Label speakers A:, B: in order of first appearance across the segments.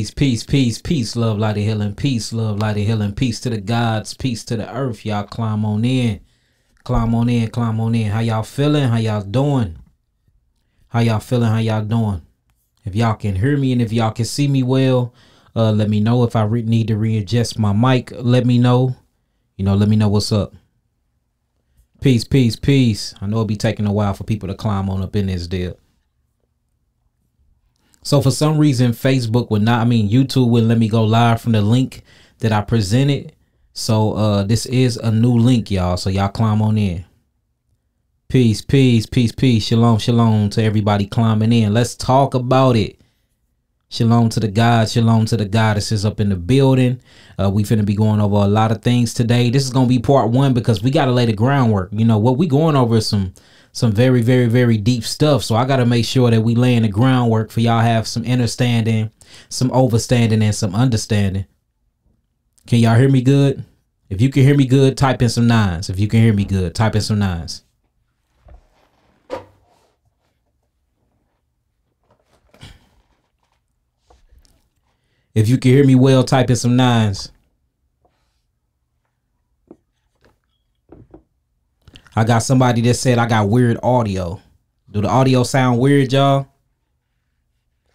A: Peace, love, light of healing, peace, love, light of healing, peace to the gods, peace to the earth. Y'all climb on in. Climb on in, climb on in. How y'all feeling? How y'all doing? How y'all feeling? How y'all doing? If y'all can hear me and if y'all can see me well, let me know. If I need to readjust my mic, let me know. You know, let me know what's up. Peace. I know it'll be taking a while for people to climb on up in this deal. So for some reason, Facebook would not, YouTube wouldn't let me go live from the link that I presented. So this is a new link, y'all. So y'all climb on in. Peace. Shalom to everybody climbing in. Let's talk about it. Shalom to the gods, shalom to the goddesses up in the building. We finna be going over a lot of things today. This is gonna be part one because we gotta lay the groundwork. You know what we going over is some very deep stuff. So I gotta make sure that we laying the groundwork for y'all have some understanding, some overstanding, and some understanding. Can y'all hear me good? If you can hear me good, type in some nines. If you can hear me good, type in some nines. If you can hear me well, type in some nines. I got somebody that said I got weird audio. Do the audio sound weird, y'all?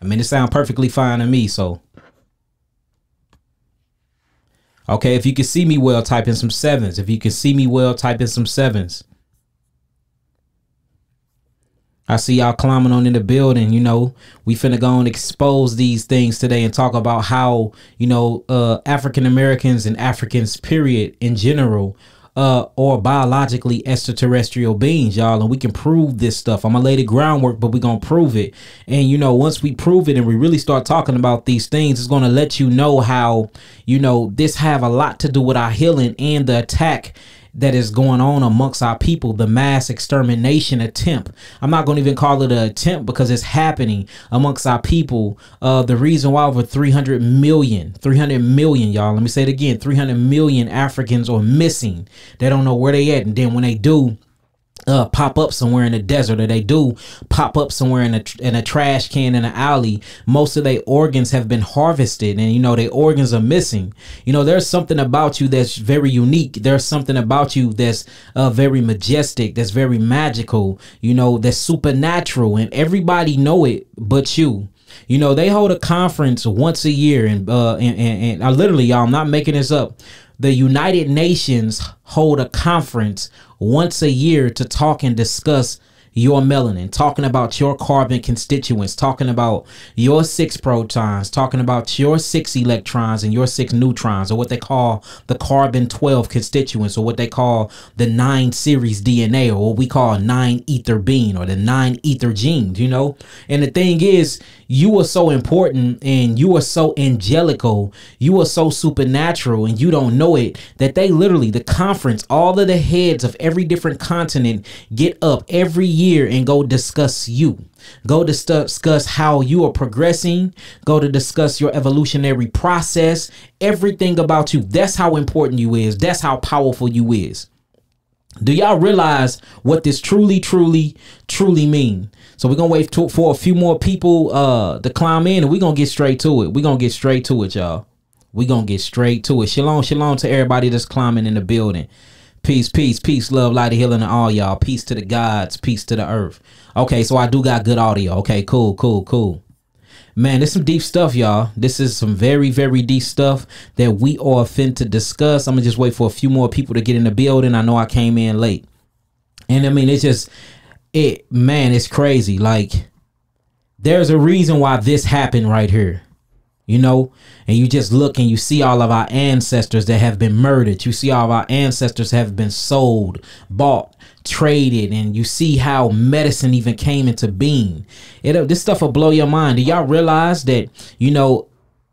A: It sound perfectly fine to me, so. Okay, if you can see me well, type in some sevens. If you can see me well, type in some sevens. I see y'all climbing on in the building. You know, we finna go and expose these things today and talk about how, you know, African Americans and Africans, period, in general, or biologically extraterrestrial beings, y'all. And we can prove this stuff. I'm gonna lay the groundwork, but we're gonna prove it. And, you know, once we prove it and we really start talking about these things, it's gonna let you know how, you know, this have a lot to do with our healing and the attack that is going on amongst our people, the mass extermination attempt. I'm not going to even call it an attempt because it's happening amongst our people. The reason why over 300 million, y'all, let me say it again, 300 million Africans are missing. They don't know where they at. And then when they do, pop up somewhere in the desert, or they do pop up somewhere in a trash can in an alley, most of their organs have been harvested, and you know their organs are missing. You know, there's something about you that's very unique. There's something about you that's very majestic, that's very magical, you know, that's supernatural, and everybody know it but you. You know, they hold a conference once a year, and I literally, y'all, I'm not making this up. The United Nations hold a conference once a year to talk and discuss your melanin, talking about your carbon constituents, talking about your 6 protons, talking about your 6 electrons and your 6 neutrons, or what they call the carbon 12 constituents, or what they call the 9 series DNA, or what we call 9 ether being, or the 9 ether genes, you know. And the thing is, you are so important and you are so angelical, you are so supernatural, and you don't know it, that they literally, the conference, all of the heads of every different continent get up every year and go discuss you. Go discuss how you are progressing. Go to discuss your evolutionary process. Everything about you. That's how important you is. That's how powerful you is. Do y'all realize what this truly mean? So we're gonna wait for a few more people to climb in, and we're gonna get straight to it. We're gonna get straight to it, y'all. We're gonna get straight to it. Shalom to everybody that's climbing in the building. Peace, love, light, and healing to all y'all. Peace to the gods, peace to the earth. Okay, so I do got good audio. Okay, cool. Man, this is some deep stuff, y'all. This is some very deep stuff that we are finna discuss. I'm gonna just wait for a few more people to get in the building. I know I came in late. And it's crazy. Like, there's a reason why this happened right here. You know, and you just look and you see all of our ancestors that have been murdered. You see all of our ancestors have been sold, bought, traded, and you see how medicine even came into being. This stuff will blow your mind. Do y'all realize that, you know,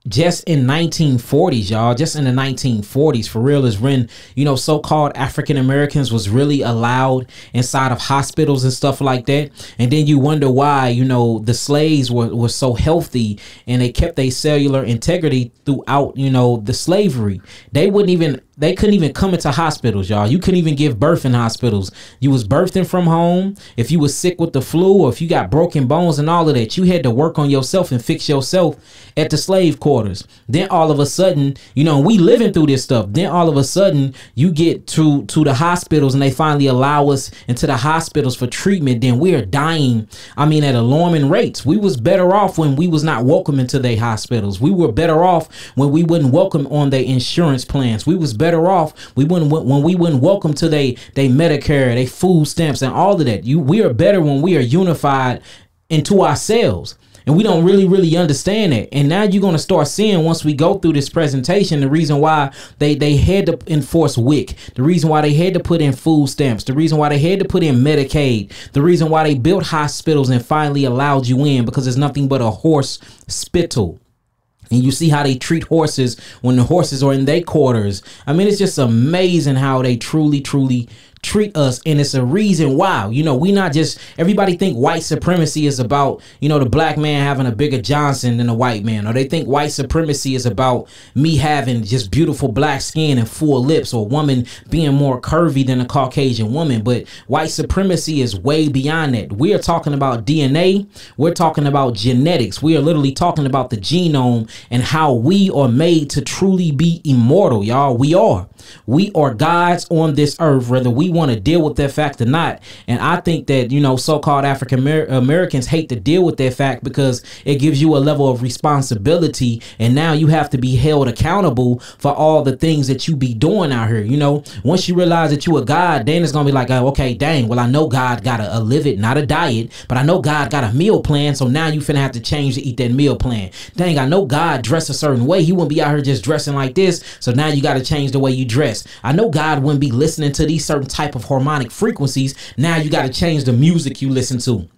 A: just in 1940s, y'all, just in the 1940s, for real, is when, you know, so-called African Americans was really allowed inside of hospitals and stuff like that. And then you wonder why, you know, the slaves were so healthy and they kept their cellular integrity throughout, you know, the slavery. They wouldn't even they couldn't even come into hospitals, y'all. You couldn't even give birth in hospitals. You was birthing from home. If you was sick with the flu, or if you got broken bones and all of that, you had to work on yourself and fix yourself at the slave quarters. Then all of a sudden, you know, we living through this stuff. Then all of a sudden you get to the hospitals and they finally allow us into the hospitals for treatment. Then we are dying, I mean, at alarming rates. We was better off when we was not welcome into their hospitals. We were better off when we wouldn't welcome on their insurance plans. We was better off when we wouldn't welcome to they Medicare, they food stamps and all of that. We are better when we are unified into ourselves. And we don't really understand that. And now you're going to start seeing, once we go through this presentation, the reason why they had to enforce WIC, the reason why they had to put in food stamps, the reason why they had to put in Medicaid, the reason why they built hospitals and finally allowed you in, because it's nothing but a horse spittle. And you see how they treat horses when the horses are in their quarters. I mean, it's just amazing how they truly treat us. And it's a reason why, you know, we not just, everybody think white supremacy is about, you know, the black man having a bigger Johnson than the white man, or they think white supremacy is about me having just beautiful black skin and full lips, or a woman being more curvy than a Caucasian woman. But white supremacy is way beyond that. We are talking about DNA. We're talking about genetics. We are literally talking about the genome and how we are made to truly be immortal, y'all. We are gods on this earth, whether we want to deal with that fact or not. And I think that, you know, so-called African Americans hate to deal with that fact because it gives you a level of responsibility. And now you have to be held accountable for all the things that you be doing out here. You know, once you realize that you a god, then it's going to be like, oh, okay, dang, well, I know God got a live it, not a diet, but I know God got a meal plan. So now you finna have to change to eat that meal plan. Dang, I know God dress a certain way. He wouldn't be out here just dressing like this. So now you got to change the way you dress. I know God wouldn't be listening to these certain type of harmonic frequencies. Now you got to change the music you listen to.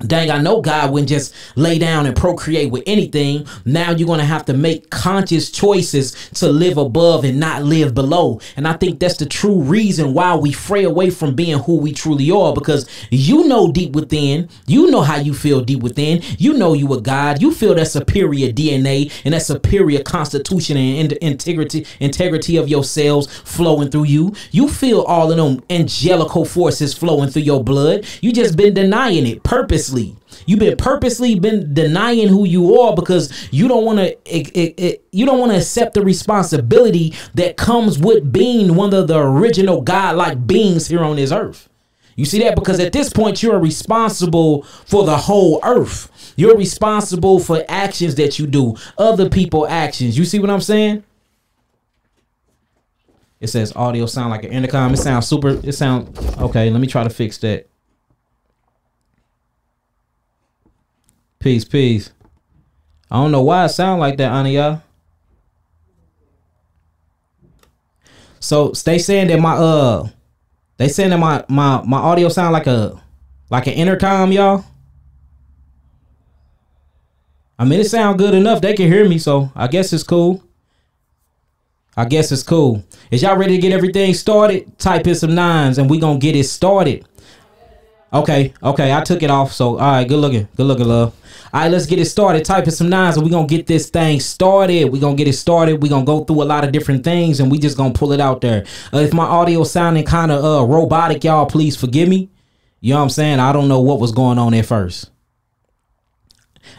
A: Dang, I know God wouldn't just lay down and procreate with anything. Now you're going to have to make conscious choices to live above and not live below. And I think that's the true reason why we fray away from being who we truly are, because you know deep within, you know how you feel deep within, you know you a God, you feel that superior DNA and that superior constitution and integrity of your cells flowing through you. You feel all of them angelical forces flowing through your blood. You just been denying it purposely. You've been purposely denying who you are because you don't want to accept the responsibility that comes with being one of the original godlike beings here on this earth. You see that? Because at this point, you're responsible for the whole earth. You're responsible for actions that you do, other people's actions. You see what I'm saying? It says audio sound like an intercom. It sounds okay. Let me try to fix that. Peace. I don't know why it sound like that, honey, y'all. So they saying that my audio sound like an intercom, y'all. I mean, it sound good enough. They can hear me, so I guess it's cool. Is y'all ready to get everything started? Type in some 9s and we gonna get it started. Okay, I took it off. So, all right, good looking, love. All right, let's get it started. Type in some 9s and we're going to get this thing started. We're going to get it started. We're going to go through a lot of different things and we just going to pull it out there. If my audio sounding kind of robotic, y'all, please forgive me. You know what I'm saying? I don't know what was going on at first.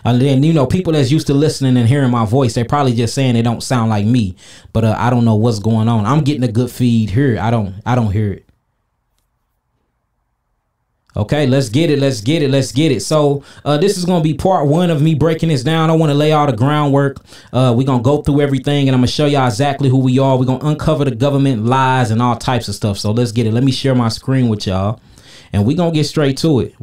A: And then, you know, people that's used to listening and hearing my voice, they're probably just saying they don't sound like me. But I don't know what's going on. I'm getting a good feed here. I don't hear it. Okay, let's get it. So this is going to be part 1 of me breaking this down. I want to lay all the groundwork. We're going to go through everything and I'm going to show y'all exactly who we are. We're going to uncover the government lies and all types of stuff. So let's get it. Let me share my screen with y'all and we're going to get straight to it.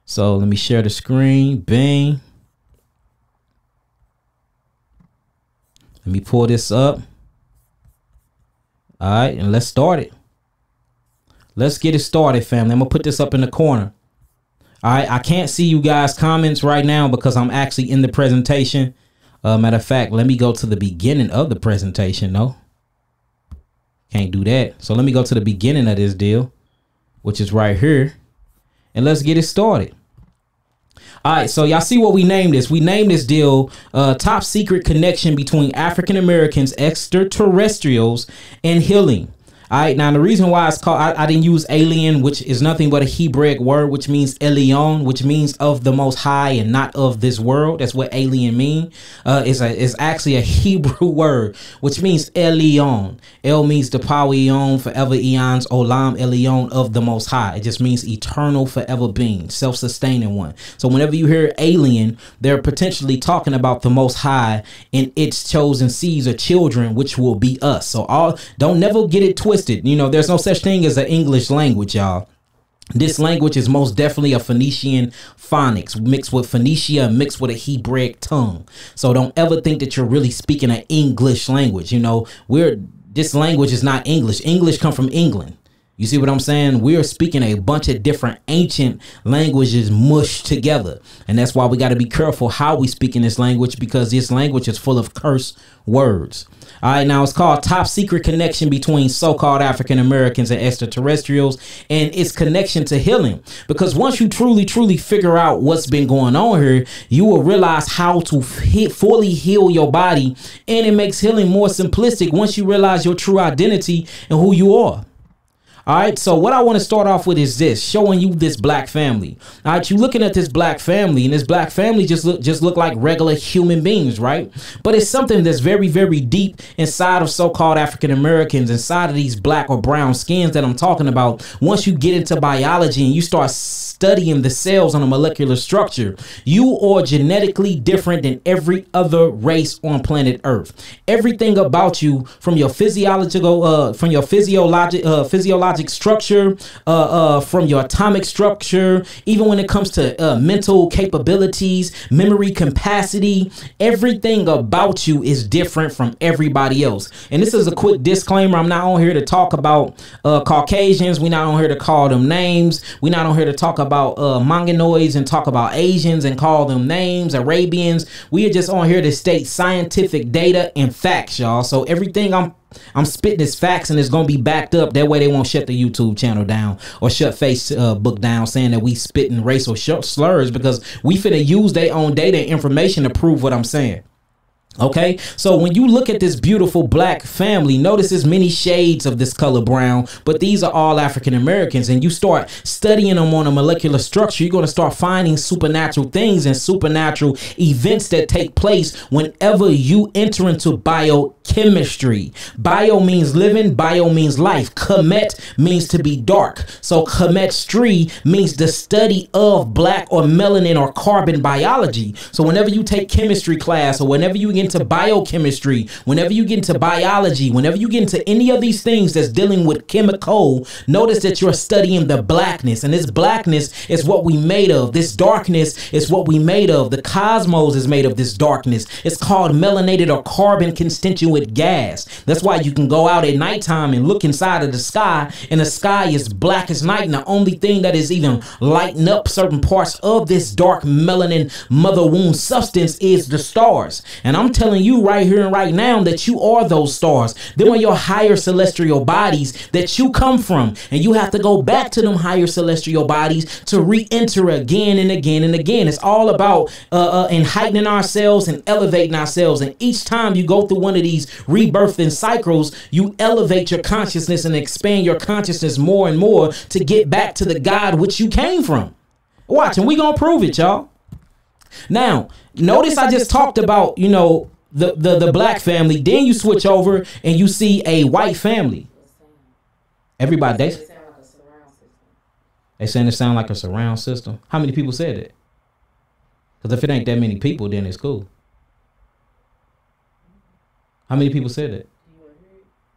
A: So let me share the screen. Bing. Let me pull this up. All right, and let's start it. Let's get it started, family. I'm going to put this up in the corner. All right. I can't see you guys' comments right now because I'm actually in the presentation. Matter of fact, let me go to the beginning of the presentation. No, can't do that. So let me go to the beginning of this deal, which is right here. And let's get it started. All right, so y'all see what we named this. We named this deal Top Secret Connection Between African Americans, Extraterrestrials, and Healing. All right, now the reason why it's called, I didn't use alien, which is nothing but a Hebraic word, which means Elion, which means of the most high and not of this world. That's what alien mean. It's actually a Hebrew word, which means Elion. El means the power eon, forever eons, Olam Elion, of the most high. It just means eternal, forever being, self-sustaining one. So whenever you hear alien, they're potentially talking about the most high and its chosen seeds or children, which will be us. So don't never get it twisted. You know, there's no such thing as an English language, y'all. This language is most definitely a Phoenician phonics mixed with Phoenicia, mixed with a Hebraic tongue. So don't ever think that you're really speaking an English language. You know, this language is not English. English come from England. You see what I'm saying? We're speaking a bunch of different ancient languages mushed together. And that's why we got to be careful how we speak in this language, because this language is full of curse words. All right, now it's called Top Secret Connection Between So-Called African Americans and Extraterrestrials, and its connection to healing. Because once you truly figure out what's been going on here, you will realize how to fully heal your body, and it makes healing more simplistic once you realize your true identity and who you are. All right, so what I want to start off with is this, showing you this black family. All right, you looking at this black family, and this black family just look like regular human beings, right? But it's something that's very, very deep inside of so-called African Americans, inside of these black or brown skins that I'm talking about. Once you get into biology and you start studying the cells on a molecular structure, you are genetically different than every other race on planet Earth. Everything about you, from your physiological, physiologic structure, from your atomic structure, even when it comes to mental capabilities, memory capacity, everything about you is different from everybody else. And this is a quick disclaimer. I'm not on here to talk about Caucasians. We're not on here to call them names. We're not on here to talk about Mongoloids and talk about Asians and call them names, Arabians. We are just on here to state scientific data and facts, y'all. So everything I'm spitting is facts, and it's gonna be backed up. That way they won't shut the YouTube channel down or shut Facebook down saying that we spitting racial slurs, because we finna use their own data and information to prove what I'm saying. Okay, so when you look at this beautiful black family, notice there's many shades of this color brown, but these are all African Americans, and you start studying them on a molecular structure, you're going to start finding supernatural things and supernatural events that take place whenever you enter into biochemistry. Bio means living, bio means life. Chemet means to be dark. So chemistry means the study of black or melanin or carbon biology. So whenever you take chemistry class, or whenever you get into biochemistry, whenever you get into biology, whenever you get into any of these things that's dealing with chemical, notice that you're studying the blackness, and this blackness is what we made of. This darkness is what we made of. The cosmos is made of this darkness. It's called melanated or carbon constituent gas. That's why you can go out at nighttime and look inside of the sky, and the sky is black as night, and the only thing that is even lighting up certain parts of this dark melanin mother womb substance is the stars. And I'm telling you right here and right now that you are those stars. Them are your higher celestial bodies that you come from, and you have to go back to them higher celestial bodies to re-enter again and again and again. It's all about heightening ourselves and elevating ourselves, and each time you go through one of these rebirthing cycles, you elevate your consciousness and expand your consciousness more and more to get back to the God which you came from. Watch, and we gonna prove it, y'all. Now, notice I just talked about, you know, the black family. Then you switch over and you see a white family. Everybody, they saying it sound like a surround system. How many people said it? Because if it ain't that many people, then it's cool. How many people said it?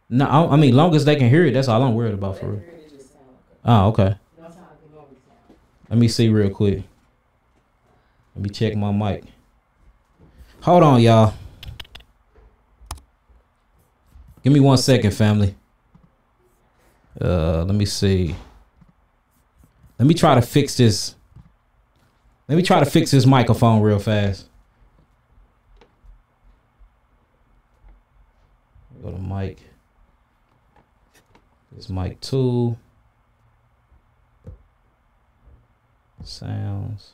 A: No, I mean, long as they can hear it, that's all I'm worried about, for real. Oh, okay. Let me see real quick. Let me check my mic. Hold on, y'all. Give me 1 second, family. Let me see. Let me try to fix this. Let me try to fix this microphone real fast. Go to mic. This mic 2. Sounds.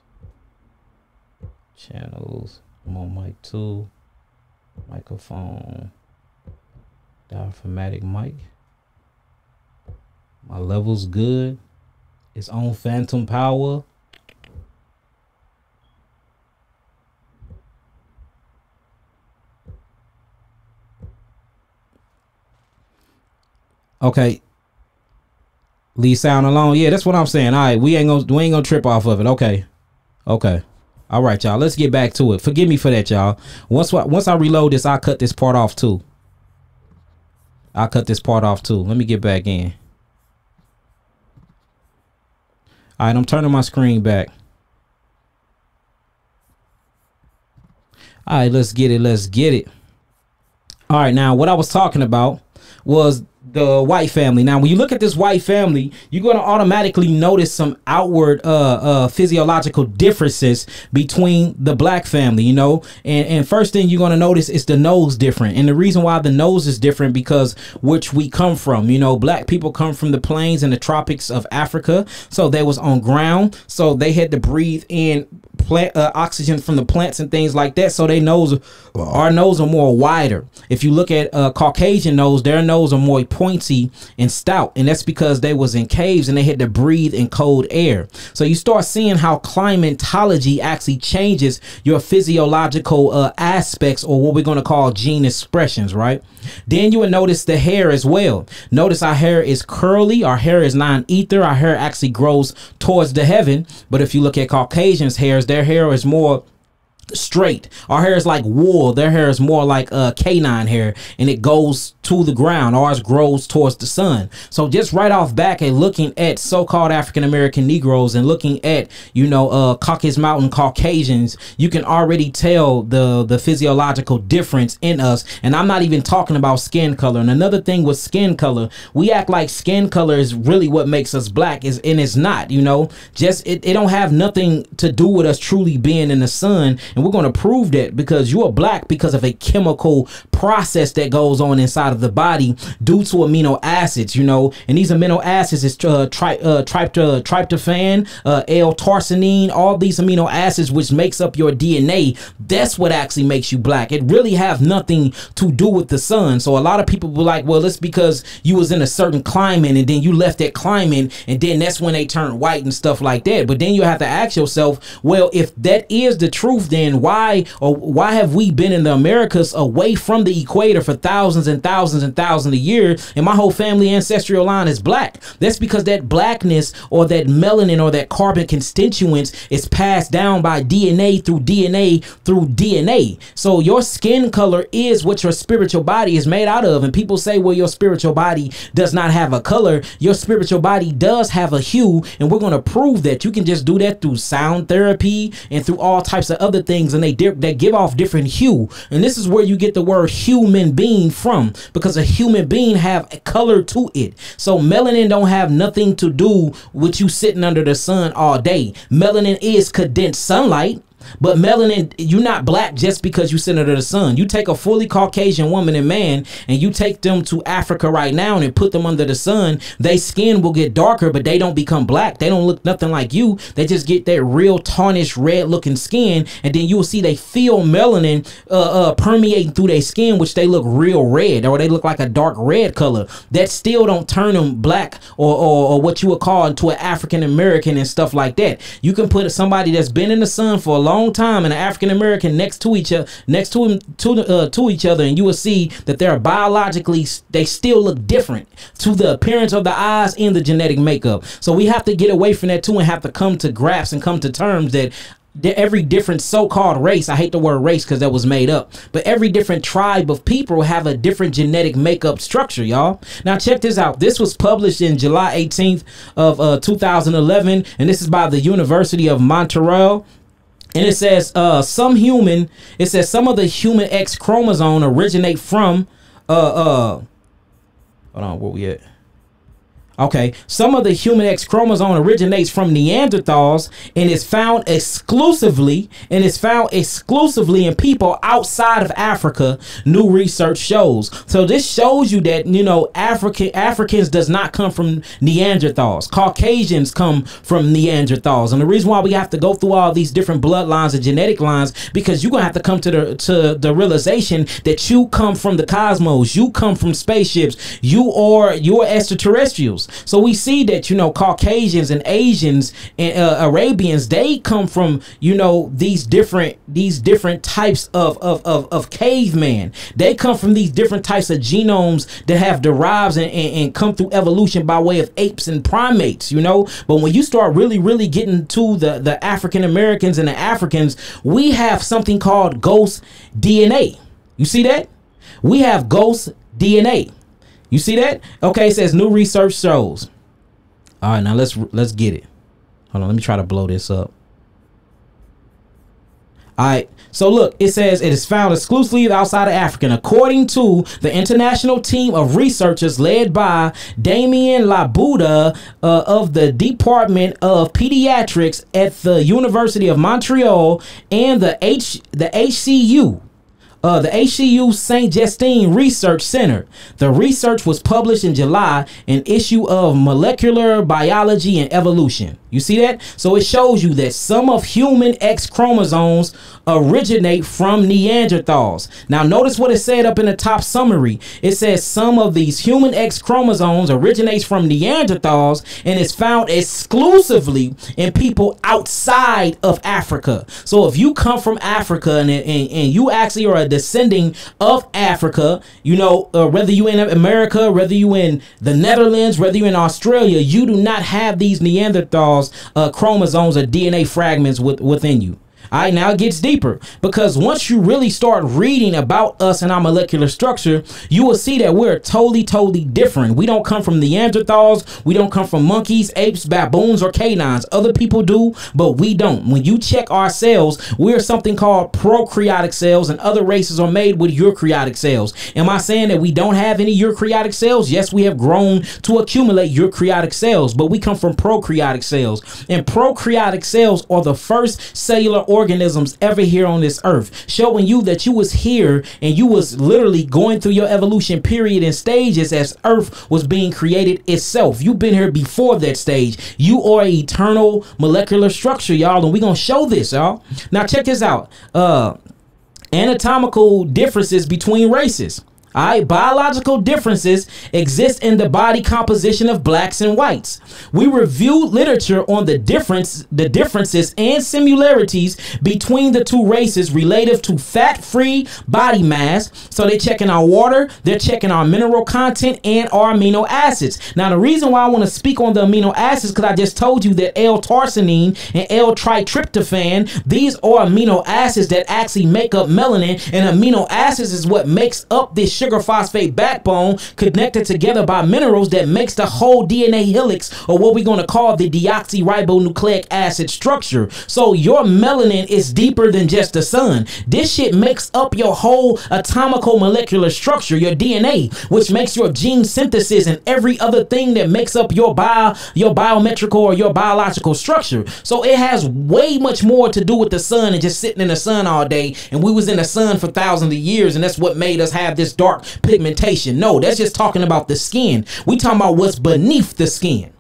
A: channels. I'm on mic 2. Microphone. Diaphragmatic mic. My level's good. It's on phantom power. Okay. Leave sound alone. Yeah, that's what I'm saying. All right, we ain't gonna trip off of it. Okay. Okay. All right, y'all. Let's get back to it. Forgive me for that, y'all. Once I reload this, I'll cut this part off too. I'll cut this part off too. Let me get back in. All right, I'm turning my screen back. All right, let's get it. Let's get it. All right, now what I was talking about was the white family. Now, when you look at this white family, you're going to automatically notice some outward physiological differences between the black family, you know. And first thing you're going to notice is the nose different. And the reason why the nose is different because which we come from, you know, black people come from the plains and the tropics of Africa. So they was on ground. So they had to breathe in plant oxygen from the plants and things like that. So they nose, our nose are more wider. If you look at Caucasian nose, their nose are more pointy and stout, and that's because they was in caves and they had to breathe in cold air. So you start seeing how climatology actually changes your physiological aspects, or what we're going to call gene expressions, right? Then you would notice the hair as well. Notice our hair is curly, our hair is non-ether, our hair actually grows towards the heaven. But if you look at Caucasians' hairs, their hair is more straight. Our hair is like wool. Their hair is more like canine hair, and it goes to the ground. Ours grows towards the sun. So just right off back and looking at so-called African American Negroes and looking at, you know, Caucasus Mountain Caucasians, you can already tell the physiological difference in us. And I'm not even talking about skin color. And another thing with skin color, we act like skin color is really what makes us black, and it's not, you know. Just it don't have nothing to do with us truly being in the sun. And we're going to prove that, because you are black because of a chemical process that goes on inside of the body due to amino acids, you know. And these amino acids is tryptophan, L-tarsenine, all these amino acids which makes up your DNA. That's what actually makes you black. It really have nothing to do with the sun. So a lot of people were like, well, it's because you was in a certain climate and then you left that climate and then that's when they turn white and stuff like that. But then you have to ask yourself, well, if that is the truth, then why have we been in the Americas away from the equator for thousands and thousands and thousands of years, and my whole family ancestral line is black? That's because that blackness or that melanin or that carbon constituents is passed down by DNA through DNA through DNA. So your skin color is what your spiritual body is made out of. And people say, well, your spiritual body does not have a color. Your spiritual body does have a hue, and we're going to prove that. You can just do that through sound therapy and through all types of other things, and they give off different hue. And this is where you get the word human being from, because a human being have a color to it. So melanin don't have nothing to do with you sitting under the sun all day. Melanin is condensed sunlight. But melanin, you're not black just because you sit under the sun. You take a fully Caucasian woman and man and you take them to Africa right now and put them under the sun, their skin will get darker, but they don't become black. They don't look nothing like you. They just get that real tarnished red looking skin, and then you will see they feel melanin permeating through their skin, which they look real red, or they look like a dark red color. That still don't turn them black or what you would call into an African American and stuff like that. You can put somebody that's been in the sun for a long time and an African American next to each other, to each other, and you will see that they're biologically, they still look different to the appearance of the eyes and the genetic makeup. So we have to get away from that too, and have to come to grasp and come to terms that every different so-called race, I hate the word race because that was made up, but every different tribe of people have a different genetic makeup structure, y'all. Now check this out. This was published in July 18th of 2011, and this is by the University of Montreal. And it says some of the human X chromosome originate from hold on, where we at? Okay, some of the human X chromosome originates from Neanderthals and is found exclusively in people outside of Africa, new research shows. So this shows you that, you know, Africans does not come from Neanderthals. Caucasians come from Neanderthals. And the reason why we have to go through all these different bloodlines and genetic lines, because you're going to have to come to the realization that you come from the cosmos, you come from spaceships, you're extraterrestrials. So we see that, you know, Caucasians and Asians and Arabians, they come from, you know, these different types of caveman. They come from these different types of genomes that have derived and come through evolution by way of apes and primates, you know. But when you start really getting to the African Americans and the Africans, we have something called ghost DNA. You see that? We have ghost DNA. You see that? Okay, it says new research shows. All right, now let's get it. Hold on, let me try to blow this up. All right, so look, it says it is found exclusively outside of Africa. According to the international team of researchers led by Damien Labuda of the Department of Pediatrics at the University of Montreal and the HCU. The HCU St. Justine Research Center. The research was published in July, an issue of Molecular Biology and Evolution. You see that? So it shows you that some of human X chromosomes originate from Neanderthals. Now notice what it said up in the top summary. It says some of these human X chromosomes originates from Neanderthals and is found exclusively in people outside of Africa. So if you come from Africa and you actually are a descending of Africa, you know, whether you in America, whether you in the Netherlands, whether you in Australia, you do not have these Neanderthals chromosomes or DNA fragments within you. All right, now it gets deeper, because once you really start reading about us and our molecular structure, you will see that we're totally different. We don't come from Neanderthals. We don't come from monkeys, apes, baboons, or canines. Other people do, but we don't. When you check our cells, we're something called prokaryotic cells, and other races are made with eukaryotic cells. Am I saying that we don't have any eukaryotic cells? Yes, we have grown to accumulate eukaryotic cells, but we come from prokaryotic cells. And prokaryotic cells are the first cellular organisms ever here on this earth, showing you that you was here and you was literally going through your evolution period and stages as earth was being created itself. You've been here before that stage. You are an eternal molecular structure, y'all, and we're gonna show this, y'all. Now check this out. Anatomical differences between races. All right, biological differences exist in the body composition of blacks and whites. We reviewed literature on the differences and similarities between the two races relative to fat-free body mass. So they're checking our water, they're checking our mineral content and our amino acids. Now, the reason why I want to speak on the amino acids, because I just told you that L-tarsenine and L-tritryptophan, these are amino acids that actually make up melanin, and amino acids is what makes up this sugar phosphate backbone connected together by minerals that makes the whole DNA helix, or what we're going to call the deoxyribonucleic acid structure. So your melanin is deeper than just the sun. This shit makes up your whole atomical molecular structure, your DNA, which makes your gene synthesis and every other thing that makes up your biometrical or your biological structure. So it has way much more to do with the sun and just sitting in the sun all day. And we was in the sun for thousands of years, and that's what made us have this dark pigmentation. No, that's just talking about the skin. We talking about what's beneath the skin.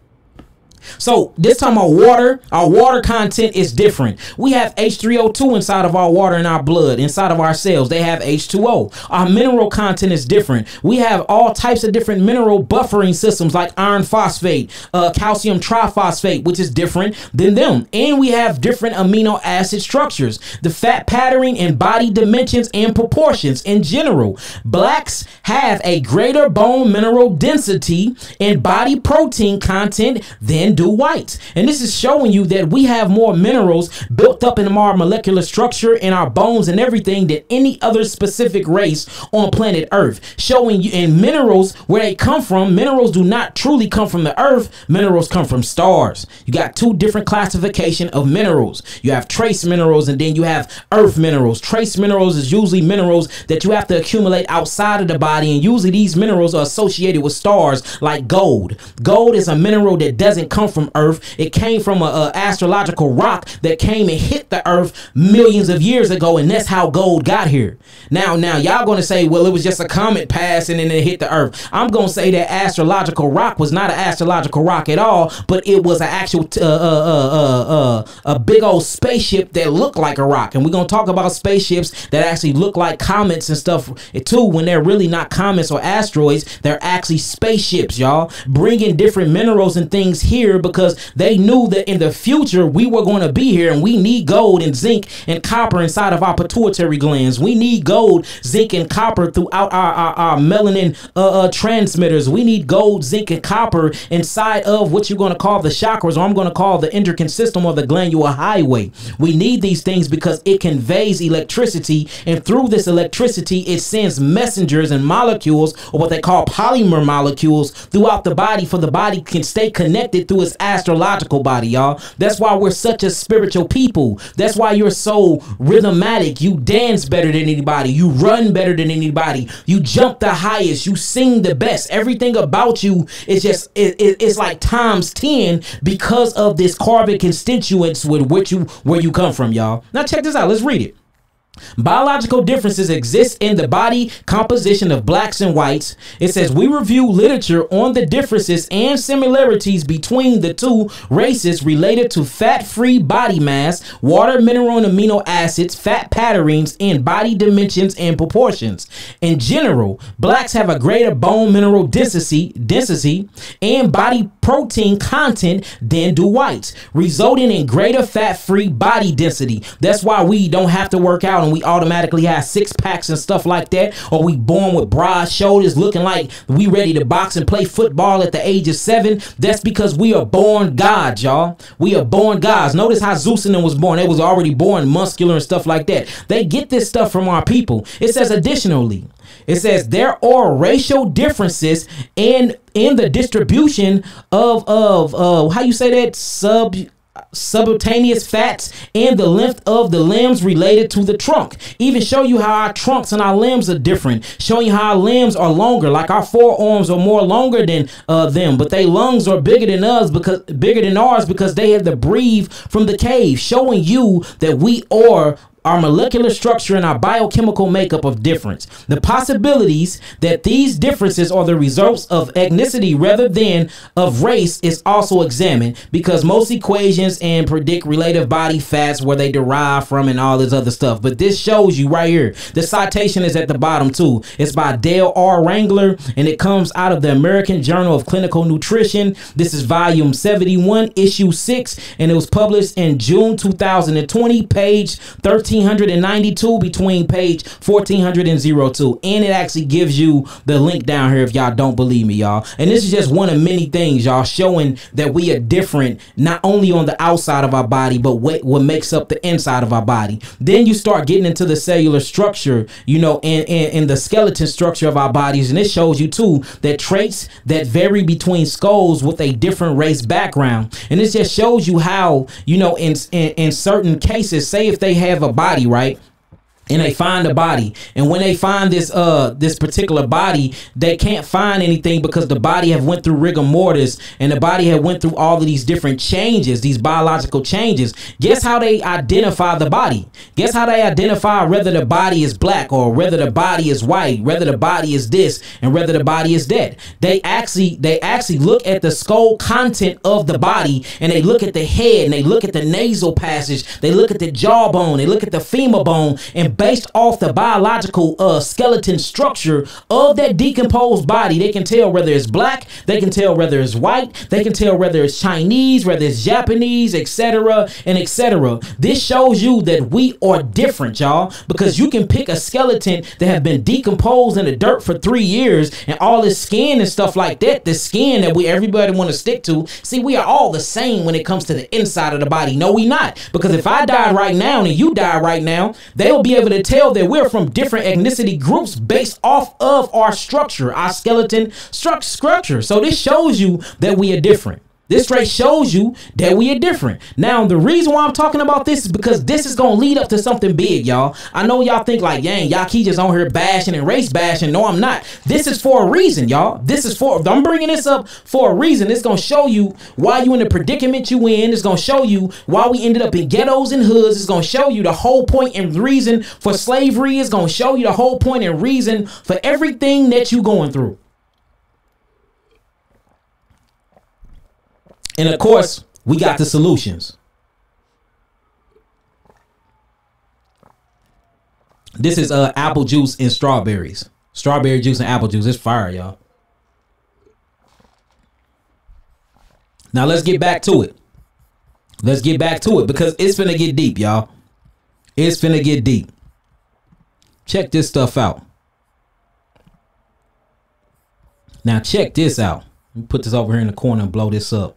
A: So this time our water content is different. We have H3O2 inside of our water in our blood, inside of our cells. They have H2O. Our mineral content is different. We have all types of different mineral buffering systems like iron phosphate, calcium triphosphate, which is different than them. And we have different amino acid structures, the fat patterning and body dimensions and proportions in general. Blacks have a greater bone mineral density and body protein content than do whites. And this is showing you that we have more minerals built up in our molecular structure, in our bones and everything, than any other specific race on planet Earth. Showing you, in minerals, where they come from, minerals do not truly come from the Earth. Minerals come from stars. You got two different classification of minerals. You have trace minerals, and then you have earth minerals. Trace minerals is usually minerals that you have to accumulate outside of the body, and usually these minerals are associated with stars, like gold. Gold is a mineral that doesn't come from Earth. It came from a astrological rock that came and hit the Earth millions of years ago, and that's how gold got here. Now y'all gonna say, well, it was just a comet passing and it hit the Earth. I'm gonna say that astrological rock was not an astrological rock at all, but it was an actual a big old spaceship that looked like a rock. And we're gonna talk about spaceships that actually look like comets and stuff too, when they're really not comets or asteroids. They're actually spaceships, y'all, bringing different minerals and things here because they knew that in the future we were going to be here, and we need gold and zinc and copper inside of our pituitary glands. We need gold, zinc, and copper throughout our melanin transmitters. We need gold, zinc, and copper inside of what you're going to call the chakras, or I'm going to call the endocrine system or the glandular highway. We need these things because it conveys electricity, and through this electricity it sends messengers and molecules, or what they call polymer molecules, throughout the body, for the body can stay connected through its astrological body, y'all. That's why we're such a spiritual people. That's why you're so rhythmatic. You dance better than anybody. You run better than anybody. You jump the highest. You sing the best. Everything about you is just it's like times 10 because of this carbon constituents with where you come from, y'all. Now check this out. Let's read it. Biological differences exist in the body composition of blacks and whites. It says, we review literature on the differences and similarities between the two races related to fat-free body mass, water, mineral, and amino acids, fat patterns, and body dimensions and proportions. In general, blacks have a greater bone mineral density and body protein content than do whites, resulting in greater fat-free body density. That's why we don't have to work out and we automatically have six packs and stuff like that, or we born with broad shoulders looking like we ready to box and play football at the age of 7. That's because we are born gods, y'all. We are born gods. Notice how Zeus and them was born. They was already born muscular and stuff like that. They get this stuff from our people. It says additionally, it says there are racial differences in the distribution of how you say that, subcutaneous fats and the length of the limbs related to the trunk. Even show you how our trunks and our limbs are different, showing you how our limbs are longer, like our forearms are more longer than them, but their lungs are bigger than ours because they had to breathe from the cave, showing you that we are our molecular structure and our biochemical makeup of difference. The possibilities that these differences are the results of ethnicity rather than of race is also examined, because most equations and predict relative body fats, where they derive from, and all this other stuff. But this shows you right here. The citation is at the bottom too. It's by Dale R. Wrangler, and it comes out of the American Journal of Clinical Nutrition. This is volume 71, issue 6, and it was published in June 2020, page 1392 between page 1402, and it actually gives you the link down here if y'all don't believe me, y'all. And this is just one of many things, y'all, showing that we are different, not only on the outside of our body, but what makes up the inside of our body. Then you start getting into the cellular structure, you know, and the skeleton structure of our bodies, and it shows you too that traits that vary between skulls with a different race background. And it just shows you how, you know, in certain cases, say if they have a body, right, and they find a body, and when they find this particular body, they can't find anything because the body have went through rigor mortis, and the body have went through all of these different changes, these biological changes. Guess how they identify the body? Guess how they identify whether the body is black or whether the body is white, whether the body is this and whether the body is that? They actually look at the skull content of the body, and they look at the head, and they look at the nasal passage, they look at the jawbone, they look at the femur bone, and based off the biological skeleton structure of that decomposed body. They can tell whether it's black, they can tell whether it's white, they can tell whether it's Chinese, whether it's Japanese, etc. and etc. This shows you that we are different, y'all, because you can pick a skeleton that have been decomposed in the dirt for 3 years and all this skin and stuff like that, the skin that everybody want to stick to. See, we are all the same when it comes to the inside of the body. No, we not. Because if I died right now and you die right now, they'll be able to tell that we're from different ethnicity groups based off of our structure, our skeleton structure. So this shows you that we are different. This straight shows you that we are different. Now, the reason why I'm talking about this is because this is going to lead up to something big, y'all. I know y'all think like, dang, y'all keep just on here bashing and race bashing. No, I'm not. This is for a reason, y'all. I'm bringing this up for a reason. It's going to show you why you in the predicament you in. It's going to show you why we ended up in ghettos and hoods. It's going to show you the whole point and reason for slavery. It's going to show you the whole point and reason for everything that you going through. And of course, we got the solutions. This is apple juice and strawberries. Strawberry juice and apple juice. It's fire, y'all. Now let's get back to it. Let's get back to it because it's finna get deep, y'all. It's finna get deep. Check this stuff out. Now check this out. Let me put this over here in the corner and blow this up.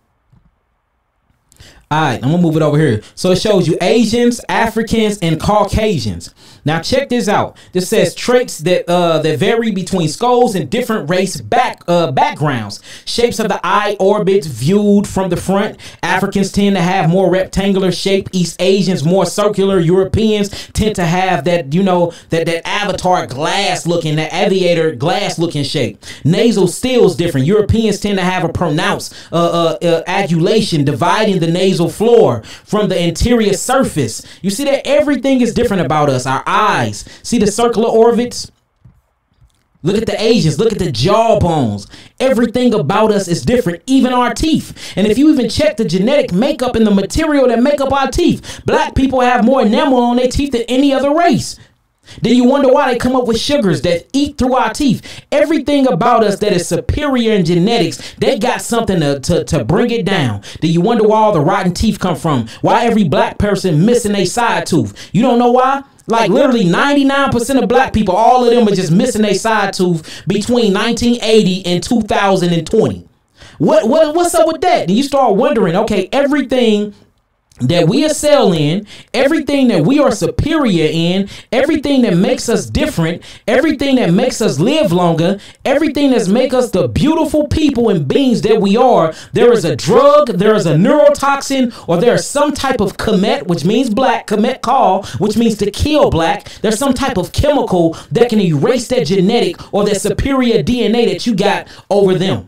A: All right, I'm gonna move it over here. So it shows you Asians, Africans, and Caucasians. Now check this out. This says traits that that vary between skulls and different race backgrounds. Shapes of the eye orbits viewed from the front. Africans tend to have more rectangular shape. East Asians more circular. Europeans tend to have that, you know, that avatar glass looking, that aviator glass looking shape. Nasal stills different. Europeans tend to have a pronounced adulation dividing the nasal floor from the interior surface. You see that everything is different about us. Our eyes, see the circular orbits? Look at the Asians, look at the jawbones. Everything about us is different, even our teeth. And if you even check the genetic makeup and the material that make up our teeth, black people have more enamel on their teeth than any other race. Then you wonder why they come up with sugars that eat through our teeth. Everything about us that is superior in genetics, they got something to bring it down. Then you wonder where all the rotten teeth come from. Why every black person missing a side tooth. You don't know why? Like literally 99% of black people, all of them are just missing a side tooth between 1980 and 2020. What's up with that? And you start wondering, okay, everything that we excel in, everything that we are superior in, everything that makes us different, everything that makes us live longer, everything that makes us the beautiful people and beings that we are, there is a drug, there is a neurotoxin, or there is some type of comet, which means black, comet call, which means to kill black. There's some type of chemical that can erase that genetic or that superior DNA that you got over them.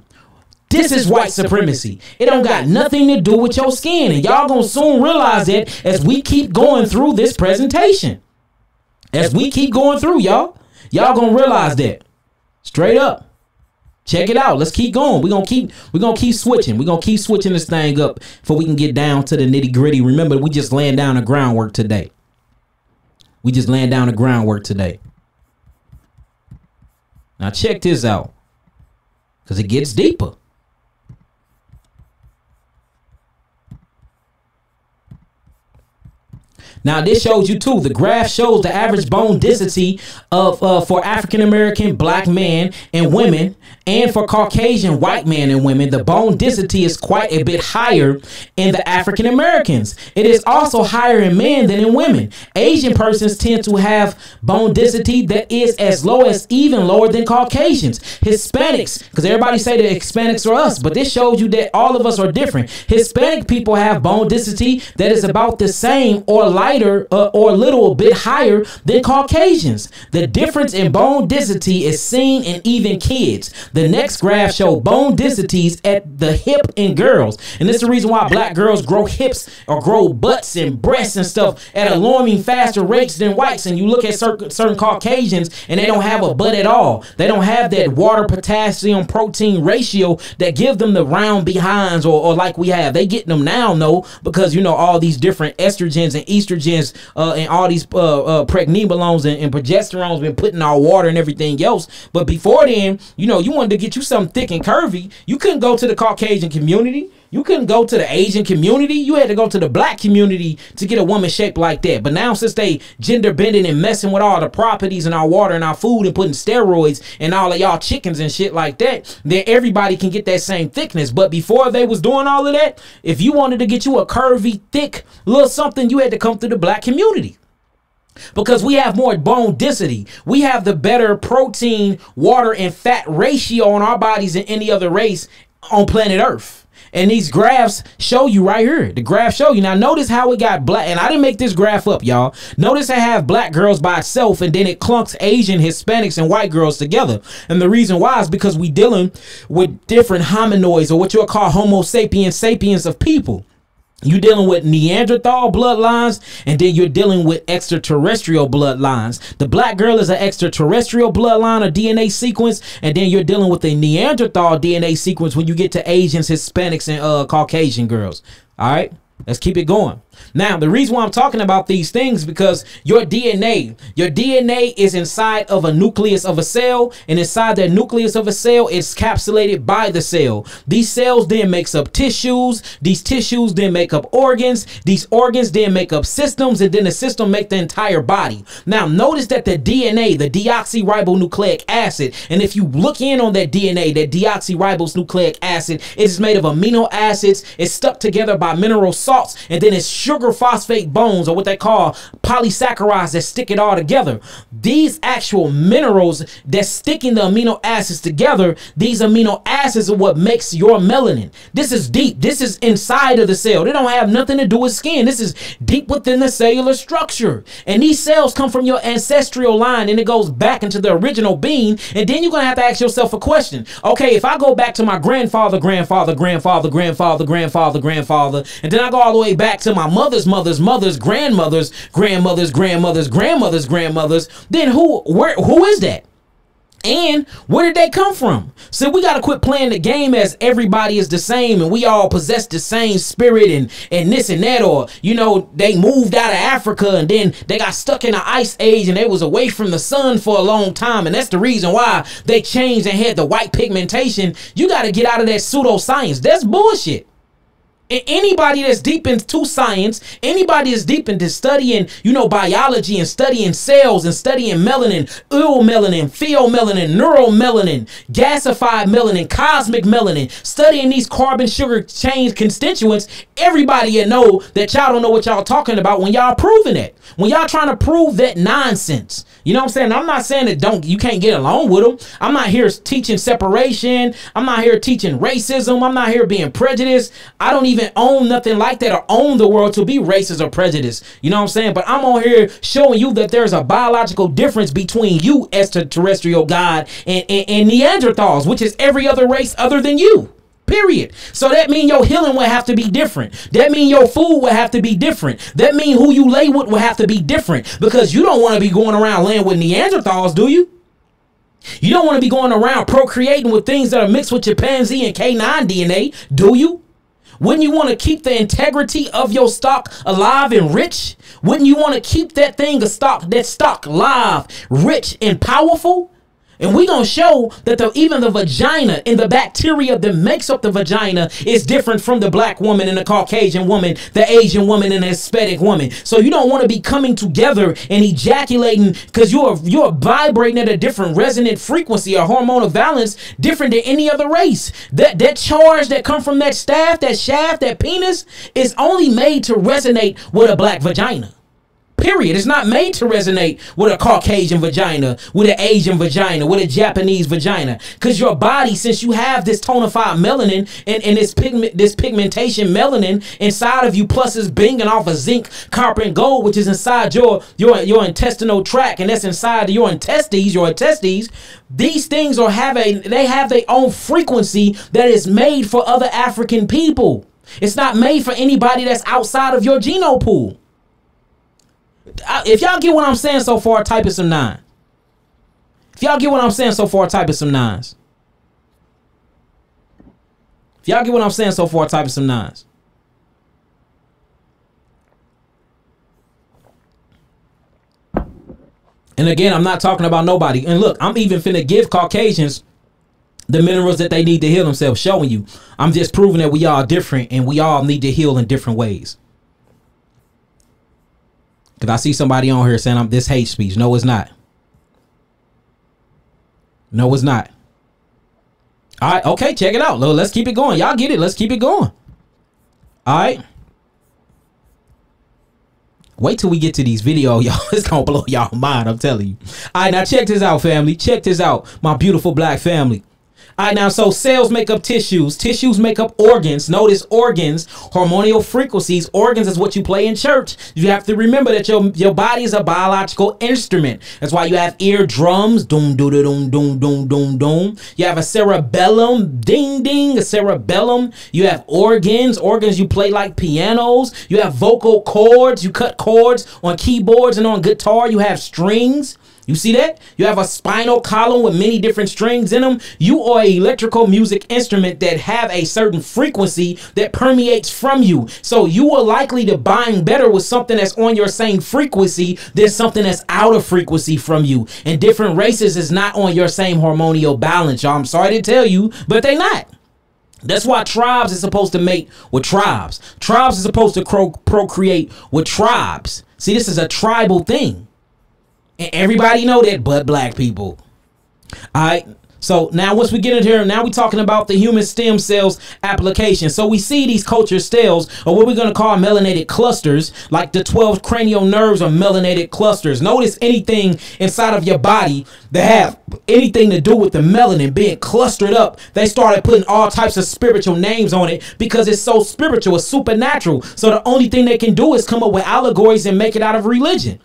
A: This is white supremacy. It don't got nothing to do with your skin. And y'all gonna soon realize that as we keep going through this presentation. As we keep going through, y'all gonna realize that. Straight up. Check it out. Let's keep going. We're gonna keep switching. We're gonna keep switching this thing up before we can get down to the nitty-gritty. Remember, we just laying down the groundwork today. Now check this out. Because it gets deeper. Now this shows you too. The graph shows the average bone density of for African American black men and women, and for Caucasian white men and women. The bone density is quite a bit higher in the African Americans. It is also higher in men than in women. Asian persons tend to have bone density that is as low as even lower than Caucasians. Hispanics, because everybody say that Hispanics are us, but this shows you that all of us are different. Hispanic people have bone density that is about the same or lighter or a little bit higher than Caucasians. The difference in bone density is seen in even kids. The next graph shows bone densities at the hip in girls. And this is the reason why black girls grow hips or grow butts and breasts and stuff at alarming faster rates than whites. And you look at certain Caucasians and they don't have a butt at all. They don't have that water, potassium, protein ratio that give them the round behinds or like we have. They get them now, no, because you know all these different estrogens and estrogens estrogens and all these pregnenolones and progesterones been put in our water and everything else. But before then, you know, you wanted to get you something thick and curvy. You couldn't go to the Caucasian community. You couldn't go to the Asian community. You had to go to the black community to get a woman shaped like that. But now, since they gender bending and messing with all the properties in our water and our food and putting steroids and all of y'all chickens and shit like that, then everybody can get that same thickness. But before they was doing all of that, if you wanted to get you a curvy, thick little something, you had to come through the black community. Because we have more bone density. We have the better protein, water, and fat ratio on our bodies than any other race on planet Earth. And these graphs show you right here. The graph show you. Now notice how it got black. And I didn't make this graph up, y'all. Notice I have black girls by itself, and then it clunks Asian, Hispanics, and white girls together. And the reason why is because we dealing with different hominoids, or what you'll call Homo sapiens sapiens of people. You're dealing with Neanderthal bloodlines, and then you're dealing with extraterrestrial bloodlines. The black girl is an extraterrestrial bloodline or DNA sequence, and then you're dealing with a Neanderthal DNA sequence when you get to Asians, Hispanics, and Caucasian girls. All right, let's keep it going. Now, the reason why I'm talking about these things, because your DNA is inside of a nucleus of a cell, and inside that nucleus of a cell is encapsulated by the cell. These cells then makes up tissues. These tissues then make up organs. These organs then make up systems, and then the system make the entire body. Now, notice that the DNA, the deoxyribonucleic acid, and if you look in on that DNA, that deoxyribonucleic acid, it is made of amino acids. It's stuck together by mineral salts, and then it's sugar phosphate bones, or what they call polysaccharides, that stick it all together. These actual minerals that sticking the amino acids together, these amino acids are what makes your melanin. This is deep. This is inside of the cell. They don't have nothing to do with skin. This is deep within the cellular structure. And these cells come from your ancestral line, and it goes back into the original being. And then you're going to have to ask yourself a question. Okay, if I go back to my grandfather, and then I go all the way back to my mother's grandmothers, then who is that? And where did they come from? So we got to quit playing the game as everybody is the same and we all possess the same spirit and this and that, or, you know, they moved out of Africa and then they got stuck in the ice age and they was away from the sun for a long time. And that's the reason why they changed and had the white pigmentation. You got to get out of that pseudoscience. That's bullshit. Anybody that's deep into science, anybody that's deep into studying, you know, biology and studying cells and studying melanin, eumelanin, pheomelanin, neuromelanin, gasified melanin, cosmic melanin, studying these carbon sugar chain constituents, everybody you know that y'all don't know what y'all talking about when y'all proving it. When y'all trying to prove that nonsense. You know what I'm saying? I'm not saying that you can't get along with them. I'm not here teaching separation. I'm not here teaching racism. I'm not here being prejudiced. I don't even own nothing like that or own the world to be racist or prejudiced. You know what I'm saying? But I'm on here showing you that there's a biological difference between you, extraterrestrial God, and Neanderthals, which is every other race other than you. Period. So that means your healing will have to be different. That means your food will have to be different. That means who you lay with will have to be different, because you don't want to be going around laying with Neanderthals, do you? You don't want to be going around procreating with things that are mixed with chimpanzee and K9 DNA, do you? Wouldn't you want to keep the integrity of your stock alive and rich? Wouldn't you want to keep that stock live, rich, and powerful? And we're going to show that even the vagina and the bacteria that makes up the vagina is different from the black woman and the Caucasian woman, the Asian woman and the Hispanic woman. So you don't want to be coming together and ejaculating because you're vibrating at a different resonant frequency or hormonal balance different than any other race. That charge that come from that staff, that shaft, that penis is only made to resonate with a black vagina. Period. It's not made to resonate with a Caucasian vagina, with an Asian vagina, with a Japanese vagina. Because your body, since you have this tonified melanin and this pigmentation melanin inside of you, plus it's binging off of zinc, copper, and gold, which is inside your intestinal tract, and that's inside your intestines. These things they have their own frequency that is made for other African people. It's not made for anybody that's outside of your genome pool. If y'all get what I'm saying so far, type in some 9. If y'all get what I'm saying so far, type in some 9s. If y'all get what I'm saying so far, type in some 9s. And again, I'm not talking about nobody. And look, I'm even finna give Caucasians the minerals that they need to heal themselves, showing you. I'm just proving that we all different and we all need to heal in different ways. Because I see somebody on here saying I'm this hate speech. No, it's not. No, it's not. All right. Okay. Check it out. Let's keep it going. Y'all get it. Let's keep it going. All right. Wait till we get to these videos, y'all. It's gonna blow y'all mind, I'm telling you. All right, now check this out, family. Check this out, my beautiful black family. All right, now, so cells make up tissues. Tissues make up organs. Notice organs, hormonal frequencies. Organs is what you play in church. You have to remember that your body is a biological instrument. That's why you have eardrums. Doom, doo, doo, doom, doom, doom, doom, doom. You have a cerebellum. Ding, ding, a cerebellum. You have organs. Organs you play like pianos. You have vocal cords. You cut cords on keyboards and on guitar. You have strings. You see that? You have a spinal column with many different strings in them. You are an electrical music instrument that have a certain frequency that permeates from you. So you are likely to bind better with something that's on your same frequency than something that's out of frequency from you. And different races is not on your same hormonal balance, y'all. I'm sorry to tell you, but they not. That's why tribes is supposed to mate with tribes. Tribes is supposed to procreate with tribes. See, this is a tribal thing. And everybody know that but black people. All right. So now once we get into here, now we're talking about the human stem cells application. So we see these culture cells, or what we're going to call melanated clusters, like the 12 cranial nerves are melanated clusters. Notice anything inside of your body that have anything to do with the melanin being clustered up, they started putting all types of spiritual names on it because it's so spiritual, it's supernatural. So the only thing they can do is come up with allegories and make it out of religion.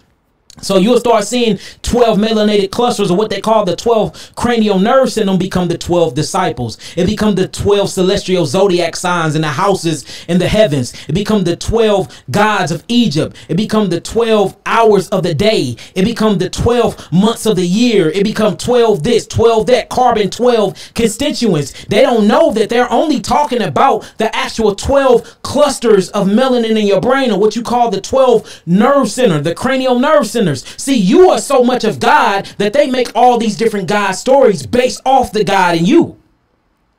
A: So you'll start seeing 12 melanated clusters, or what they call the 12 cranial nerve syndrome, become the 12 disciples. It become the 12 celestial zodiac signs in the houses in the heavens. It become the 12 gods of Egypt. It become the 12 hours of the day. It become the 12 months of the year. It become 12 this, 12 that, carbon 12 constituents. They don't know that they're only talking about the actual 12 clusters of melanin in your brain, or what you call the 12 nerve center, the cranial nerve center. See, you are so much of God that they make all these different God stories based off the God in you.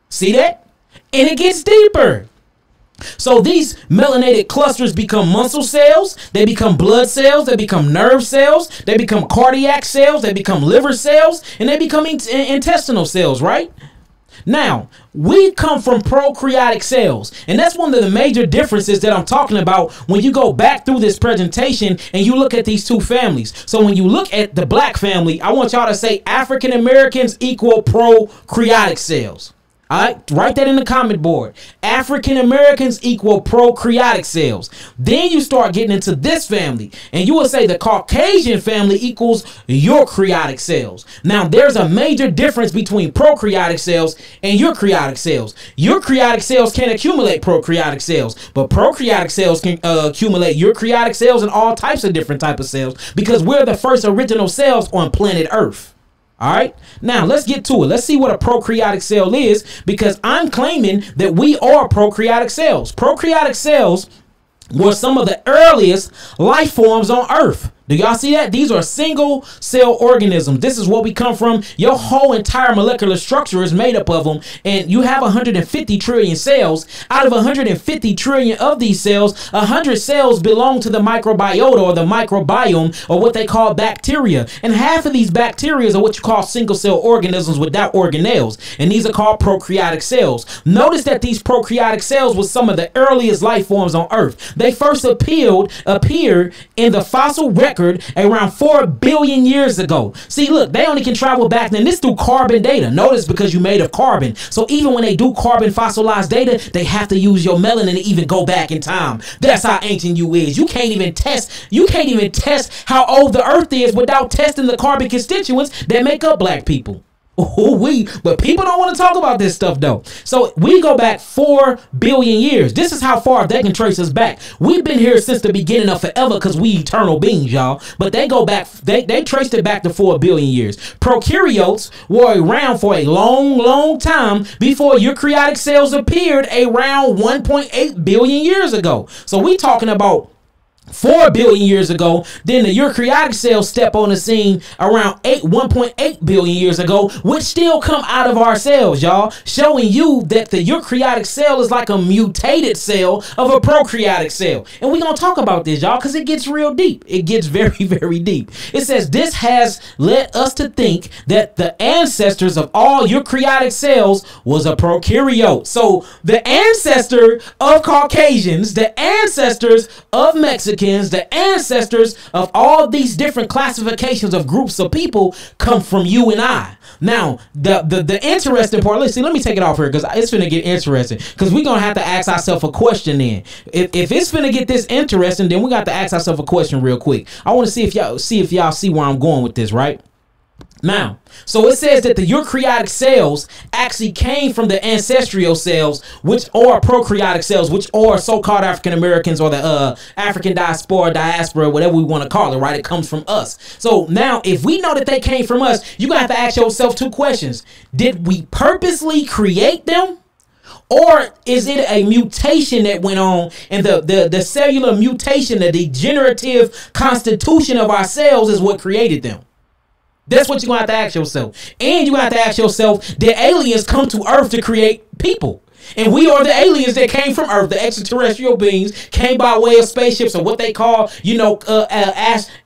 A: See that? And it gets deeper. So these melanated clusters become muscle cells, they become blood cells, they become nerve cells, they become cardiac cells, they become liver cells, and they become intestinal cells, right? Now, we come from prokaryotic cells, and that's one of the major differences that I'm talking about when you go back through this presentation and you look at these two families. So when you look at the black family, I want y'all to say African Americans equal prokaryotic cells. All right, write that in the comment board. African Americans equal prokaryotic cells. Then you start getting into this family, and you will say the Caucasian family equals eukaryotic cells. Now, there's a major difference between prokaryotic cells and eukaryotic cells. Eukaryotic cells can accumulate prokaryotic cells, but prokaryotic cells can accumulate eukaryotic cells and all types of different types of cells, because we're the first original cells on planet Earth. All right, now let's get to it. Let's see what a prokaryotic cell is, because I'm claiming that we are prokaryotic cells. Prokaryotic cells were some of the earliest life forms on Earth. Do y'all see that? These are single cell organisms. This is what we come from. Your whole entire molecular structure is made up of them. And you have 150 trillion cells. Out of 150 trillion of these cells, 100 cells belong to the microbiota, or the microbiome, or what they call bacteria. And half of these bacteria are what you call single cell organisms without organelles. And these are called prokaryotic cells. Notice that these prokaryotic cells were some of the earliest life forms on Earth. They first appeared in the fossil record around 4 billion years ago. See, look, they only can travel back then. This through carbon data. Notice, because you're made of carbon. So even when they do carbon fossilized data, they have to use your melanin to even go back in time. That's how ancient you is. You can't even test how old the Earth is without testing the carbon constituents that make up black people. But people don't want to talk about this stuff though. So we go back 4 billion years. This is how far they can trace us back. We've been here since the beginning of forever, because we eternal beings, y'all. But they go back, they traced it back to 4 billion years. Prokaryotes were around for a long time before eukaryotic cells appeared around 1.8 billion years ago. So we talking about 4 billion years ago. Then the eukaryotic cells step on the scene around 1.8 billion years ago, which still come out of our cells, y'all, showing you that the eukaryotic cell is like a mutated cell of a prokaryotic cell. And we're gonna talk about this, y'all, because it gets real deep. It gets very, very deep. It says this has led us to think that the ancestors of all eukaryotic cells was a prokaryote. So the ancestor of Caucasians, the ancestors of Mexicans, the ancestors of all these different classifications of groups of people come from you and I. Now, the interesting part, let me take it off here because it's finna get interesting, because we're gonna have to ask ourselves a question then. If it's finna get this interesting, then we got to ask ourselves a question real quick. I want to see if y'all see where I'm going with this, right? Now, so it says that the eukaryotic cells actually came from the ancestral cells, which are prokaryotic cells, which are so-called African Americans, or the African diaspora, whatever we want to call it, right? It comes from us. So now, if we know that they came from us, you're going to have to ask yourself 2 questions. Did we purposely create them? Or is it a mutation that went on, and the cellular mutation, the degenerative constitution of our cells is what created them? That's what you're going to have to ask yourself. And you're going to have to ask yourself, did aliens come to Earth to create people? And we are the aliens that came from Earth. The extraterrestrial beings came by way of spaceships, or what they call,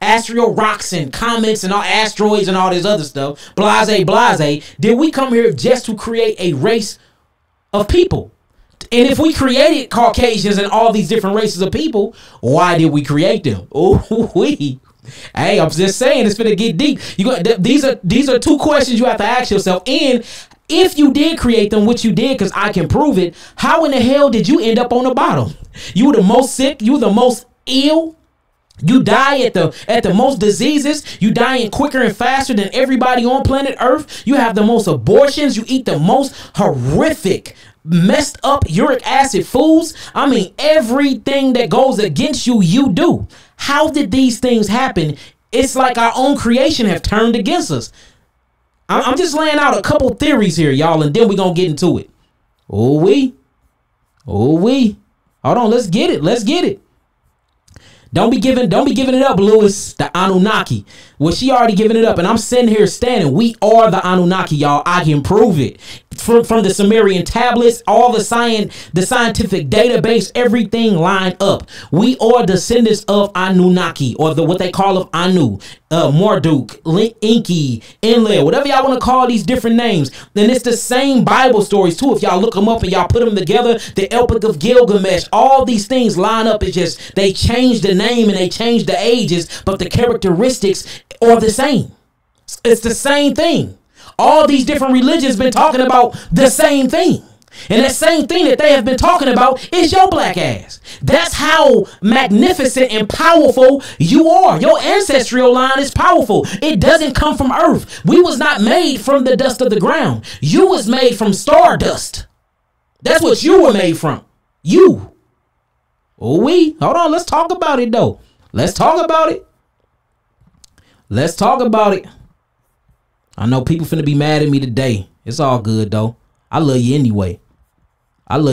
A: astral rocks and comets and all asteroids and all this other stuff. Blase, blase. Did we come here just to create a race of people? And if we created Caucasians and all these different races of people, why did we create them? Hey, I'm just saying, it's gonna get deep. These are 2 questions you have to ask yourself. And if you did create them, which you did, because I can prove it, how in the hell did you end up on the bottom? You were the most sick. You were the most ill. You die at the most diseases. You dying quicker and faster than everybody on planet Earth. You have the most abortions. You eat the most horrific, messed up uric acid foods. I mean, everything that goes against you, you do. How did these things happen? It's like our own creation have turned against us. I'm just laying out a couple theories here, y'all, and then we're gonna get into it. Hold on, let's get it. Don't be giving it up, Lewis. The Anunnaki. Well, she already giving it up, and I'm sitting here standing. We are the Anunnaki, y'all. I can prove it. From the Sumerian tablets, all the scientific database, everything lined up. We are descendants of Anunnaki, or what they call of Anu, Marduk, Enki, Enlil, whatever y'all want to call these different names. Then it's the same Bible stories too. If y'all look them up and y'all put them together, the Epic of Gilgamesh, all these things line up. It's just they change the name and they change the ages, but the characteristics are the same. It's the same thing. All these different religions been talking about the same thing. And that same thing that they have been talking about is your black ass. That's how magnificent and powerful you are. Your ancestral line is powerful. It doesn't come from Earth. We was not made from the dust of the ground. You was made from stardust. That's what you were made from. You. Hold on. Let's talk about it though. Let's talk about it. I know people finna be mad at me today. It's all good though. I love you anyway. I'm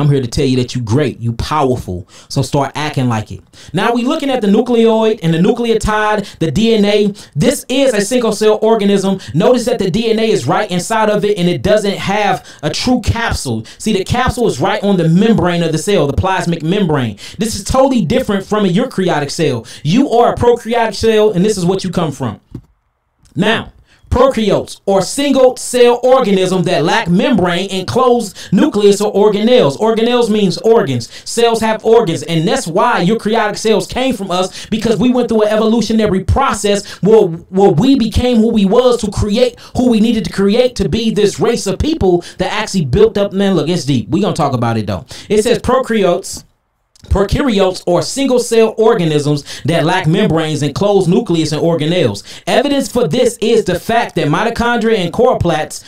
A: here to tell you that you great, you powerful. So start acting like it. Now we looking at the nucleoid and the nucleotide, the DNA. This is a single cell organism. Notice that the DNA is right inside of it and it doesn't have a true capsule. See, the capsule is right on the membrane of the cell, the plasmic membrane. This is totally different from a eukaryotic cell. You are a prokaryotic cell and this is what you come from. Now, prokaryotes or single cell organisms that lack membrane, enclosed nucleus, or organelles. Organelles means organs. Cells have organs, and that's why eukaryotic cells came from us, because we went through an evolutionary process where we became who we was to create who we needed to create to be this race of people that actually built up. Man, look, it's deep. We're gonna talk about it though. It says prokaryotes or single cell organisms that lack membranes, enclosed nucleus, and organelles. Evidence for this is the fact that mitochondria and chloroplasts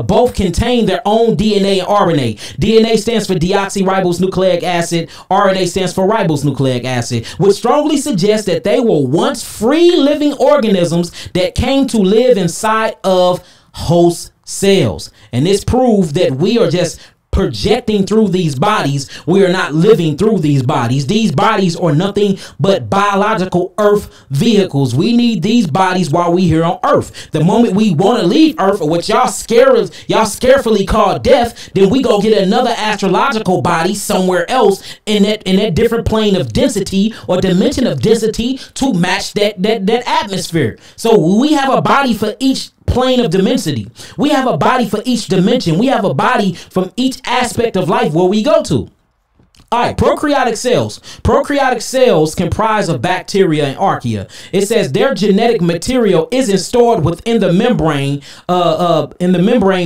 A: both contain their own DNA and RNA. DNA stands for deoxyribonucleic acid. RNA stands for ribonucleic acid, which strongly suggests that they were once free living organisms that came to live inside of host cells. And this proved that we are just projecting through these bodies. We are not living through these bodies. These bodies are nothing but biological earth vehicles. We need these bodies while we here on earth. The moment we want to leave earth, or what y'all scarefully call death, then we go get another astrological body somewhere else in that different plane of density or dimension of density to match that atmosphere. So we have a body for each plane of density. We have a body for each dimension. We have a body from each aspect of life where we go to. All right, prokaryotic cells. Prokaryotic cells comprise of bacteria and archaea. It says their genetic material isn't stored within the membrane,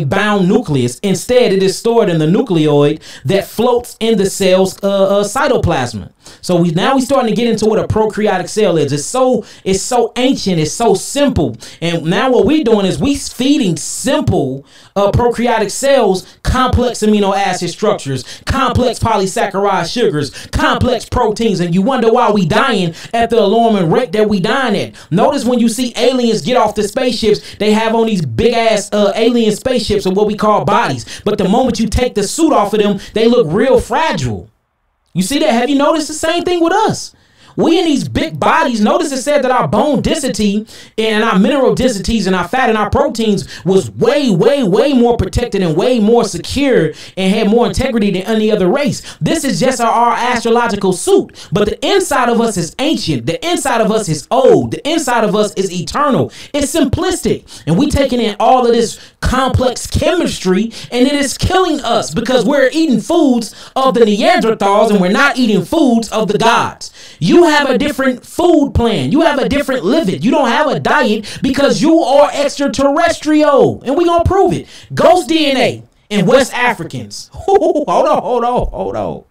A: bound nucleus. Instead, it is stored in the nucleoid that floats in the cell's cytoplasm. So we starting to get into what a prokaryotic cell is. It's so ancient, it's so simple. And now what we're doing is we feeding simple prokaryotic cells complex amino acid structures, complex polysaccharide sugars, complex proteins, and you wonder why we dying at the alarming rate that we dying at. Notice when you see aliens get off the spaceships, they have on these big ass alien spaceships or what we call bodies. But the moment you take the suit off of them, they look real fragile. You see that? Have you noticed the same thing with us? We in these big bodies. Notice it said that our bone density and our mineral densities and our fat and our proteins was way more protected and way more secure and had more integrity than any other race. This is just our astrological suit. But the inside of us is ancient. The inside of us is old. The inside of us is eternal. It's simplistic. And we taking in all of this complex chemistry, and it is killing us because we're eating foods of the Neanderthals and we're not eating foods of the gods. You have a different food plan. You have a different living. You don't have a diet because you are extraterrestrial. And we gonna prove it. Ghost DNA in West Africans. Hold on.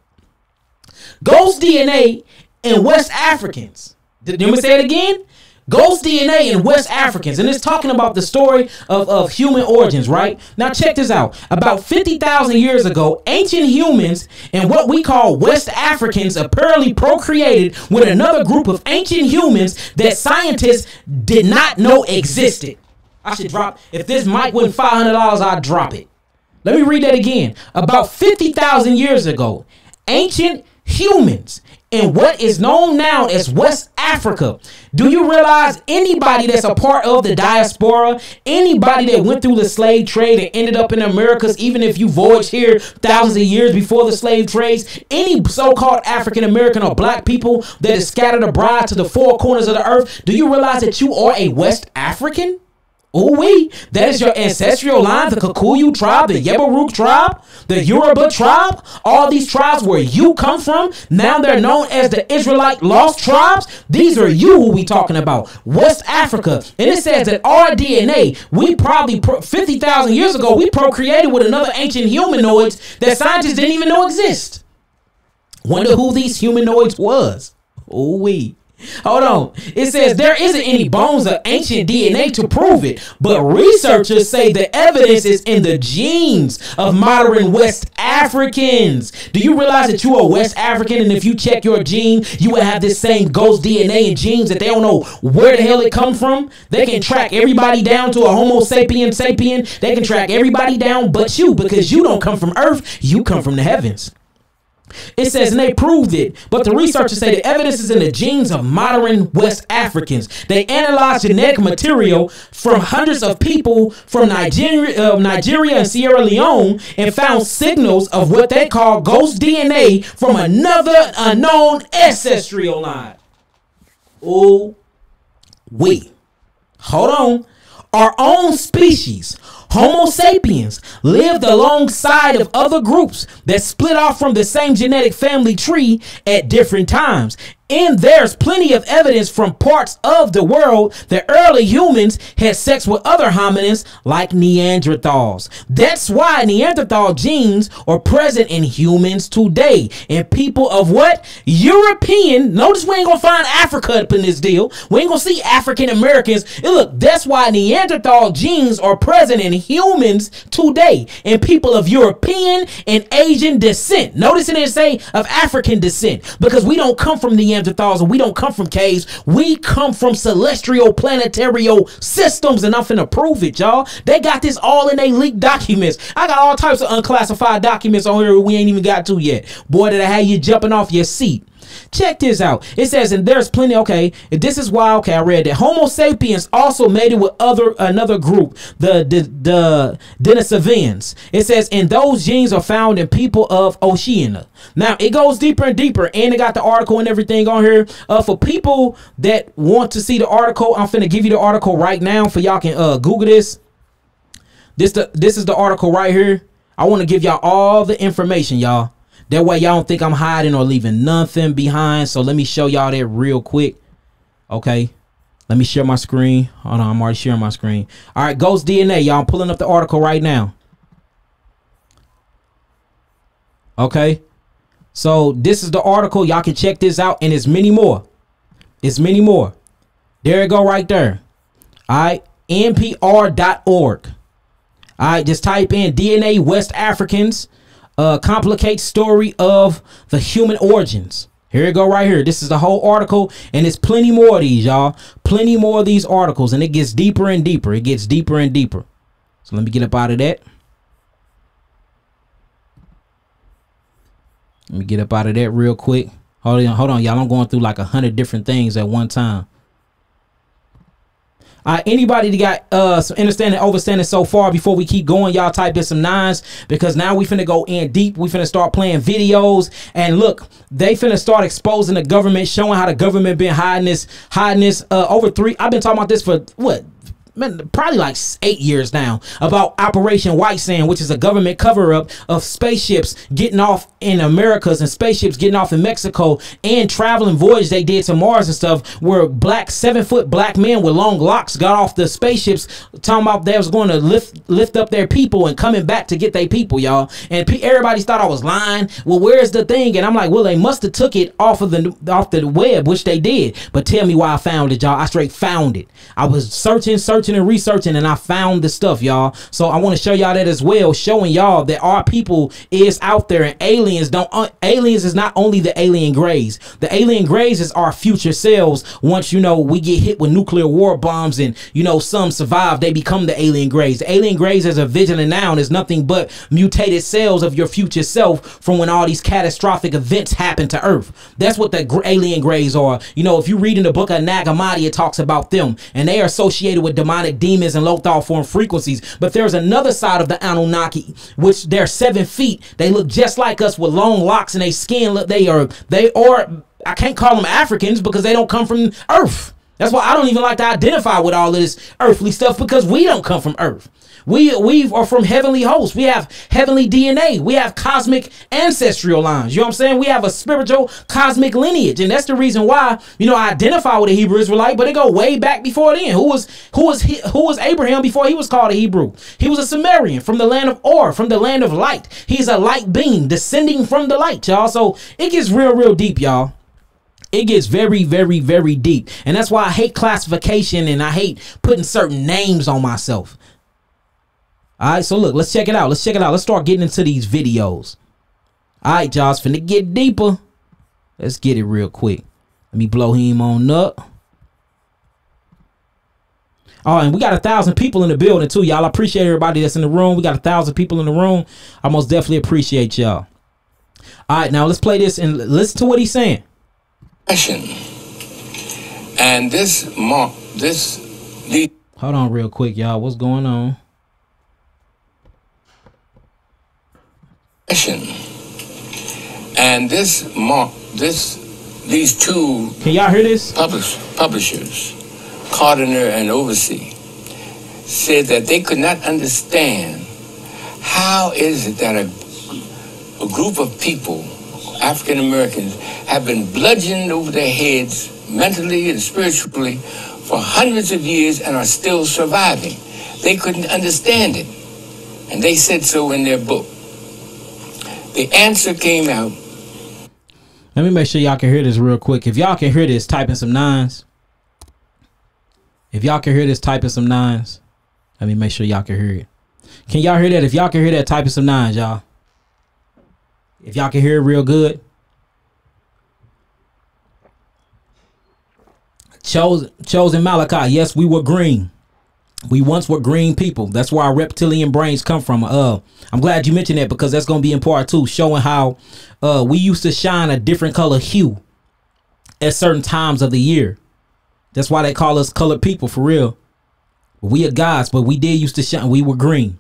A: Ghost DNA in West Africans. Let me say it again. Ghost DNA in West Africans. And it's talking about the story of human origins, right? Now check this out. About 50,000 years ago, ancient humans and what we call West Africans apparently procreated with another group of ancient humans that scientists did not know existed. I should drop, if this mic wasn't $500, I'd drop it. Let me read that again. About 50,000 years ago, ancient humans in what is known now as West Africa. Do you realize anybody that's a part of the diaspora, anybody that went through the slave trade and ended up in the Americas, even if you voyaged here thousands of years before the slave trades, any so-called African American or black people that is scattered abroad to the four corners of the earth, do you realize that you are a West African? Ooh-wee, that is your ancestral line, the Kikuyu tribe, the Yeberuk tribe, the Yoruba tribe, all these tribes where you come from, now they're known as the Israelite lost tribes. These are you who we talking about, West Africa. And it says that our DNA, we probably 50,000 years ago, we procreated with another ancient humanoids that scientists didn't even know exist. Wonder who these humanoids was. Ooh-wee. Hold on. It says there isn't any bones of ancient DNA to prove it, but researchers say the evidence is in the genes of modern West Africans. Do you realize that you are West African, and if you check your gene, you will have this same ghost DNA and genes that they don't know where the hell it come from? They can track everybody down to a Homo sapien. They can track everybody down but you, because you don't come from Earth, you come from the heavens. It says, and they proved it, but the researchers say the evidence is in the genes of modern West Africans. They analyzed genetic material from hundreds of people from Nigeria and Sierra Leone and found signals of what they call ghost DNA from another unknown ancestral line. Oh, wait, hold on. Our own species, Homo sapiens, lived alongside of other groups that split off from the same genetic family tree at different times. And there's plenty of evidence from parts of the world that early humans had sex with other hominins like Neanderthals. That's why Neanderthal genes are present in humans today. And people of what? European. Notice we ain't gonna find Africa up in this deal. We ain't gonna see African Americans. And look, that's why Neanderthal genes are present in humans today. And people of European and Asian descent. Notice it didn't say of African descent, because we don't come from Neanderthal Neanderthals, and we don't come from caves. We come from celestial planetarial systems, and I'm finna prove it, y'all. They got this all in they leaked documents. I got all types of unclassified documents on here we ain't even got to yet. Boy, did I have you jumping off your seat. Check this out. It says, and there's plenty. Okay, this is why. Okay, I read that Homo sapiens also mated with another group, the Denisovians. It says, and those genes are found in people of Oceania. Now it goes deeper and deeper, and it got the article and everything on here. For people that want to see the article, I'm finna give you the article right now for y'all can Google this. This is the article right here. I want to give y'all all the information, y'all. That way y'all don't think I'm hiding or leaving nothing behind. So let me show y'all that real quick. Okay. Let me share my screen. Hold on, I'm already sharing my screen. All right, Ghost DNA. Y'all, I'm pulling up the article right now. Okay. So this is the article. Y'all can check this out. And it's many more. It's many more. There you go right there. All right. NPR.org. All right. Just type in DNA West Africans. Complicate story of the human origins. Here you go right here. This is the whole article, and there's plenty more of these, y'all. Plenty more of these articles, and it gets deeper and deeper. It gets deeper and deeper. So let me get up out of that. Let me get up out of that real quick. Hold on, y'all. I'm going through like 100 different things at one time. Anybody that got some understanding, overstanding so far before we keep going, y'all type in some 9s, because now we finna go in deep. We finna start playing videos, and look, they finna start exposing the government, showing how the government been hiding this over I've been talking about this for what? Man, probably like 8 years now, about Operation White Sand, which is a government cover-up of spaceships getting off in Americas and spaceships getting off in Mexico, and traveling voyage they did to Mars and stuff, where 7-foot black men with long locks got off the spaceships talking about they was going to lift up their people and coming back to get their people, y'all. And everybody thought I was lying. Well, where's the thing? And I'm like, well, they must have took it off the web, which they did. But tell me why I found it, y'all. I straight found it. I was searching and researching, and I found the stuff, y'all. So I want to show y'all that as well, showing y'all that our people is out there, and aliens is not only the alien grays. The alien grays is our future selves. Once, you know, we get hit with nuclear war bombs and, you know, some survive, they become the alien grays. The alien grays as a vigilant noun is nothing but mutated cells of your future self from when all these catastrophic events happen to Earth. That's what the alien grays are. You know, if you read in the book of Nag Hammadi, it talks about them, and they are associated with demonic demons and low thought form frequencies. But there's another side of the Anunnaki, which they're 7 feet. They look just like us with long locks, and they skin look, they are I can't call them Africans because they don't come from Earth. That's why I don't even like to identify with all of this earthly stuff, because we don't come from Earth. We are from heavenly hosts. We have heavenly DNA. We have cosmic ancestral lines. You know what I'm saying? We have a spiritual cosmic lineage. And that's the reason why, you know, I identify with a Hebrew Israelite, but it go way back before then. Who was Abraham before he was called a Hebrew? He was a Sumerian from the land of Or, from the land of light. He's a light being descending from the light, y'all. So it gets real deep, y'all. It gets very deep. And that's why I hate classification, and I hate putting certain names on myself. All right, so look, let's check it out. Let's start getting into these videos. All right, y'all, it's finna get deeper. Let's get it real quick. Let me blow him on up. Oh, and we got 1,000 people in the building too, y'all. I appreciate everybody that's in the room. We got 1,000 people in the room. I most definitely appreciate y'all. All right, now let's play this and listen to what he's saying.
B: And
A: hold on real quick, y'all. What's going on?
B: And these two,
A: can y'all hear this?
B: Publishers, Cardiner and Oversee, said that they could not understand how is it that a group of people, African Americans, have been bludgeoned over their heads mentally and spiritually for hundreds of years and are still surviving. They couldn't understand it, and they said so in their book. The answer came out.
A: Let me make sure y'all can hear this real quick. If y'all can hear this, type in some 9s. If y'all can hear this, type in some 9s. Let me make sure y'all can hear it. Can y'all hear that? If y'all can hear that, type in some 9s, y'all. If y'all can hear it real good. Chosen Malachi. Yes, we were green. We once were green people. That's where our reptilian brains come from. I'm glad you mentioned that, because that's going to be in part 2, showing how we used to shine a different color hue at certain times of the year. That's why they call us colored people, for real. We are gods, but we did used to shine. We were green.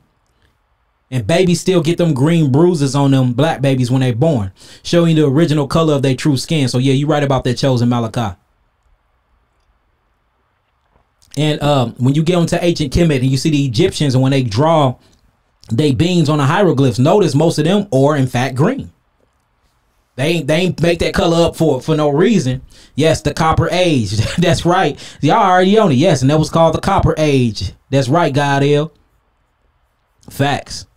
A: And babies still get them green bruises on them black babies when they're born, showing the original color of their true skin. So yeah, you're right about that, Chosen Malachi. And when you get into ancient Kemet and you see the Egyptians, and when they draw they beings on the hieroglyphs, notice most of them are in fact green. They ain't make that color up for no reason. Yes, the Copper Age. That's right. Y'all already on it. Yes, and that was called the Copper Age. That's right, Godel. Facts.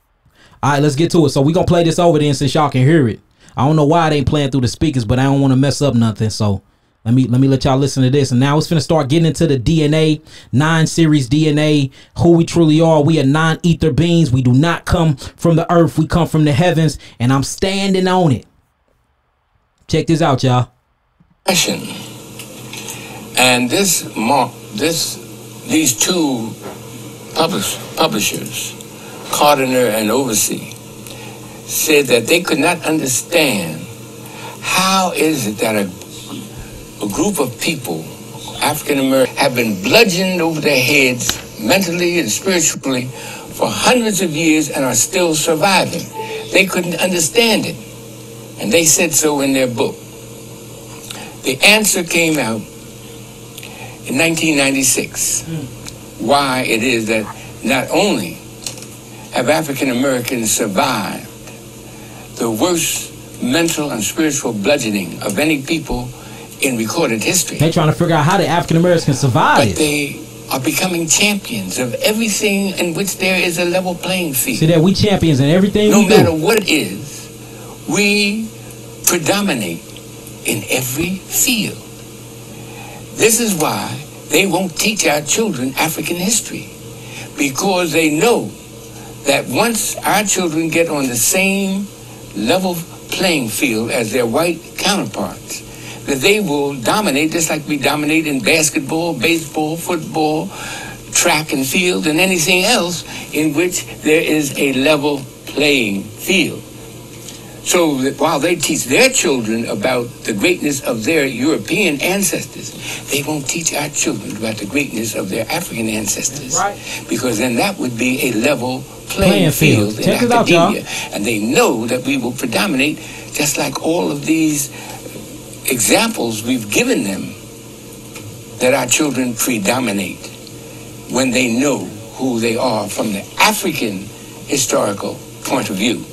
A: All right, let's get to it. So we're going to play this over then, since y'all can hear it. I don't know why it ain't playing through the speakers, but I don't want to mess up nothing. So let me let y'all listen to this. And now it's finna start getting into the DNA, 9-series DNA, who we truly are. We are non-ether beings. We do not come from the earth. We come from the heavens, and I'm standing on it. Check this out, y'all.
B: And these two publishers, Gardner and Oversee, said that they could not understand how is it that a group of people, African Americans, have been bludgeoned over their heads mentally and spiritually for hundreds of years and are still surviving. They couldn't understand it, and they said so in their book. The answer came out in 1996. Why it is that not only have African Americans survived the worst mental and spiritual bludgeoning of any people in recorded history.
A: They're trying to figure out how the African Americans survive it.
B: But they are becoming champions of everything in which there is a level playing field.
A: See that we champions in everything we do.
B: No matter what it is, we predominate in every field. This is why they won't teach our children African history, because they know that once our children get on the same level playing field as their white counterparts, that they will dominate just like we dominate in basketball, baseball, football, track and field, and anything else in which there is a level playing field. So that while they teach their children about the greatness of their European ancestors, they won't teach our children about the greatness of their African ancestors. Right. Because then that would be a level playing field in academia. And they know that we will predominate, just like all of these examples we've given them, that our children predominate when they know who they are from the African historical point of view.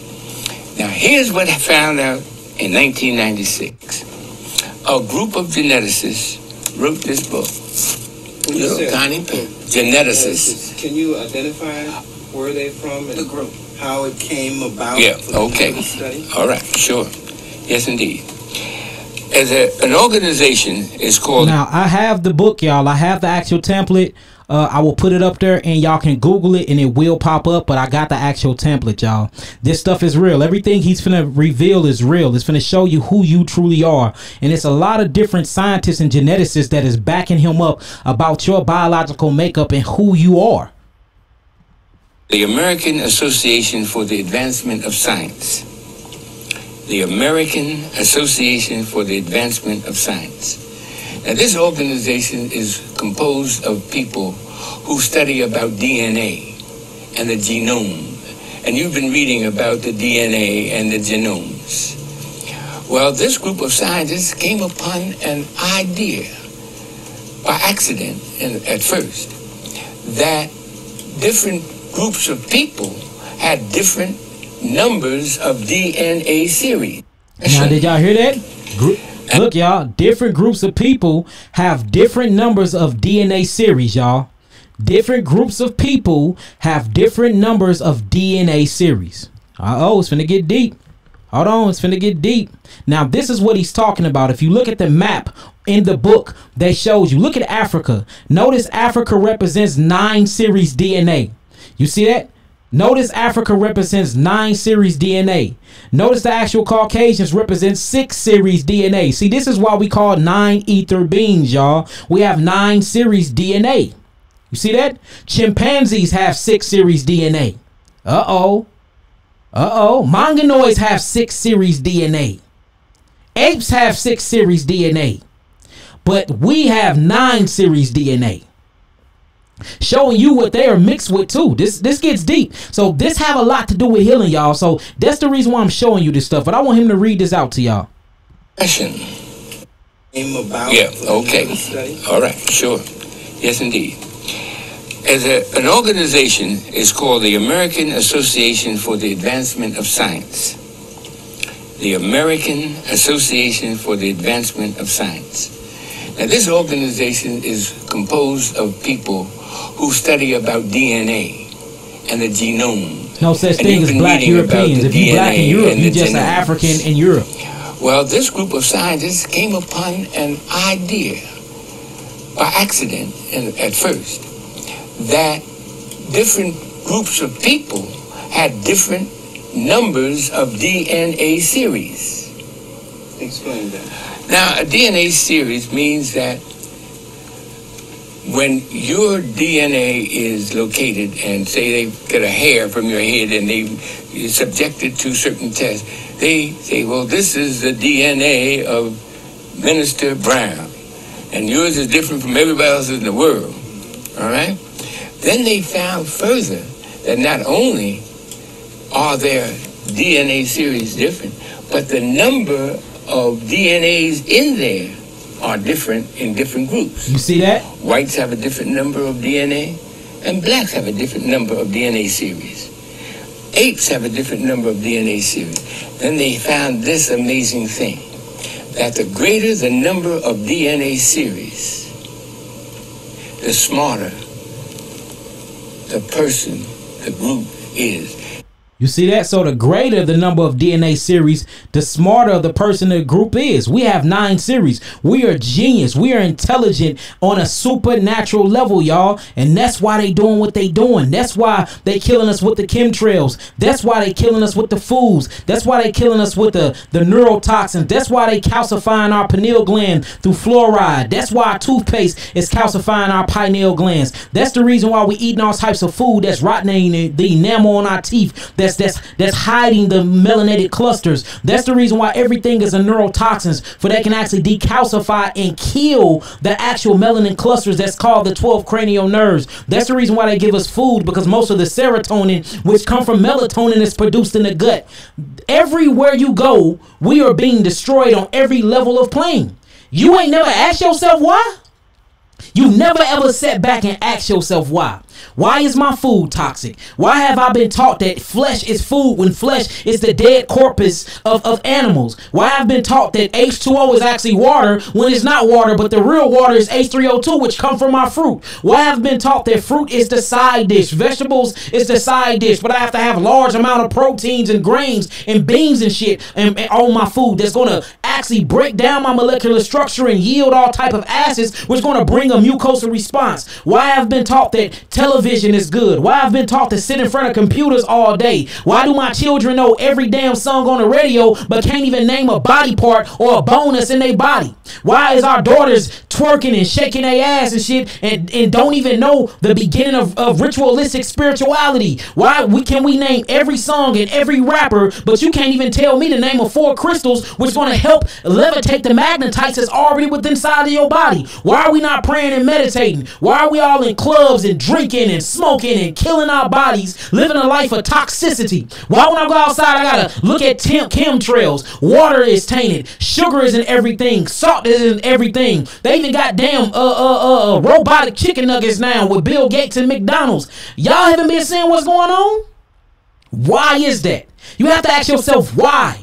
B: Now, here's what I found out in 1996. A group of geneticists wrote this book. Little tiny geneticists.
C: Can you identify where they're from and the group, how it came about?
B: Yeah, okay. Study? All right, sure. Yes, indeed. As an organization is called...
A: Now, I have the book, y'all. I have the actual template. I will put it up there and y'all can Google it and it will pop up, but I got the actual template, y'all. This stuff is real. Everything he's finna reveal is real. It's finna show you who you truly are. And it's a lot of different scientists and geneticists that is backing him up about your biological makeup and who you are.
B: The American Association for the Advancement of Science. The American Association for the Advancement of Science. Now, this organization is composed of people who study about DNA and the genome. And you've been reading about the DNA and the genomes. Well, this group of scientists came upon an idea by accident at first that different groups of people had different numbers of DNA series.
A: Now, did y'all hear that? Look, y'all, different groups of people have different numbers of DNA series, y'all. Different groups of people have different numbers of DNA series. Uh-oh, it's finna get deep. Hold on, it's finna get deep. Now, this is what he's talking about. If you look at the map in the book that shows you, look at Africa. Notice Africa represents 9 series DNA. You see that? Notice Africa represents 9 series DNA. Notice the actual Caucasians represent 6 series DNA. See, this is why we call 9 ether beings, y'all. We have 9 series DNA. You see that? Chimpanzees have 6 series DNA. Mongoloids have 6 series DNA. Apes have 6 series DNA. But we have 9 series DNA. Showing you what they are mixed with too. This gets deep. So this have a lot to do with healing, y'all. So that's the reason why I'm showing you this stuff. But I want him to read this out to y'all.
B: Yeah, okay. All right, sure. Yes, indeed. As an organization is called the American Association for the Advancement of Science. The American Association for the Advancement of Science. Now, this organization is composed of people who study about DNA and the genome.
A: No such thing as black Europeans. If you're black in Europe, you're just an African in Europe.
B: Well, this group of scientists came upon an idea by accident at first that different groups of people had different numbers of DNA series.
C: Explain that.
B: Now, a DNA series means that when your DNA is located and say they get a hair from your head and you're subjected to certain tests, they say, well, this is the DNA of Minister Brown, and yours is different from everybody else in the world, all right? Then they found further that not only are their DNA series different, but the number of DNAs in there are different in different groups.
A: You see that?
B: Whites have a different number of DNA, and blacks have a different number of DNA series. Apes have a different number of DNA series. Then they found this amazing thing, that the greater the number of DNA series, the smarter the person, the group is.
A: You see that? So the greater the number of DNA series, the smarter the person the group is. We have 9 series. We are genius. We are intelligent on a supernatural level, y'all. And that's why they doing what they doing. That's why they killing us with the chemtrails. That's why they killing us with the foods. That's why they killing us with the neurotoxins. That's why they calcifying our pineal gland through fluoride. That's why our toothpaste is calcifying our pineal glands. That's the reason why we eating all types of food that's rotting the enamel on our teeth. That's hiding the melanated clusters. That's the reason why everything is a neurotoxins, for they can actually decalcify and kill the actual melanin clusters that's called the 12 cranial nerves. That's the reason why they give us food, because most of the serotonin, which come from melatonin, is produced in the gut. Everywhere you go, we are being destroyed on every level of plane. You ain't never asked yourself why? You never ever sat back and asked yourself why. Why is my food toxic? Why have I been taught that flesh is food when flesh is the dead corpus of animals? Why have I been taught that H2O is actually water when it's not water, but the real water is H3O2, which come from my fruit? Why have I been taught that fruit is the side dish, vegetables is the side dish, but I have to have large amount of proteins and grains and beans and shit and on my food that's going to actually break down my molecular structure and yield all type of acids, which is going to bring a mucosal response? Why have I been taught that television is good? Why I've been taught to sit in front of computers all day? Why do my children know every damn song on the radio but can't even name a body part or a bone that's in their body? Why is our daughters twerking and shaking their ass and shit and don't even know the beginning of ritualistic spirituality? Why can we name every song and every rapper, but you can't even tell me the name of 4 crystals which going to help levitate the magnetites that's already within inside of your body? Why are we not praying and meditating? Why are we all in clubs and drinking and smoking and killing our bodies, living a life of toxicity? Why when I go outside I gotta look at chemtrails? Water is tainted, sugar is in everything, salt is in everything. They even got damn robotic chicken nuggets now with Bill Gates and McDonald's. Y'all haven't been seeing what's going on? Why is that? You have to ask yourself why.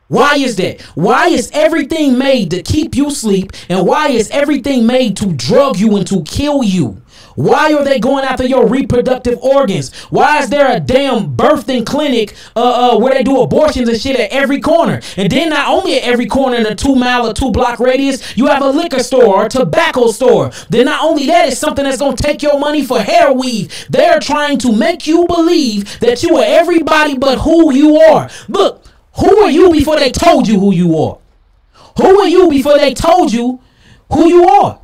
A: Why is that? Why is everything made to keep you asleep, and why is everything made to drug you and to kill you? Why are they going after your reproductive organs? Why is there a damn birthing clinic where they do abortions and shit at every corner? And then not only at every corner in a 2-mile or 2-block radius, you have a liquor store or tobacco store. Then not only that, it's something that's going to take your money for hair weave. They're trying to make you believe that you are everybody but who you are. Look, who are you before they told you who you are? Who are you before they told you who you are?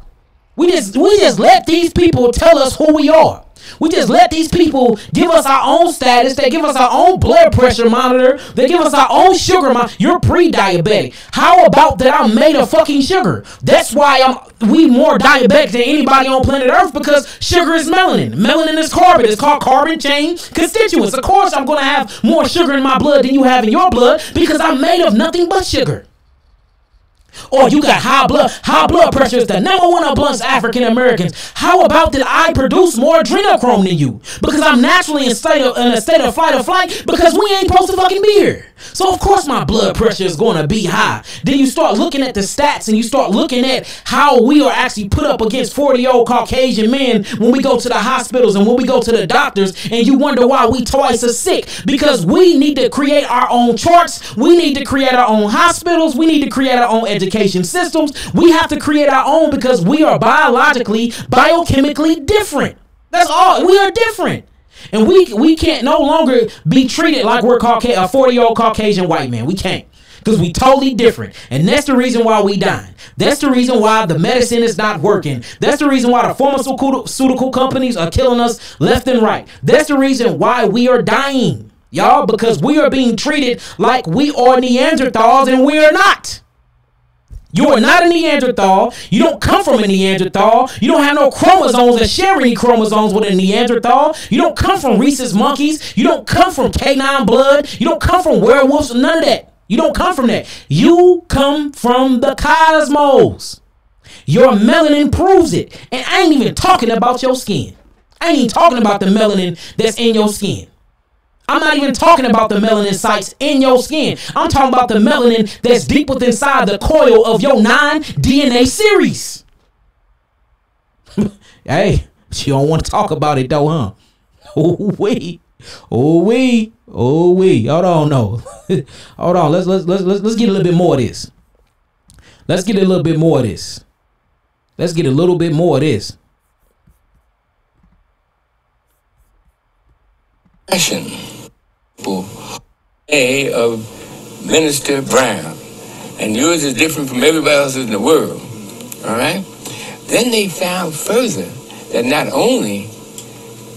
A: We just let these people tell us who we are. We just let these people give us our own status. They give us our own blood pressure monitor. They give us our own sugar monitor. You're pre-diabetic. How about that I'm made of fucking sugar? That's why we more diabetic than anybody on planet Earth, because sugar is melanin. Melanin is carbon. It's called carbon chain constituents. Of course I'm going to have more sugar in my blood than you have in your blood, because I'm made of nothing but sugar. Or you got high blood pressure is the number one amongst African Americans. How about that I produce more adrenochrome than you? Because I'm naturally in a state of fight or flight, because we ain't supposed to fucking be here. So of course my blood pressure is going to be high. Then you start looking at the stats and you start looking at how we are actually put up against 40-year-old Caucasian men when we go to the hospitals and when we go to the doctors, and you wonder why we twice as sick. Because we need to create our own charts. We need to create our own hospitals. We need to create our own education systems. We have to create our own, because we are biologically, biochemically different. That's all. We are different. And we can't no longer be treated like we're a 40-year-old Caucasian white man. We can't, because we totally different. And that's the reason why we dying. That's the reason why the medicine is not working. That's the reason why the pharmaceutical companies are killing us left and right. That's the reason why we are dying, y'all, because we are being treated like we are Neanderthals, and we are not. You are not a Neanderthal. You don't come from a Neanderthal. You don't have no chromosomes that share any chromosomes with a Neanderthal. You don't come from rhesus monkeys. You don't come from canine blood. You don't come from werewolves. None of that. You don't come from that. You come from the cosmos. Your melanin proves it. And I ain't even talking about your skin. I ain't even talking about the melanin that's in your skin. I'm not even talking about the melanin sites in your skin. I'm talking about the melanin that's deep within inside the coil of your 9 DNA series. Hey, you don't want to talk about it though, huh? Oh wee. Hold on, no. Hold on. Let's get a little bit more of this. Let's get a little bit more of this. Let's get a little bit more of this.
B: A of Minister Brown, and yours is different from everybody else in the world. All right. Then they found further that not only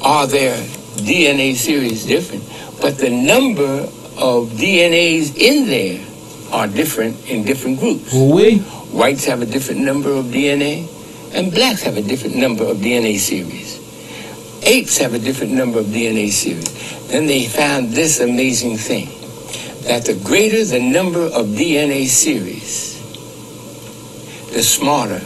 B: are their DNA series different, but the number of DNAs in there are different in different groups. Whites have a different number of DNA, and blacks have a different number of DNA series. Apes have a different number of DNA series. Then they found this amazing thing, that the greater the number of DNA series, the smarter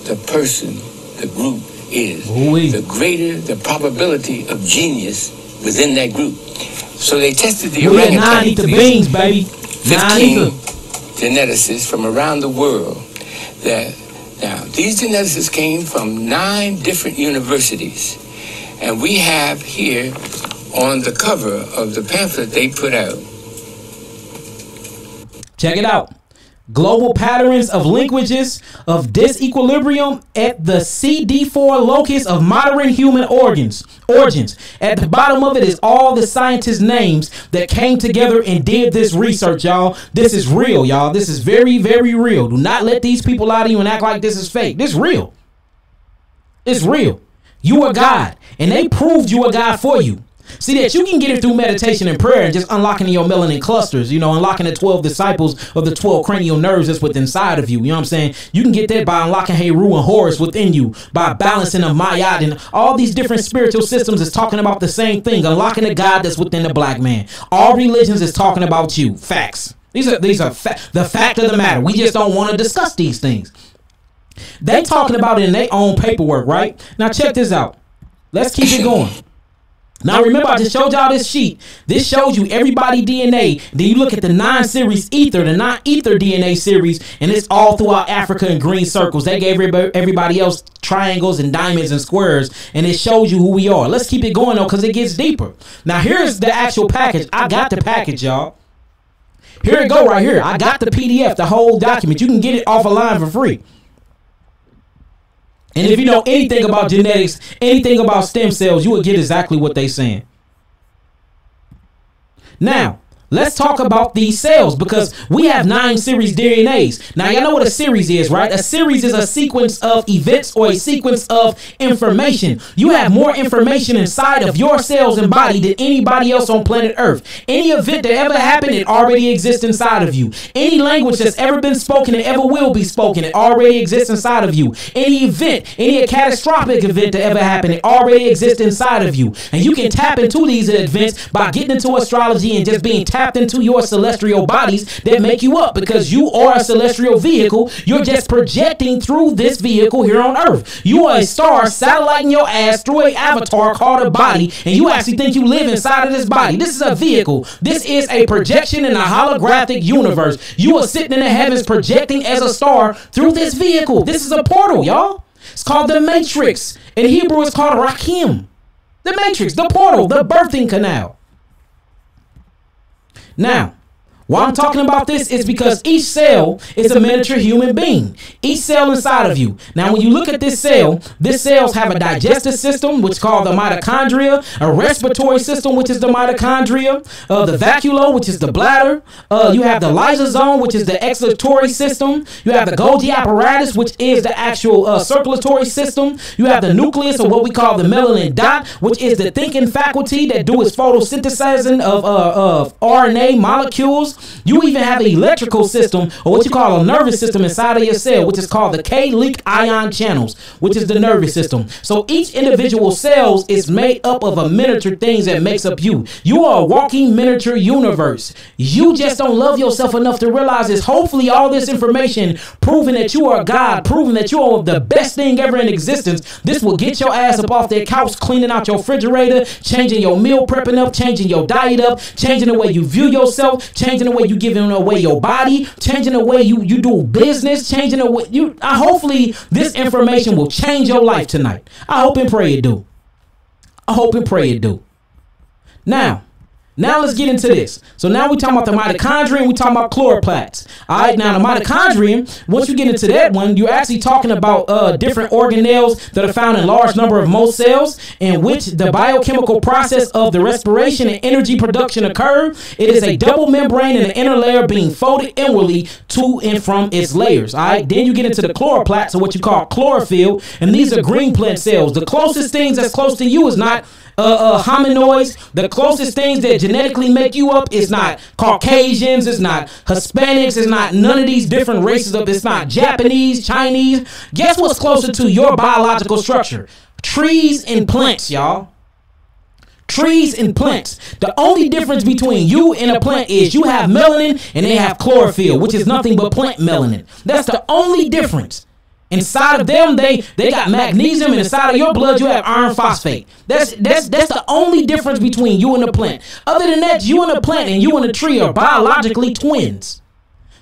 B: the person, the group is. The greater the probability of genius within that group. So they tested the orangutan,
A: the beans, baby.
B: 15 geneticists from around the world. Now, these geneticists came from 9 different universities. And we have here on the cover of the pamphlet they put out.
A: Check it out. Global patterns of linkages of disequilibrium at the CD4 locus of modern human origins. At the bottom of it is all the scientists' names that came together and did this research, y'all. This is real, y'all. This is very, very real. Do not let these people lie to you and act like this is fake. This is real. It's real. You are God, and they proved you are God for you. See, that you can get it through meditation and prayer and just unlocking your melanin clusters, you know, unlocking the 12 disciples of the 12 cranial nerves that's within inside of you. You know what I'm saying? You can get that by unlocking Heru and Horus within you, by balancing the Mayat, and all these different spiritual systems is talking about the same thing, unlocking the God that's within the black man. All religions is talking about you. Facts. These are the fact of the matter. We just don't want to discuss these things. They talking about it in their own paperwork, right? Now check this out. Let's keep it going. Now remember, I just showed y'all this sheet. This shows you everybody DNA. Then you look at the non-series ether, the non-ether DNA series, and it's all throughout Africa in green circles. They gave everybody else triangles and diamonds and squares, and it shows you who we are. Let's keep it going though, because it gets deeper. Now here's the actual package. I got the package, y'all. Here it go right here. I got the PDF, the whole document. You can get it offline for free. And if you know anything about genetics, anything about stem cells, you will get exactly what they're saying. Now, let's talk about these cells, because we have 9 series DNAs. Now, y'all know what a series is, right? A series is a sequence of events or a sequence of information. You have more information inside of your cells and body than anybody else on planet Earth. Any event that ever happened, it already exists inside of you. Any language that's ever been spoken and ever will be spoken, it already exists inside of you. Any event, any catastrophic event that ever happened, it already exists inside of you. And you can tap into these events by getting into astrology and just being tapped into your celestial bodies that make you up, because you are a celestial vehicle. You're just projecting through this vehicle here on Earth. You are a star satelliting your ass through an avatar called a body, and you actually think you live inside of this body. This is a vehicle. This is a projection in a holographic universe. You are sitting in the heavens projecting as a star through this vehicle. This is a portal, y'all. It's called the Matrix. In Hebrew, it's called Rakim. The Matrix, the portal, the birthing canal. Now, why I'm talking about this is because each cell is a miniature human being. Each cell inside of you. Now, when you look at this cells have a digestive system, which is called the mitochondria, a respiratory system, which is the mitochondria, the vacuole, which is the bladder. You have the lysosome, which is the excretory system. You have the Golgi apparatus, which is the actual circulatory system. You have the nucleus, or what we call the melanin dot, which is the thinking faculty that do its photosynthesizing of RNA molecules. You even have an electrical system, or what you call a nervous system, inside of your cell, which is called the K-link ion channels, which is the nervous system. So each individual cells is made up of a miniature things that makes up you. You are a walking miniature universe. You just don't love yourself enough to realize this. Hopefully all this information proving that you are God, proving that you are the best thing ever in existence, this will get your ass up off that couch, cleaning out your refrigerator, changing your meal prepping up, changing your diet up, changing the way you view yourself, changing the way you giving away your body, changing the way you do business, changing the way you. Hopefully this information will change your life tonight. I hope and pray it do. I hope and pray it do. Now let's get into this. So now we're talking about the mitochondria and we're talking about chloroplasts. All right, now the mitochondria, once you get into that one, you're actually talking about different organelles that are found in large number of most cells, in which the biochemical process of the respiration and energy production occur. It is a double membrane and the inner layer being folded inwardly to and from its layers. All right, then you get into the chloroplasts, or what you call chlorophyll, and these are green plant cells. The closest things that's close to you is not hominoids. The closest things that genetically make you up is not Caucasians, it's not Hispanics, it's not none of these different races of, it's not Japanese, Chinese. Guess what's closer to your biological structure? Trees and plants, y'all. Trees and plants. The only difference between you and a plant is you have melanin and they have chlorophyll, which is nothing but plant melanin. That's the only difference. Inside of them, they got magnesium, and inside of your blood, you have iron phosphate. That's the only difference between you and the plant. Other than that, you and the plant and you and the tree are biologically twins.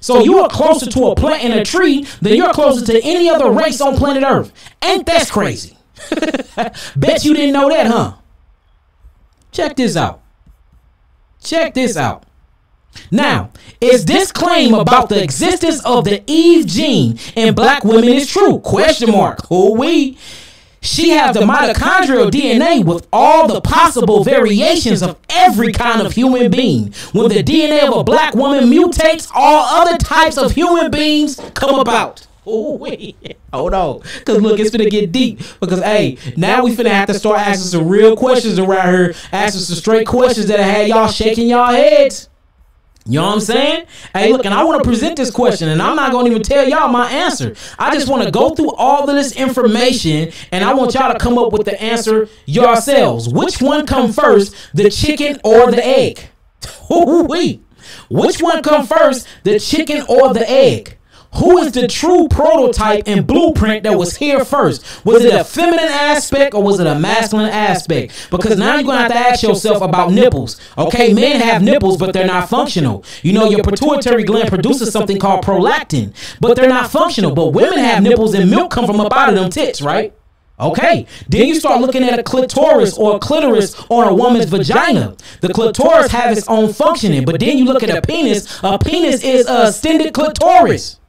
A: So you are closer to a plant and a tree than you're closer to any other race on planet Earth. Ain't that crazy? Bet you didn't know that, huh? Check this out. Check this out. Now, is this claim about the existence of the Eve gene in black women is true? Question mark. Who-wee? She has the mitochondrial DNA with all the possible variations of every kind of human being. When the DNA of a black woman mutates, all other types of human beings come about. Oh, wait. Hold on. Because look, it's finna get deep. Because, hey, now we finna have to start asking some real questions around here. Asking some straight questions that had y'all shaking y'all heads. You know what I'm saying? Hey, look, and I want to present this question, and I'm not going to even tell y'all my answer. I just want to go through all of this information, and I want y'all to come up with the answer yourselves. Which one come first, the chicken or the egg? Which one come first, the chicken or the egg? Who is the true prototype and blueprint that was here first? Was it a feminine aspect or was it a masculine aspect? Because now you're going to have to ask yourself about nipples. Okay, men have nipples, but they're not functional. You know, your pituitary gland produces something called prolactin, but they're not functional. But women have nipples and milk come from up out of them tits, right? Okay, then you start looking at a clitoris or a clitoris on a woman's vagina. The clitoris has its own functioning, but then you look at a penis. A penis is a extended clitoris.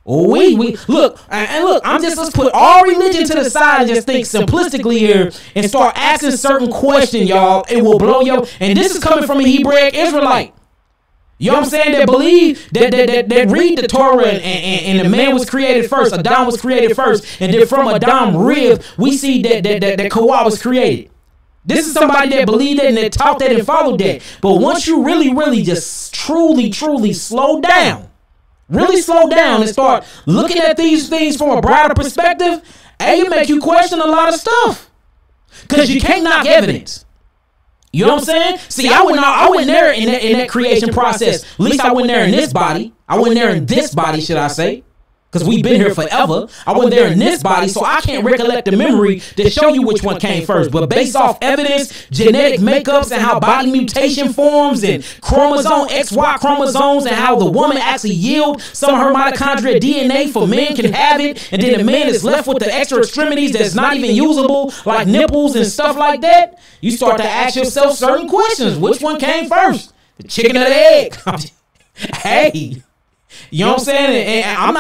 A: We look, let's put all religion to the side and just think simplistically here and start asking certain questions, y'all. It will blow your, and this is coming from a Hebraic Israelite. You know what I'm saying? That believe that read the Torah and the man was created first, Adam was created first, and then from Adam rib we see that Kawah was created. This is somebody that believed that and that taught that and followed that. But once you really just truly slow down. Really slow down and start looking at these things from a broader perspective, it make you question a lot of stuff. Because you can't knock evidence. You know what I'm saying? See, I went there in that creation process. At least I went there in this body. I went there in this body, should I say? Because we've been here forever. I wasn't there in this body, so I can't recollect the memory to show you which one came first. But based off evidence, genetic makeups, and how body mutation forms, and chromosome, XY chromosomes, and how the woman actually yields some of her mitochondrial DNA for men can have it, and then the man is left with the extra extremities that's not even usable, like nipples and stuff like that, you start to ask yourself certain questions. Which one came first? The chicken or the egg? Hey. You know what I'm saying? And I'm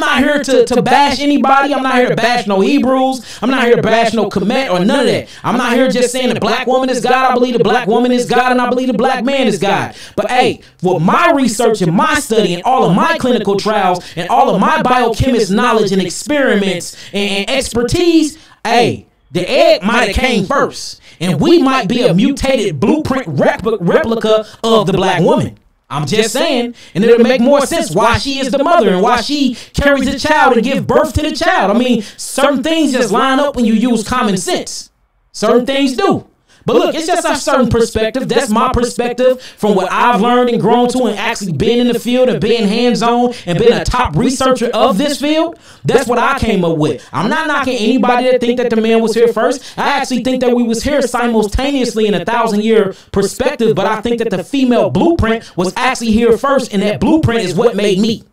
A: not here to bash anybody. I'm not here to bash no Hebrews. I'm not here to bash no Kemet or none of that. I'm not here just saying the black woman is God. I believe the black woman is God, and I believe the black man is God. But hey, for my research and my study and all of my clinical trials and all of my biochemist knowledge and experiments and expertise, hey, the egg might have came first, and we might be a mutated blueprint replica of the black woman. I'm just saying, and it'll make more sense why she is the mother and why she carries the child and give birth to the child. I mean, certain things just line up when you use common sense. Certain things do. But look, it's just a certain perspective. That's my perspective from what I've learned and grown to and actually been in the field and being hands-on and been a top researcher of this field. That's what I came up with. I'm not knocking anybody that think that the man was here first. I actually think that we was here simultaneously in a 1,000-year perspective, but I think that the female blueprint was actually here first, and that blueprint is what made me.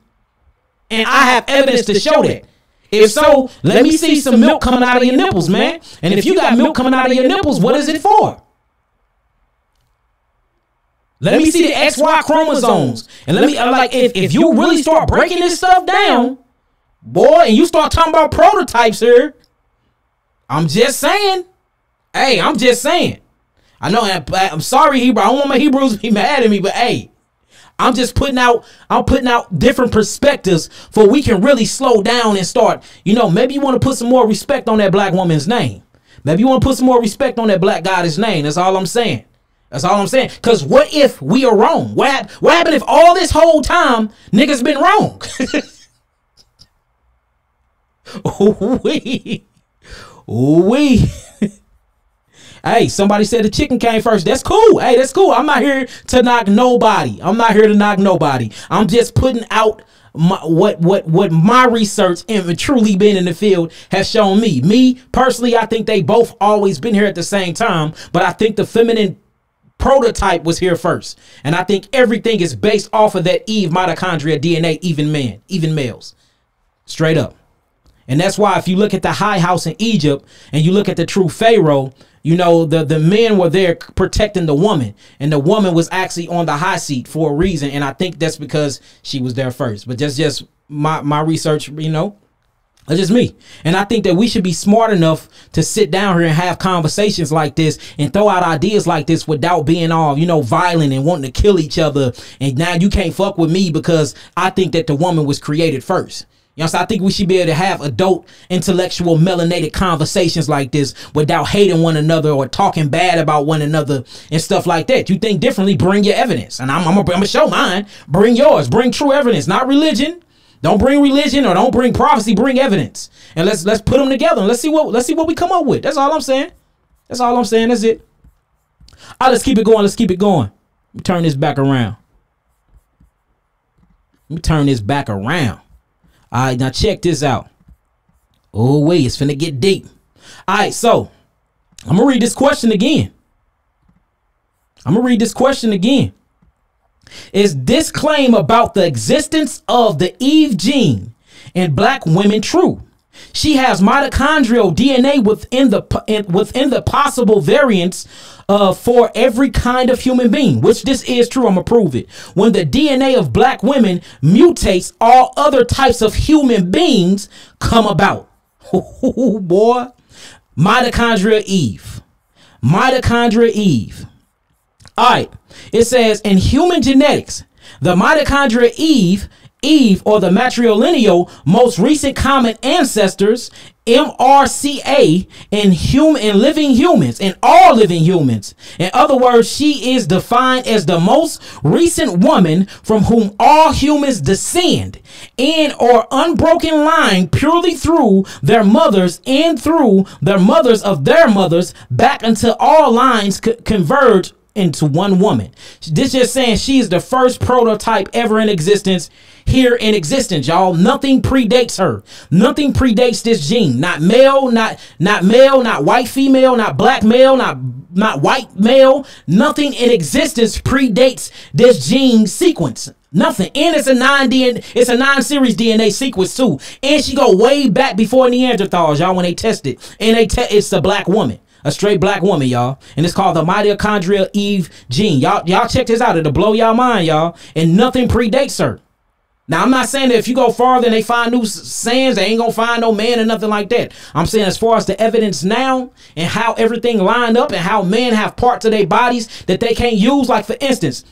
A: And I have evidence to show that. If so, let me see some milk coming out of your nipples, man. And if you got milk coming out of your nipples, what is it for? Let me see the XY chromosomes. And let me, like, if you really start breaking this stuff down, boy, and you start talking about prototypes here, I'm just saying. Hey, I'm just saying. I know, I'm sorry, Hebrew. I don't want my Hebrews to be mad at me, but hey, I'm just putting out different perspectives for we can really slow down and start, you know, maybe you want to put some more respect on that black woman's name. Maybe you want to put some more respect on that black goddess name. That's all I'm saying. That's all I'm saying. Because what if we are wrong? What happened if all this whole time niggas been wrong? Ooh-wee. Hey, somebody said the chicken came first. That's cool. Hey, that's cool. I'm not here to knock nobody. I'm just putting out what my research and truly been in the field has shown me. Me, personally, I think they both always been here at the same time, but I think the feminine prototype was here first. And I think everything is based off of that Eve mitochondria DNA, even males. Straight up. And that's why if you look at the high house in Egypt and you look at the true Pharaoh, you know, the men were there protecting the woman, and the woman was actually on the high seat for a reason. And I think that's because she was there first. But that's just my research, you know, that's just me. And I think that we should be smart enough to sit down here and have conversations like this and throw out ideas like this without being all, you know, violent and wanting to kill each other. And now you can't fuck with me because I think that the woman was created first. You know, so I think we should be able to have adult, intellectual, melanated conversations like this without hating one another or talking bad about one another and stuff like that. You think differently, bring your evidence. And I'm gonna show mine. Bring yours. Bring true evidence, not religion. Don't bring religion or don't bring prophecy. Bring evidence. And let's put them together and let's see what we come up with. That's all I'm saying. That's all I'm saying. That's it. All right, let's keep it going. Let's keep it going. Let me turn this back around. All right, now check this out. Oh, wait, it's finna get deep. All right, so I'm gonna read this question again. Is this claim about the existence of the Eve gene in black women true? She has mitochondrial DNA within the possible variants for every kind of human being, which this is true. I'm gonna prove it. When the DNA of black women mutates, all other types of human beings come about. Oh, boy. Mitochondria Eve. All right. It says in human genetics, the mitochondria Eve or the matrilineal most recent common ancestors, MRCA, in living humans, in all living humans. In other words, she is defined as the most recent woman from whom all humans descend in or unbroken line purely through their mothers and through their mothers of their mothers back until all lines converge into one woman. This just saying she is the first prototype ever in existence, here in existence, y'all. Nothing predates her. Nothing predates this gene. Not male, not white female, not black male, not white male. Nothing in existence predates this gene sequence. Nothing. And it's a non-series DNA sequence too. And she go way back before Neanderthals, y'all, when they test it. And it's a black woman. A straight black woman, y'all. And it's called the mitochondrial Eve gene. Y'all check this out. It'll blow y'all mind, y'all. And nothing predates her. Now, I'm not saying that if you go farther and they find new sands, they ain't gonna find no man or nothing like that. I'm saying as far as the evidence now and how everything lined up and how men have parts of their bodies that they can't use. Like, for instance,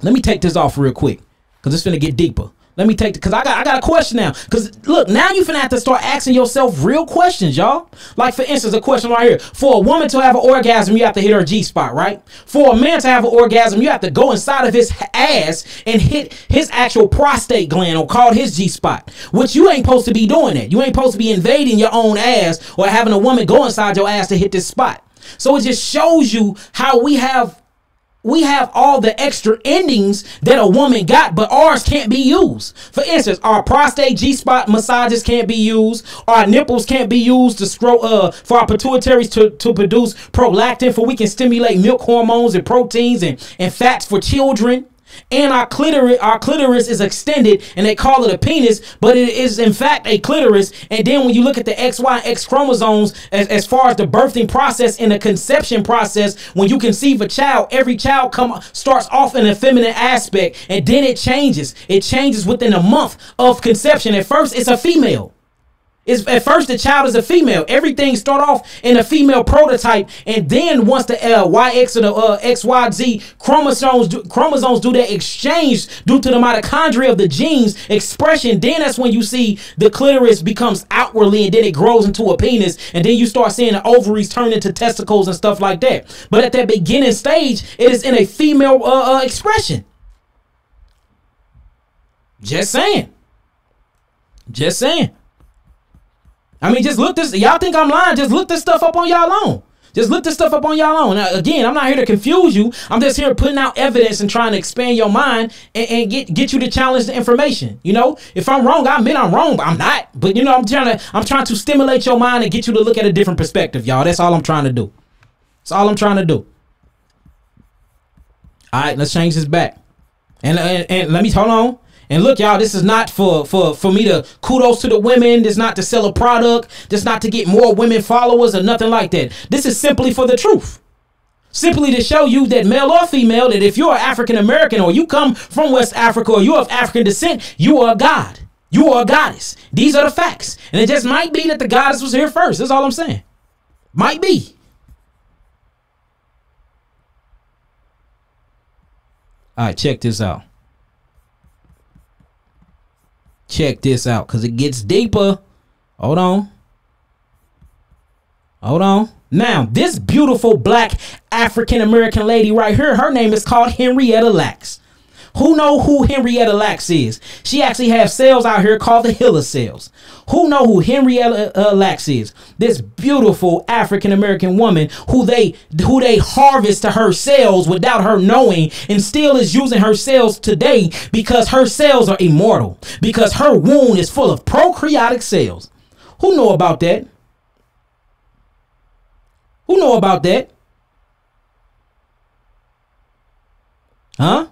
A: let me take this off real quick because it's finna get deeper. Let me take it, because I got a question now. Because look, now you finna have to start asking yourself real questions, y'all. Like, for instance, a question right here. For a woman to have an orgasm, you have to hit her G-spot, right? For a man to have an orgasm, you have to go inside of his ass and hit his actual prostate gland, or called his G-spot. Which you ain't supposed to be doing that. You ain't supposed to be invading your own ass or having a woman go inside your ass to hit this spot. So it just shows you how we have all the extra endings that a woman got, but ours can't be used. For instance, our prostate G-spot massages can't be used. Our nipples can't be used for our pituitaries to produce prolactin, for we can stimulate milk hormones and proteins and fats for children. And our clitoris is extended, and they call it a penis, but it is in fact a clitoris. And then when you look at the XY and X chromosomes, as far as the birthing process and the conception process, when you conceive a child, every child starts off in a feminine aspect, and then it changes. It changes within a month of conception. At first, it's a female. At first, the child is a female. Everything start off in a female prototype, and then once the YX or the XYZ chromosomes do that exchange due to the mitochondria of the genes expression, then that's when you see the clitoris becomes outwardly, and then it grows into a penis, and then you start seeing the ovaries turn into testicles and stuff like that. But at that beginning stage, it is in a female expression. Just saying. I mean, just look this. Y'all think I'm lying? Just look this stuff up on y'all own. Now, again, I'm not here to confuse you. I'm just here putting out evidence and trying to expand your mind and get you to challenge the information. You know, if I'm wrong, I admit I'm wrong, but I'm not. But you know, I'm trying to stimulate your mind and get you to look at a different perspective, y'all. That's all I'm trying to do. All right, let's change this back. And let me hold on. And look, y'all, this is not for me to kudos to the women. This is not to sell a product. This is not to get more women followers or nothing like that. This is simply for the truth. Simply to show you that, male or female, that if you're African American or you come from West Africa or you're of African descent, you are a god. You are a goddess. These are the facts. And it just might be that the goddess was here first. That's all I'm saying. Might be. All right, check this out. Because it gets deeper. Hold on. Now, this beautiful black African American lady right here, her name is called Henrietta Lacks, Who know who Henrietta Lacks is? She actually has cells out here called the HeLa cells. Who know who Henrietta Lacks is? This beautiful African American woman who they harvest to her cells without her knowing, and still is using her cells today because her cells are immortal, because her womb is full of prokaryotic cells. Who know about that? Who know about that? Huh?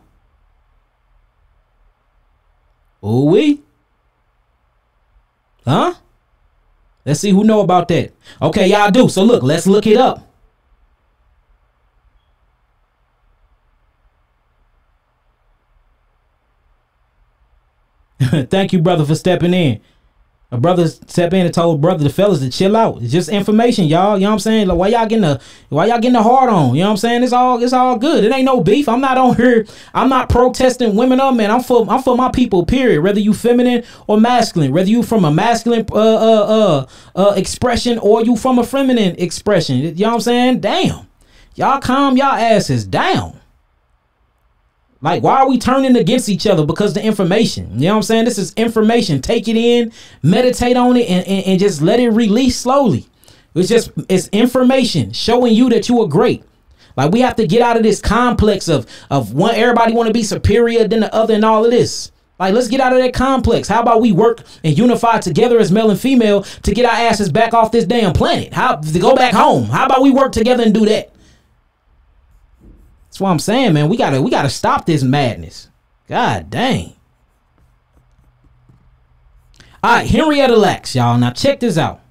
A: Oh, we? Huh? Let's see who know about that. Okay, y'all do. So look, let's look it up. Thank you, brother, for stepping in. A brother stepped in and told the fellas to chill out. It's just information, y'all. You know what I'm saying? Like, why y'all getting the hard on? You know what I'm saying? It's all good. It ain't no beef. I'm not on here. I'm not protesting women or men. I'm for my people, period. Whether you feminine or masculine, whether you from a masculine expression or you from a feminine expression. You know what I'm saying? Damn. Y'all calm y'all asses down. Like, why are we turning against each other? Because the information, you know what I'm saying? This is information. Take it in, meditate on it, and just let it release slowly. It's information showing you that you are great. Like, we have to get out of this complex of one, everybody want to be superior than the other and all of this. Like, let's get out of that complex. How about we work and unify together as male and female to get our asses back off this damn planet? How to go back home? How about we work together and do that? That's what I'm saying, man. We gotta stop this madness. God dang. All right, Henrietta Lacks, y'all. Now check this out.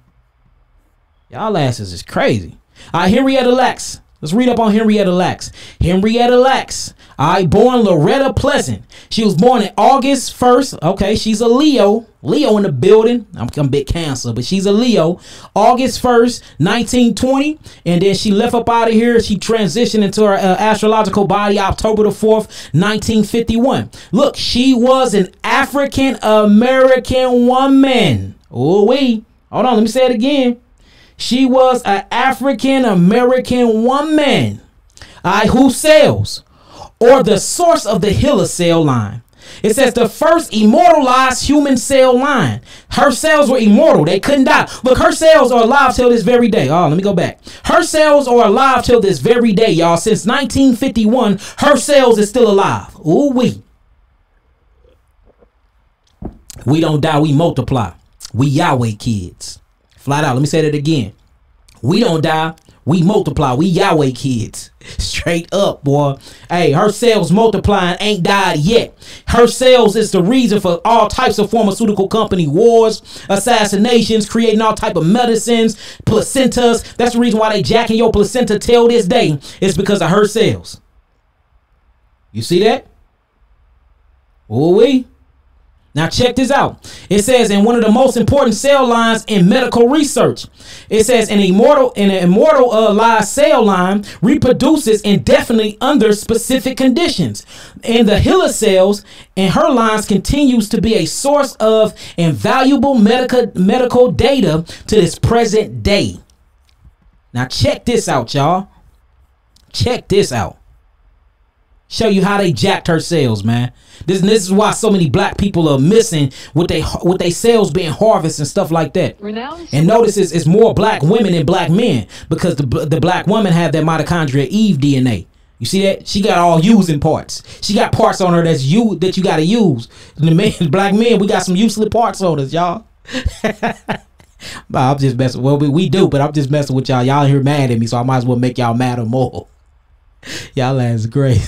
A: Y'all asses is crazy. All right, Henrietta Lacks. Let's read up on Henrietta Lacks. Henrietta Lacks. All right, born Loretta Pleasant. She was born in August 1st. Okay, she's a Leo. Leo in the building. I'm a bit Cancer, but she's a Leo. August 1st, 1920. And then she left up out of here. She transitioned into her astrological body October the 4th, 1951. Look, she was an African American woman. Oh, wait. Hold on, let me say it again. She was an African American woman. All right, whose cells or the source of the HeLa cell line. It says the first immortalized human cell line. Her cells were immortal. They couldn't die. Look, her cells are alive till this very day. Oh, let me go back. Her cells are alive till this very day, y'all. Since 1951, her cells is still alive. Ooh, we don't die, we multiply. We Yahweh kids. Flat out. Let me say that again. We don't die, we multiply. We Yahweh kids. Straight up, boy. Hey, her cells multiplying, ain't died yet. Her cells is the reason for all types of pharmaceutical company wars, assassinations, creating all type of medicines, placentas. That's the reason why they jacking your placenta till this day. It's because of her cells. You see that? Ooh-wee. Now check this out. It says in one of the most important cell lines in medical research, it says an immortalized cell line reproduces indefinitely under specific conditions. And the HeLa cells in her lines continues to be a source of invaluable medical data to this present day. Now check this out, y'all. Check this out. Show you how they jacked her cells, man. This is why so many black people are missing with they cells being harvested and stuff like that. And notice it's more black women than black men because the black woman have that mitochondria Eve DNA. You see that? She got all using parts. She got parts on her that you got to use. The black men, we got some useless parts on us, y'all. I'm just messing. Well, we do, but I'm just messing with y'all. Y'all here mad at me, so I might as well make y'all mad or more. Y'all ass great.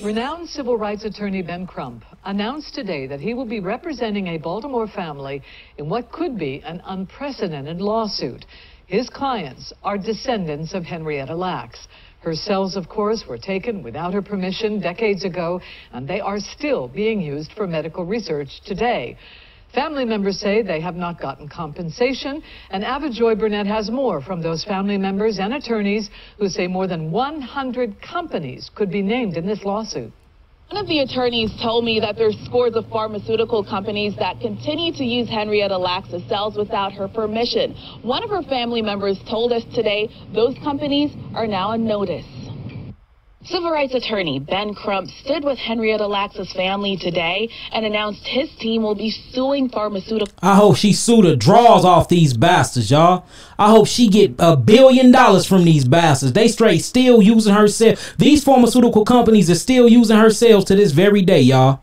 D: Renowned civil rights attorney Ben Crump announced today that he will be representing a Baltimore family in what could be an unprecedented lawsuit. His clients are descendants of Henrietta Lacks. Her cells, of course, were taken without her permission decades ago, and they are still being used for medical research today. Family members say they have not gotten compensation, and Ava Joy Burnett has more from those family members and attorneys who say more than 100 companies could be named in this lawsuit.
E: One of the attorneys told me that there's scores of pharmaceutical companies that continue to use Henrietta Lacks' cells without her permission. One of her family members told us today those companies are now on notice. Civil rights attorney Ben Crump stood with Henrietta Lacks' family today and announced his team will be suing pharmaceutical.
A: I hope she sue the draws off these bastards, y'all. I hope she get $1 billion from these bastards. They straight still using her cells. These pharmaceutical companies are still using her cells to this very day, y'all.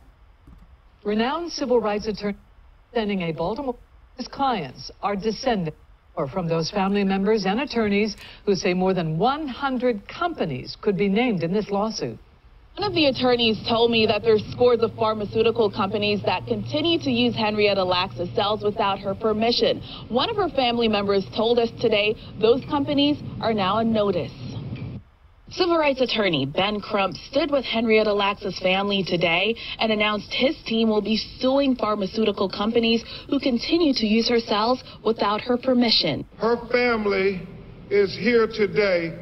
D: Renowned civil rights attorney sending a Baltimore. His clients are descendants or from those family members and attorneys who say more than 100 companies could be named in this lawsuit.
E: One of the attorneys told me that there's scores of pharmaceutical companies that continue to use Henrietta Lacks' cells without her permission. One of her family members told us today those companies are now on notice. Civil rights attorney Ben Crump stood with Henrietta Lacks' family today and announced his team will be suing pharmaceutical companies who continue to use her cells without her permission.
F: Her family is here today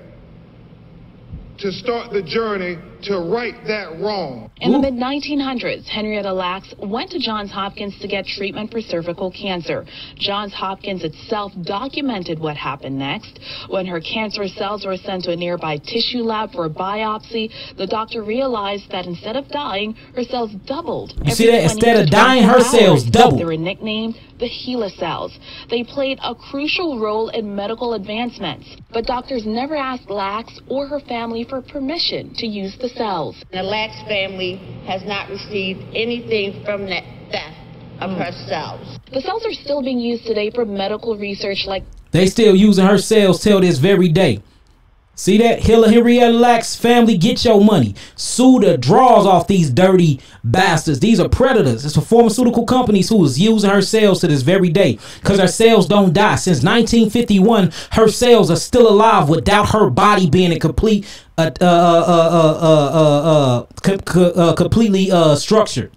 F: to start the journey to right that wrong.
E: In the mid-1900s, Henrietta Lacks went to Johns Hopkins to get treatment for cervical cancer. Johns Hopkins itself documented what happened next. When her cancerous cells were sent to a nearby tissue lab for a biopsy, the doctor realized that instead of dying, her cells doubled.
A: You see that? Instead of dying, her cells doubled.
E: They were nicknamed the HeLa cells. They played a crucial role in medical advancements, but doctors never asked Lacks or her family for permission to use the cells.
G: The Lacks family has not received anything from that theft of her cells.
E: The cells are still being used today for medical research. Like
A: they still using her cells till this very day. See that? Henrietta Lacks family, get your money. Sue the draws off these dirty bastards. These are predators. It's for pharmaceutical companies who is using her cells to this very day because her cells don't die. Since 1951, her cells are still alive without her body being a complete, completely structured.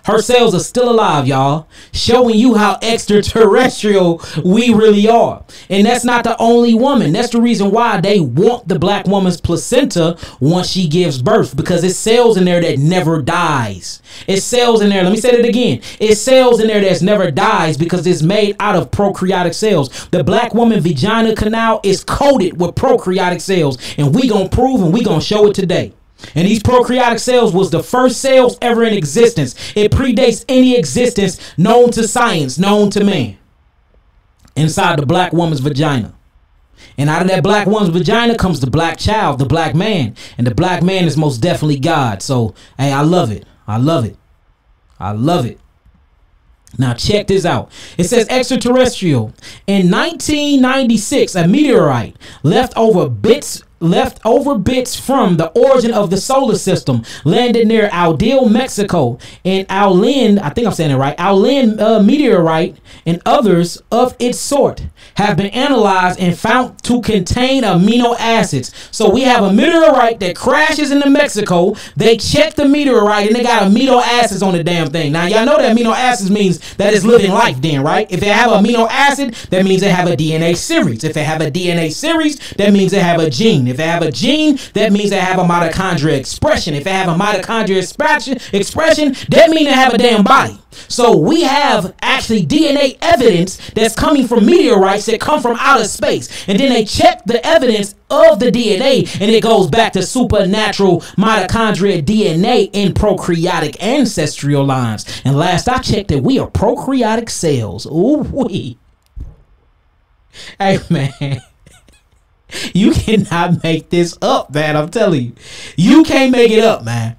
A: Her cells are still alive, y'all, showing you how extraterrestrial we really are. And that's not the only woman. That's the reason why they want the black woman's placenta once she gives birth, because it's cells in there that never dies. It's cells in there. Let me say that again. It's cells in there that never dies because it's made out of prokaryotic cells. The black woman vagina canal is coated with prokaryotic cells, and we gonna prove and we gonna show it today. And these prokaryotic cells was the first cells ever in existence. It predates any existence known to science, known to man, inside the black woman's vagina. And out of that black woman's vagina comes the black child, the black man. And the black man is most definitely God. So, hey, I love it. I love it. I love it. Now check this out. It says extraterrestrial. In 1996, a meteorite left over bits from the origin of the solar system landed near Aldil, Mexico. And Alin, I think I'm saying it right, Alin meteorite and others of its sort have been analyzed and found to contain amino acids. So we have a meteorite that crashes into Mexico. They check the meteorite and they got amino acids on the damn thing. Now y'all know that amino acids means that it's living life then, right? If they have amino acid, that means they have a DNA series. If they have a DNA series, that means they have a gene. If they have a gene, that means they have a mitochondria expression. If they have a mitochondria expression, that means they have a damn body. So we have actually DNA evidence that's coming from meteorites that come from outer space. And then they check the evidence of the DNA and it goes back to supernatural mitochondria DNA in prokaryotic ancestral lines. And last I checked that we are prokaryotic cells. Ooh wee. Hey man. You cannot make this up, man. I'm telling you. You can't make it up, man.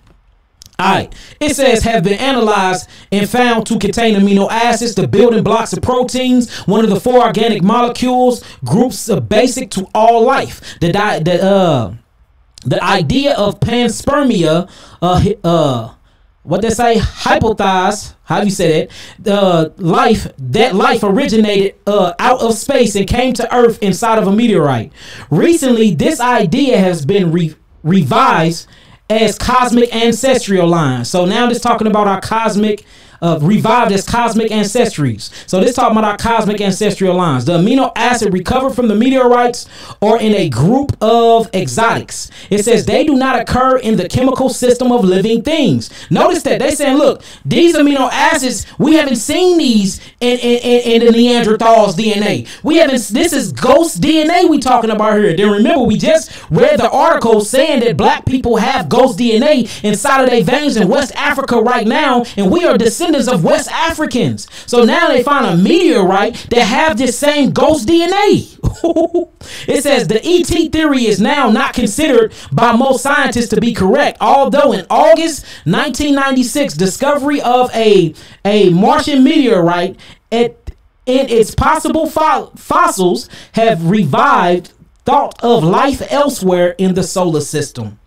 A: Alright. It says have been analyzed and found to contain amino acids, the building blocks of proteins, one of the 4 organic molecules, groups basic to all life. The idea of panspermia, what they say, hypothesize, how you say that, life originated out of space and came to Earth inside of a meteorite. Recently, this idea has been revised as cosmic ancestral lines. So now just talking about our cosmic revived as cosmic ancestries. So this talking about our cosmic ancestral lines. The amino acid recovered from the meteorites or in a group of exotics. It says they do not occur in the chemical system of living things. Notice that they saying, look, these amino acids, we haven't seen these in the Neanderthals DNA. We haven't. This is ghost DNA we talking about here. Then remember, we just read the article saying that black people have ghost DNA inside of their veins in West Africa right now, and we are descendants of West Africans. So now they find a meteorite that have this same ghost DNA. It says the ET theory is now not considered by most scientists to be correct, although in August 1996 discovery of a Martian meteorite in its possible fossils have revived thought of life elsewhere in the solar system.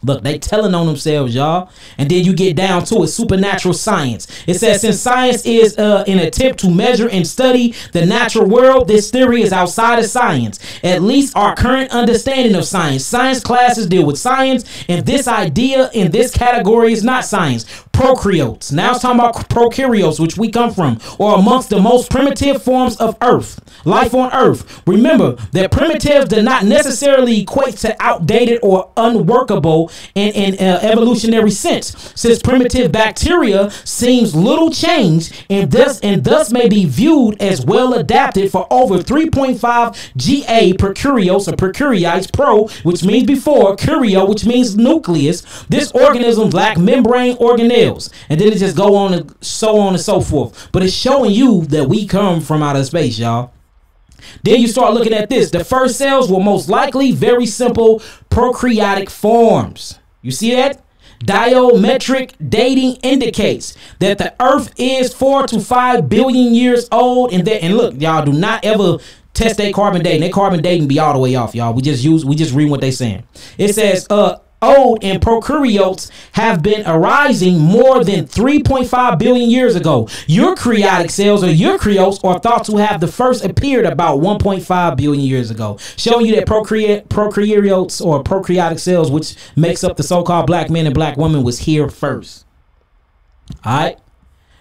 A: Look, they telling on themselves, y'all. And then you get down to it, supernatural science. It says, since science is an attempt to measure and study the natural world, this theory is outside of science. At least our current understanding of science. Science classes deal with science, and this idea in this category is not science. Prokaryotes. Now it's talking about prokaryotes, which we come from, or amongst the most primitive forms of Earth. Life on Earth. Remember that primitive does not necessarily equate to outdated or unworkable in evolutionary sense, since primitive bacteria seems little changed and thus may be viewed as well adapted for over 3.5 GA prokaryotes or prokaryotes, pro, which means before, karyo, which means nucleus. This organism lack membrane organelles, and then it just go on and so on and so forth. But it's showing you that we come from outer space, y'all. Then you start looking at this. The first cells were most likely very simple prokaryotic forms. You see that? Diometric dating indicates that the Earth is 4 to 5 billion years old. And look, y'all, do not ever test their carbon dating. Their carbon dating be all the way off, y'all. We just read what they saying. It says old and prokaryotes have been arising more than 3.5 billion years ago. Eukaryotic cells or eukaryotes are thought to have the first appeared about 1.5 billion years ago, showing you that prokaryotes or prokaryotic cells, which makes up the so-called black men and black women, was here first. All right,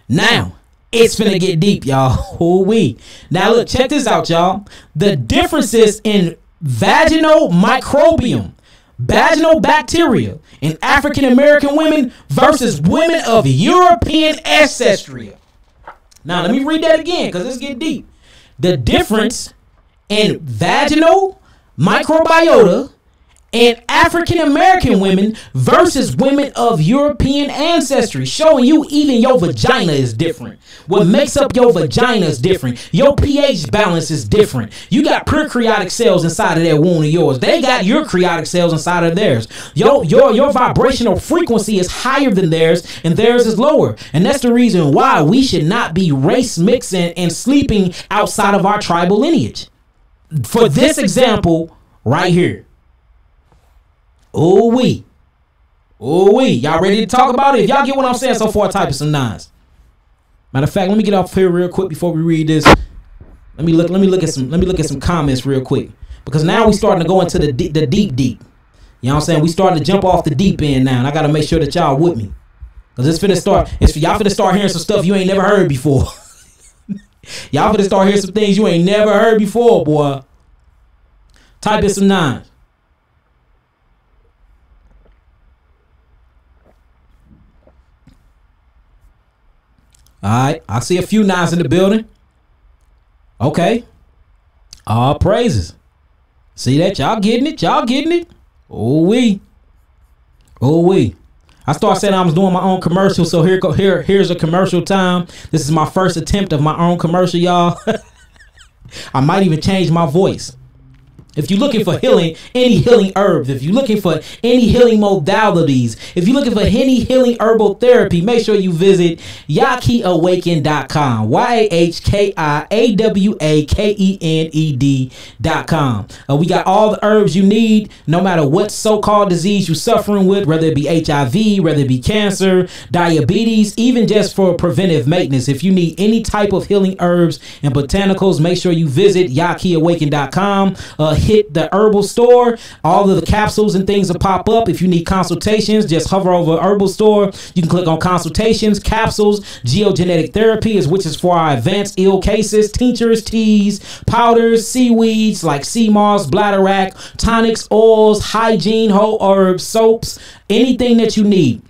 A: now it's finna get deep, y'all. Ooh-wee. Now look, check this out, y'all. The differences in vaginal microbiome, vaginal bacteria in African American women versus women of European ancestry. Now let me read that again, because let's get deep. The difference in vaginal microbiota in African American women versus women of European ancestry, showing you even your vagina is different. What makes up your vagina is different. Your pH balance is different. You got prokaryotic cells inside of that womb of yours. They got eukaryotic cells inside of theirs. Your vibrational frequency is higher than theirs, and theirs is lower. And that's the reason why we should not be race mixing and sleeping outside of our tribal lineage. For this example right here. Ooh-wee. Ooh-wee. Y'all ready to talk about it? If y'all get what I'm saying so far, type of some nines. Matter of fact, let me get off here real quick before we read this. Let me look at some comments real quick. Because now we starting to go into the deep. You know what I'm saying? We starting to jump off the deep end now, and I gotta make sure that y'all with me. Because it's for y'all finna start hearing some stuff you ain't never heard before. Y'all finna start hearing some things you ain't never heard before, boy. Type in some nines. All right, I see a few nines in the building. Okay. All praises. See that? Y'all getting it? Y'all getting it? Ooh-wee. Ooh-wee. I started saying I was doing my own commercial, so here's a commercial time. This is my first attempt of my own commercial, y'all. I might even change my voice. If you're looking for healing, any healing herbs, if you're looking for any healing modalities, if you're looking for any healing herbal therapy, make sure you visit YahkiAwakened.com. YahkiAwakened.com. We got all the herbs you need, no matter what so-called disease you're suffering with, whether it be HIV, whether it be cancer, diabetes, even just for preventive maintenance. If you need any type of healing herbs and botanicals, make sure you visit YahkiAwakened.com. hit the herbal store, all of the capsules and things will pop up. If you need consultations, just hover over herbal store. You can click on consultations, capsules, geogenetic therapy, which is for our advanced ill cases, tinctures, teas, powders, seaweeds like sea moss, bladderwrack, tonics, oils, hygiene, whole herbs, soaps, anything that you need.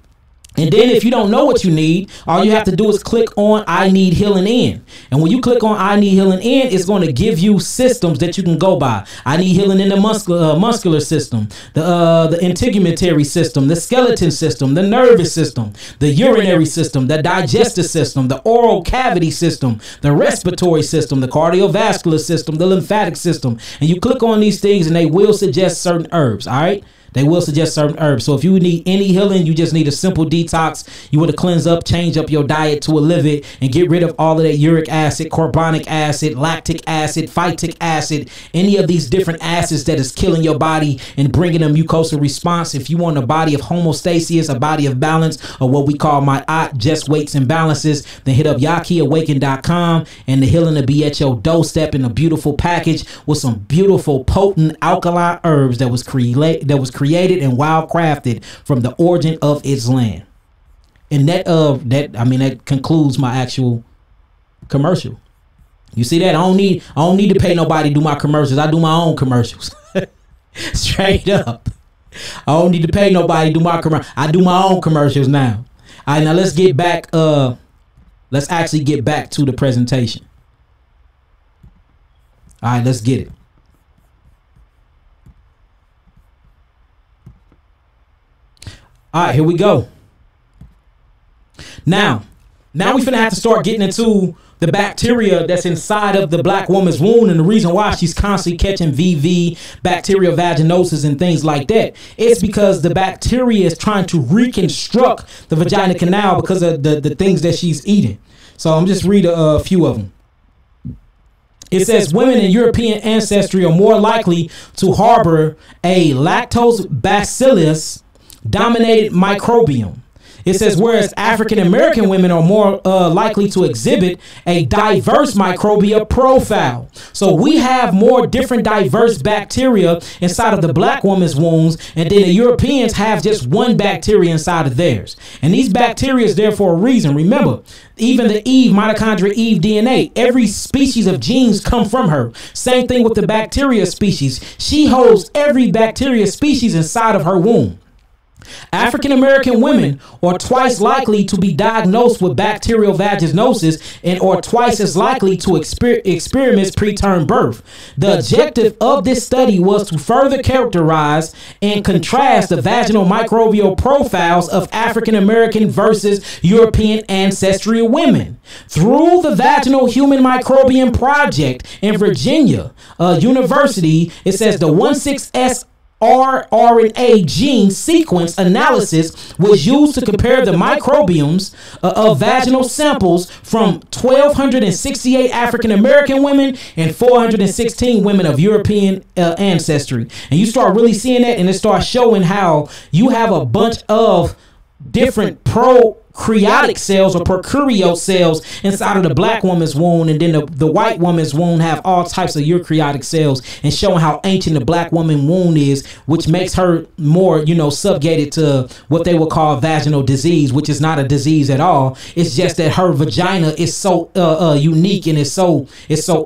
A: And then if you don't know what you need, all you have to do is click on I Need Healing In. And when you click on I Need Healing In, it's going to give you systems that you can go by. I need healing in the muscular system, the integumentary system, the skeleton system, the nervous system, the urinary system, the digestive system, the oral cavity system, the respiratory system, the cardiovascular system, the lymphatic system. And you click on these things and they will suggest certain herbs. All right. They will suggest certain herbs. So if you need any healing, you just need a simple detox. You want to cleanse up, change up your diet to a livid and get rid of all of that uric acid, carbonic acid, lactic acid, phytic acid, any of these different acids that is killing your body and bringing a mucosal response. If you want a body of homeostasis, a body of balance, or what we call my just weights and balances, then hit up yakiawaken.com and the healing will be at your doorstep in a beautiful package with some beautiful potent alkaline herbs that was created and wild crafted from the origin of its land. And that concludes my actual commercial. You see that? I don't need to pay nobody to do my commercials. I do my own commercials. Straight up. I don't need to pay nobody to do my commercials. I do my own commercials now. All right, now let's get back. Let's actually get back to the presentation. All right, let's get it. All right, here we go. Now we finna have to start getting into the bacteria that's inside of the black woman's womb, and the reason why she's constantly catching VV, bacterial vaginosis, and things like that. It's because the bacteria is trying to reconstruct the vagina canal because of the things that she's eating. So I'm just read a few of them. It says women in European ancestry are more likely to harbor a lactobacillus dominated microbiome. It says whereas African American women are more likely to exhibit a diverse microbial profile. So we have more different diverse bacteria inside of the black woman's wombs, and then the Europeans have just one bacteria inside of theirs. And these bacteria is there for a reason. Remember, even the Eve, mitochondria Eve DNA, every species of genes come from her. Same thing with the bacteria species. She holds every bacteria species inside of her womb. African American women are twice likely to be diagnosed with bacterial vaginosis and are twice as likely to experience preterm birth. The objective of this study was to further characterize and contrast the vaginal microbial profiles of African American versus European ancestral women. Through the Vaginal Human Microbiome Project in Virginia University, it says the 16S rRNA gene sequence analysis was used to compare the microbiomes of vaginal samples from 1,268 African American women and 416 women of European ancestry. And you start really seeing that, and it starts showing how you have a bunch of different prokaryotic cells or prokaryotic cells inside of the black woman's womb, and then the white woman's womb have all types of eukaryotic cells, and showing how ancient the black woman womb is, which makes her more, subjugated to what they would call vaginal disease, which is not a disease at all. It's just that her vagina is so unique, and it's so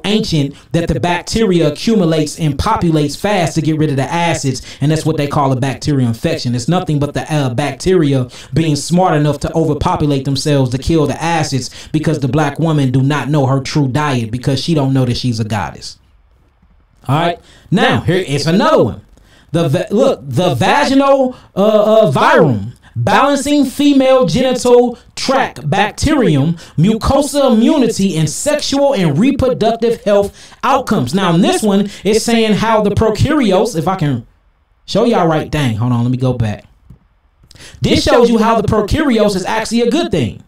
A: ancient that the bacteria accumulates and populates fast to get rid of the acids, and that's what they call a bacterial infection. It's nothing but the bacteria being smart enough to overpopulate themselves to kill the acids, because the black woman do not know her true diet, because she don't know that she's a goddess. All right, now here is another one. The vaginal virum, balancing female genital tract bacterium, mucosa immunity, and sexual and reproductive health outcomes. Now in this one, it's saying how the prokaryotes, if I can show y'all right, dang, hold on, let me go back. This shows you how the prokaryotes is actually a good thing.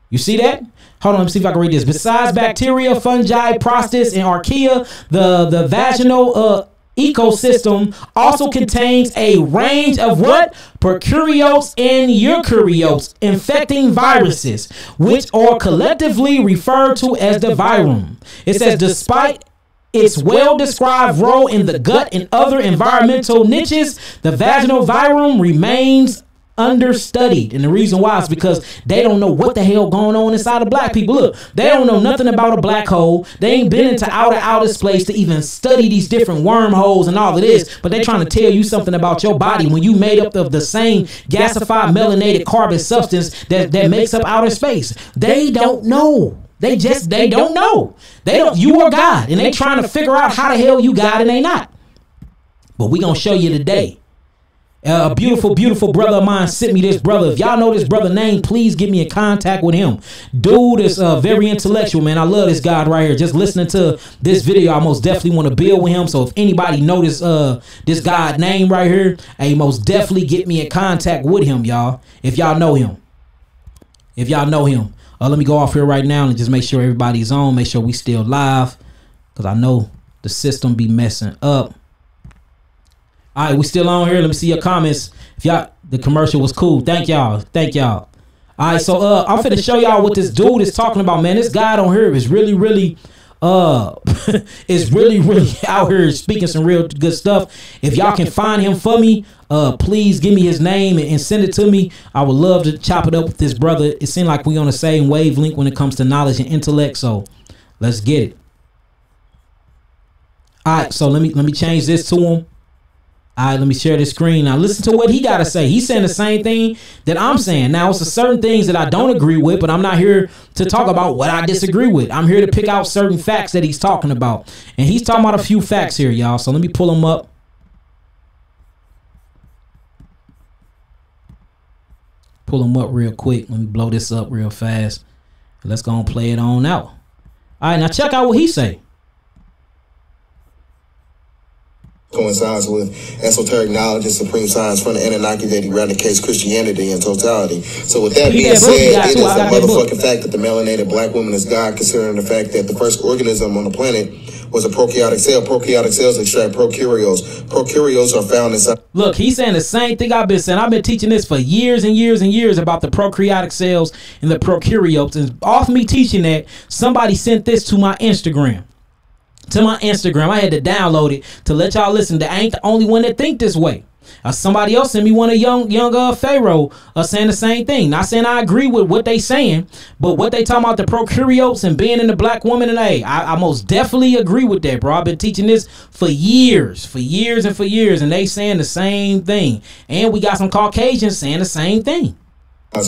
A: You see that? Hold on, let me see if I can read this. Besides bacteria, fungi, protists, and archaea, the vaginal ecosystem also contains a range of what? Prokaryotes and eukaryotes infecting viruses, which are collectively referred to as the virum. It says despite its well-described role in the gut and other environmental niches, the vaginal virome remains understudied. And the reason why is because they don't know what the hell going on inside of black people. Look, they don't know nothing about a black hole. They ain't been into outer space to even study these different wormholes and all of this, but they're trying to tell you something about your body when you made up of the same gasified melanated carbon substance that makes up outer space. They don't know. They don't know. You are God, and they trying to figure out how the hell you God and they not. But we gonna show you today. A beautiful brother of mine sent me this brother. If y'all know this brother name, please get me in contact with him. Dude is very intellectual, man. I love this guy right here. Just listening to this video, I most definitely want to build with him. So if anybody notice this guy's name right here, hey, most definitely get me in contact with him, y'all. If y'all know him. If y'all know him. Let me go off here right now and just make sure everybody's on. Make sure we still live, because I know the system be messing up. All right, we still on here. Let me see your comments. If y'all, the commercial was cool. Thank y'all. Thank y'all. All right, so I'm finna show y'all what this dude is talking about, man. This guy on here is really is really out here speaking some real good stuff. If y'all can find him for me, please give me his name and send it to me. I would love to chop it up with this brother. It seems like we're on the same wavelength when it comes to knowledge and intellect. So let's get it. All right, so let me change this to him. All right, let me share this screen. Now listen to what he got to say. He's saying the same thing that I'm saying. Now, it's certain things that I don't agree with, but I'm not here to talk about what I disagree with. I'm here to pick out certain facts that he's talking about. And he's talking about a few facts here, y'all. So let me pull them up. Pull them up real quick. Let me blow this up real fast. Let's go and play it on out. All right, now check out what he say.
H: Coincides with esoteric knowledge and supreme science from the Anunnaki that eradicates Christianity in totality. So with that being said, it is a motherfucking fact that the melanated black woman is God, considering the fact that the first organism on the planet was a prokaryotic cell. Prokaryotic cells extract prokaryotes. Prokaryotes are found inside.
A: Look, he's saying the same thing I've been saying. I've been teaching this for years and years and years about the prokaryotic cells and the prokaryotes. And off me teaching that, somebody sent this to my Instagram. I had to download it to let y'all listen. I ain't the only one that think this way. Somebody else sent me one of young Pharaoh saying the same thing. Not saying I agree with what they saying, but what they talking about the prokaryotes and being in the black woman, and I most definitely agree with that, bro. I've been teaching this for years, and they saying the same thing. And we got some Caucasians saying the same thing.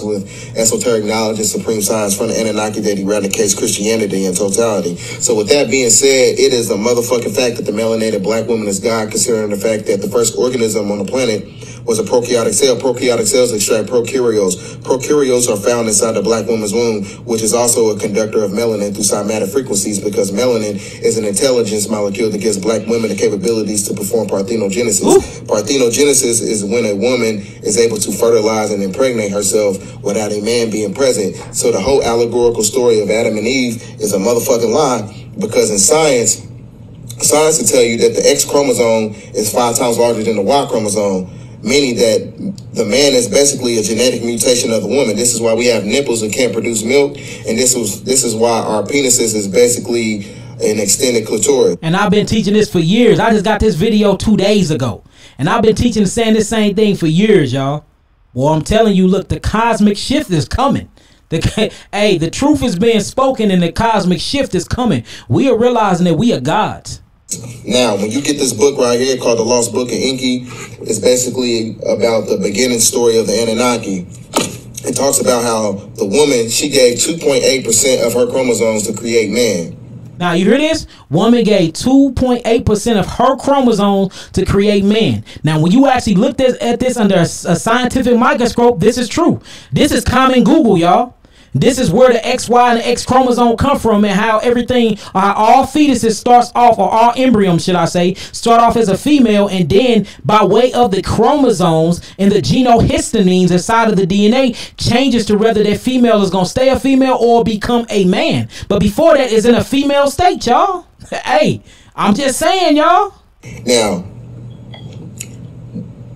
H: With esoteric knowledge and supreme science from the Anunnaki that eradicates Christianity in totality. So with that being said, it is a motherfucking fact that the melanated black woman is God, considering the fact that the first organism on the planet was a prokaryotic cell. Prokaryotic cells extract prokaryotes. Prokaryotes are found inside the black woman's womb, which is also a conductor of melanin through somatic frequencies, because melanin is an intelligence molecule that gives black women the capabilities to perform parthenogenesis. Ooh. Parthenogenesis is when a woman is able to fertilize and impregnate herself without a man being present. So the whole allegorical story of Adam and Eve is a motherfucking lie, because in science will tell you that the X chromosome is 5 times larger than the Y chromosome, meaning that the man is basically a genetic mutation of the woman. This is why we have nipples and can't produce milk, and this is why our penises is basically an extended clitoris.
A: And I've been teaching this for years. I just got this video 2 days ago, and I've been teaching and saying this same thing for years, y'all. Well, I'm telling you, look, the cosmic shift is coming. The truth is being spoken, and the cosmic shift is coming. We are realizing that we are gods.
H: Now, when you get this book right here called The Lost Book of Enki, it's basically about the beginning story of the Anunnaki. It talks about how the woman, she gave 2.8% of her chromosomes to create man.
A: Now, you hear this? Woman gave 2.8% of her chromosomes to create man. Now, when you actually look at this under a scientific microscope, this is true. This is common Google, y'all. This is where the X, Y, and the X chromosome come from, and how everything, how all fetuses starts off, or all embryos, should I say, start off as a female, and then by way of the chromosomes and the genohistamines inside of the DNA changes to whether that female is going to stay a female or become a man. But before that is in a female state, y'all. Hey, I'm just saying, y'all.
H: Now,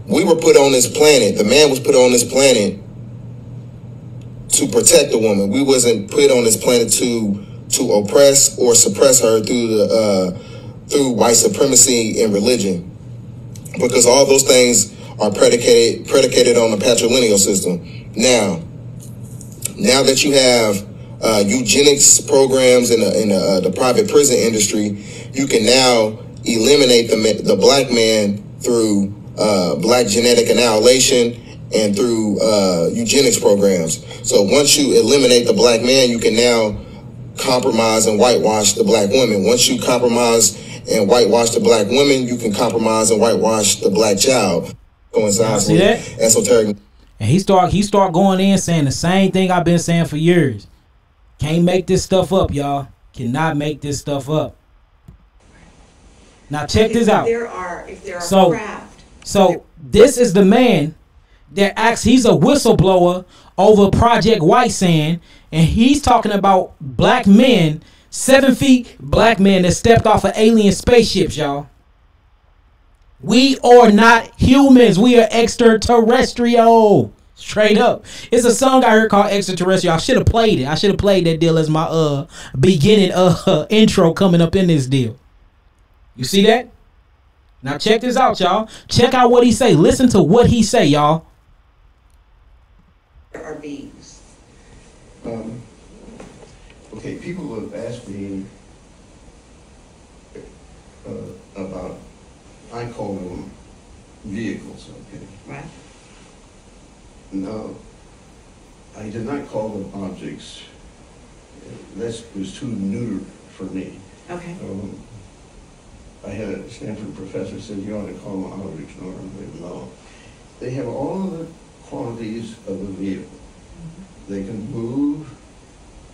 H: we were put on this planet, the man was put on this planet to protect the woman. We wasn't put on this planet to oppress or suppress her through through white supremacy and religion, because all those things are predicated on the patrilineal system. Now that you have eugenics programs in the private prison industry, you can now eliminate the black man through black genetic annihilation and through eugenics programs. So once you eliminate the black man, you can now compromise and whitewash the black woman. Once you compromise and whitewash the black woman, you can compromise and whitewash the black child. Coincides with esoteric.
A: And he start going in saying the same thing I've been saying for years. Can't make this stuff up, y'all. Cannot make this stuff up. Now check this out.
I: If there are craft.
A: So this is the man that acts. He's a whistleblower over Project White Sand, and he's talking about black men, 7 feet black men that stepped off of alien spaceships, y'all. We are not humans. We are extraterrestrial. Straight up. It's a song I heard called Extraterrestrial. I should have played it. I should have played that deal as my beginning intro coming up in this deal. You see that? Now check this out, y'all. Check out what he say. Listen to what he say, y'all.
I: There are beings.
J: Okay, people have asked me about, I call them vehicles, okay?
I: Right.
J: No, I did not call them objects. That was too neuter for me.
I: Okay.
J: I had a Stanford professor said you ought to call them objects. No, they have all of the qualities of a vehicle. Mm-hmm. They can move.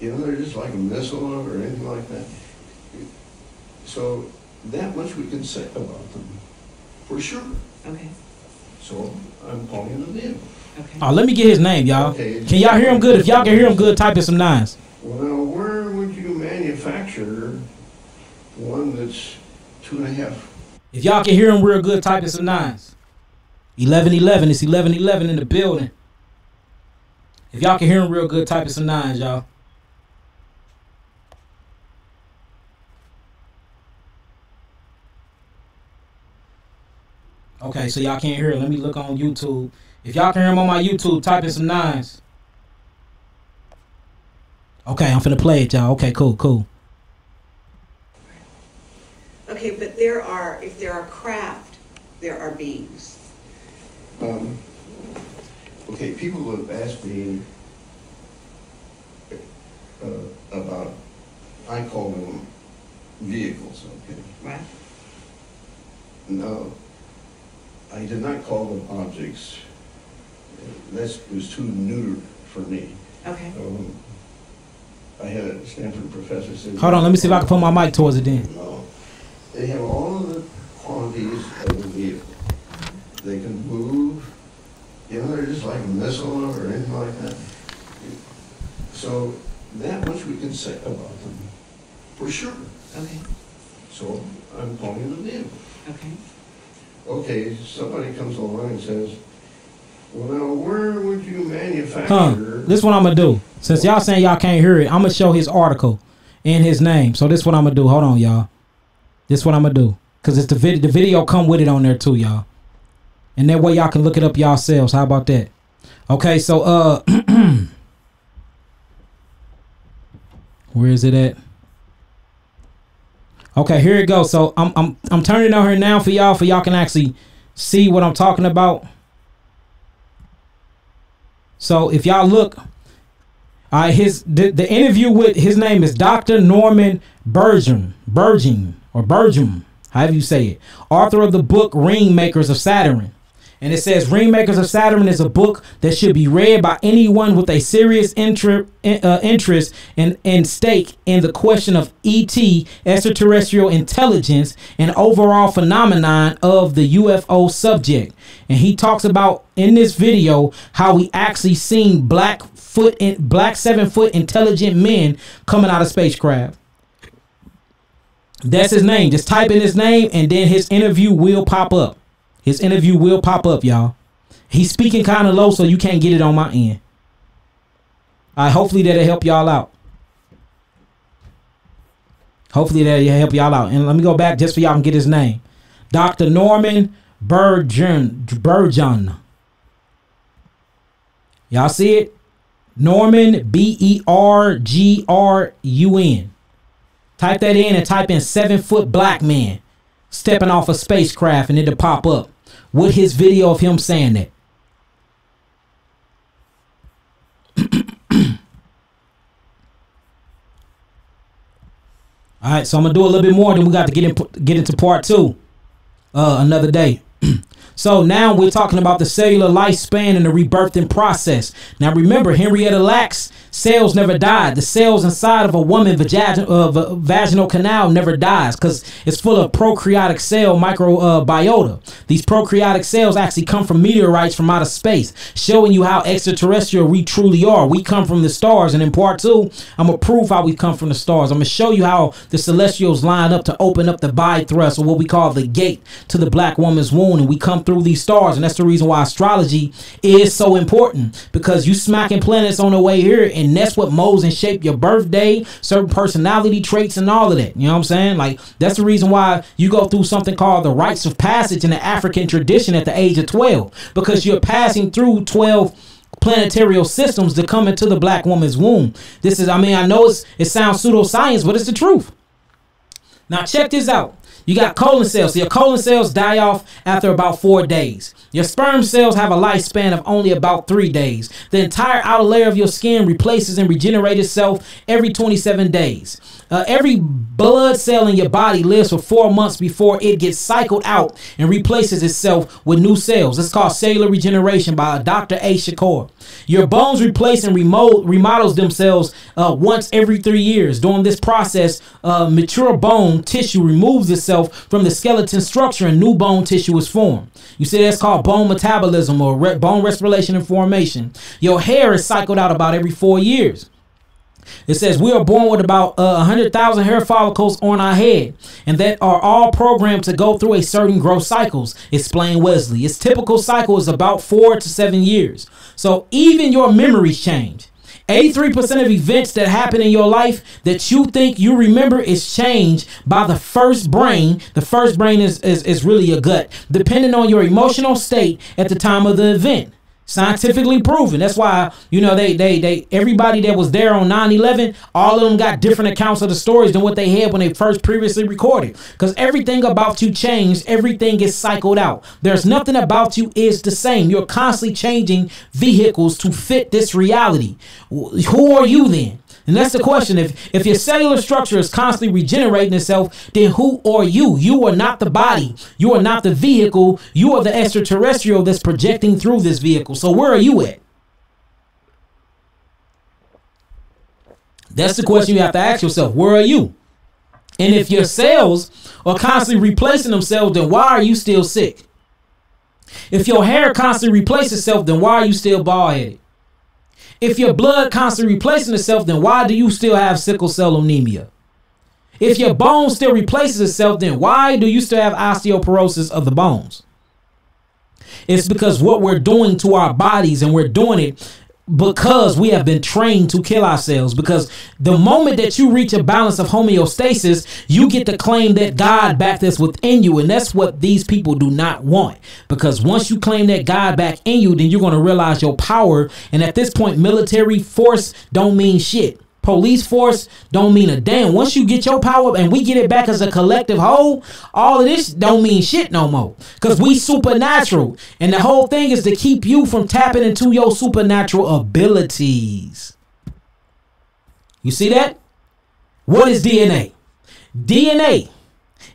J: You know, they're just like a missile or anything like that. So that much we can say about them, for sure.
I: Okay.
J: So I'm calling it a vehicle.
I: Okay.
A: Oh, let me get his name, y'all. Okay. Can y'all hear him good? If y'all can hear him good, type in some nines.
J: Well, where would you manufacture one that's 2.5?
A: If y'all can hear him real good, type in some nines. 1111. It's 1111 in the building. If y'all can hear him real good, type in some nines, y'all. Okay, so y'all can't hear it. Let me look on YouTube. If y'all can hear him on my YouTube, type in some nines. Okay, I'm finna play it, y'all. Okay, cool.
I: Okay, but if there are craft, there are beings.
J: Okay, people have asked me about, I call them vehicles, okay?
I: Right.
J: No, I did not call them objects. That was too neuter for me.
I: Okay.
J: I had a Stanford professor said...
A: Hold on, let me see if I can put my mic towards it then.
J: No, they have all of the qualities of a vehicle. They can move. You know, they're just like a missile or anything like that. So that much we can say about them, for sure.
I: Okay.
J: So I'm calling it a vehicle.
I: Okay.
J: Okay, somebody comes along and says, well, now, where would you manufacture...
A: This is what I'm going to do. Since y'all saying y'all can't hear it, I'm going to show his article and his name. So this is what I'm going to do. Hold on, y'all. This is what I'm going to do. Because it's the video come with it on there too, y'all. And that way y'all can look it up yourselves. How about that? Okay, so, where is it at? Okay, here it goes. So I'm turning it on here now for y'all can actually see what I'm talking about. So if y'all look, the interview with, his name is Dr. Norman Bergin, however you say it, author of the book Ringmakers of Saturn. And it says Ringmakers of Saturn is a book that should be read by anyone with a serious interest and stake in the question of ET, extraterrestrial intelligence, and overall phenomenon of the UFO subject. And he talks about in this video how we actually seen black 7-foot intelligent men coming out of spacecraft. That's his name. Just type in his name and then his interview will pop up. His interview will pop up, y'all. He's speaking kind of low, so you can't get it on my end. Hopefully that'll help y'all out. Hopefully that help y'all out. And let me go back just for y'all can get his name. Dr. Norman Burgeon. Y'all see it? Norman Bergrun. Type that in and type in 7-foot black man stepping off a spacecraft, and it'll pop up with his video of him saying that. All right, so I'm gonna do a little bit more, then we got to get into part 2 another day. So now we're talking about the cellular lifespan and the rebirthing process. Now remember, Henrietta Lacks, cells never died. The cells inside of a woman's vaginal canal never dies because it's full of prokaryotic cell microbiota. These prokaryotic cells actually come from meteorites from outer space, showing you how extraterrestrial we truly are. We come from the stars, and in part 2, I'm going to prove how we come from the stars. I'm going to show you how the celestials line up to open up the bi-thrust, or what we call the gate to the black woman's womb, and we come through these stars. And that's the reason why astrology is so important, because you smacking planets on the way here, and that's what molds and shape your birthday, certain personality traits, and all of that. You know what I'm saying? Like, that's the reason why you go through something called the rites of passage in the African tradition at the age of 12, because you're passing through 12 planetary systems to come into the black woman's womb. This is, I mean, I know it sounds pseudoscience, but it's the truth. Now check this out. You got colon cells. So your colon cells die off after about 4 days. Your sperm cells have a lifespan of only about 3 days. The entire outer layer of your skin replaces and regenerates itself every 27 days. Every blood cell in your body lives for 4 months before it gets cycled out and replaces itself with new cells. It's called cellular regeneration by Dr. A. Shakur. Your bones replace and remodels themselves once every 3 years. During this process, mature bone tissue removes itself from the skeleton structure and new bone tissue is formed. You see, that's called bone metabolism, or bone respiration and formation. Your hair is cycled out about every 4 years. It says we are born with about 100,000 hair follicles on our head, and that are all programmed to go through a certain growth cycles, explained Wesley. Its typical cycle is about 4 to 7 years. So even your memories change. 83% of events that happen in your life that you think you remember is changed by the first brain. The first brain is really your gut, depending on your emotional state at the time of the event. Scientifically proven. That's why, you know, they everybody that was there on 9/11, all of them got different accounts of the stories than what they had when they first previously recorded. Because everything about you changed, everything is cycled out. There's nothing about you is the same. You're constantly changing vehicles to fit this reality. Who are you then? And that's the question. If your cellular structure is constantly regenerating itself, then who are you? You are not the body. You are not the vehicle. You are the extraterrestrial that's projecting through this vehicle. So where are you at? That's the question you have to ask yourself. Where are you? And if your cells are constantly replacing themselves, then why are you still sick? If your hair constantly replaces itself, then why are you still bald-headed? If your blood constantly replacing itself, then why do you still have sickle cell anemia? If your bone still replaces itself, then why do you still have osteoporosis of the bones? It's because what we're doing to our bodies, and we're doing it because we have been trained to kill ourselves. Because the moment that you reach a balance of homeostasis, you get to claim that God back that's within you. And that's what these people do not want. Because once you claim that God back in you, then you're going to realize your power. And at this point, military force don't mean shit. Police force don't mean a damn. Once you get your power and we get it back as a collective whole, all of this don't mean shit no more. Because we supernatural. And the whole thing is to keep you from tapping into your supernatural abilities. You see that? What is DNA? DNA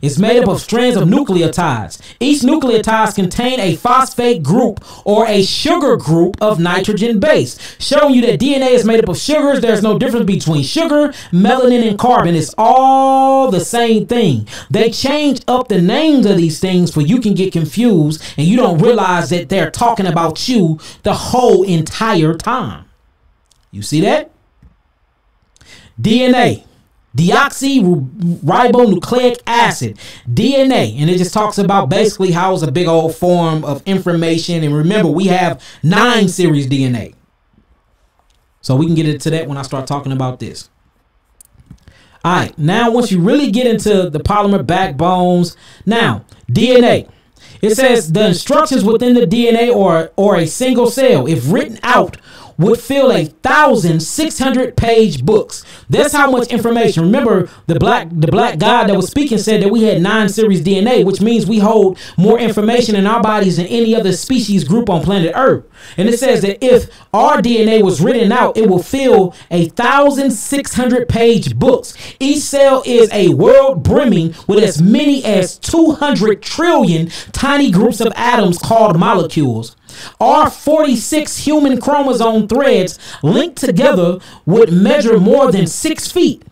A: is made up of strands of nucleotides. Each nucleotide contains a phosphate group or a sugar group of nitrogen base, showing you that DNA is made up of sugars. There's no difference between sugar, melanin, and carbon. It's all the same thing. They change up the names of these things for you can get confused and you don't realize that they're talking about you the whole entire time. You see that? DNA. Deoxyribonucleic acid, DNA, and it just talks about basically how it's a big old form of information. And remember, we have 9 series DNA, so we can get into that when I start talking about this. All right, now once you really get into the polymer backbones, now DNA. It says the instructions within the DNA or a single cell, if written out, would fill 1,600 page books. That's how much information. Remember, the black guy that was speaking said that we had 9 series DNA, which means we hold more information in our bodies than any other species group on planet Earth. And it says that if our DNA was written out, it will fill 1,600 page books. Each cell is a world brimming with as many as 200 trillion tiny groups of atoms called molecules. Our 46 human chromosome threads linked together would measure more than 6 feet.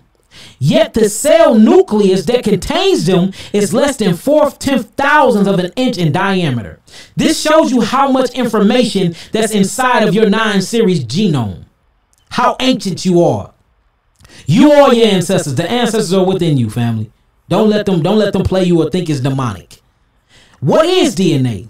A: Yet the cell nucleus that contains them is less than 4/10,000th of an inch in diameter. This shows you how much information that's inside of your 9 series genome. How ancient you are. You are your ancestors. The ancestors are within you, family. Don't let them play you or think it's demonic. What is DNA?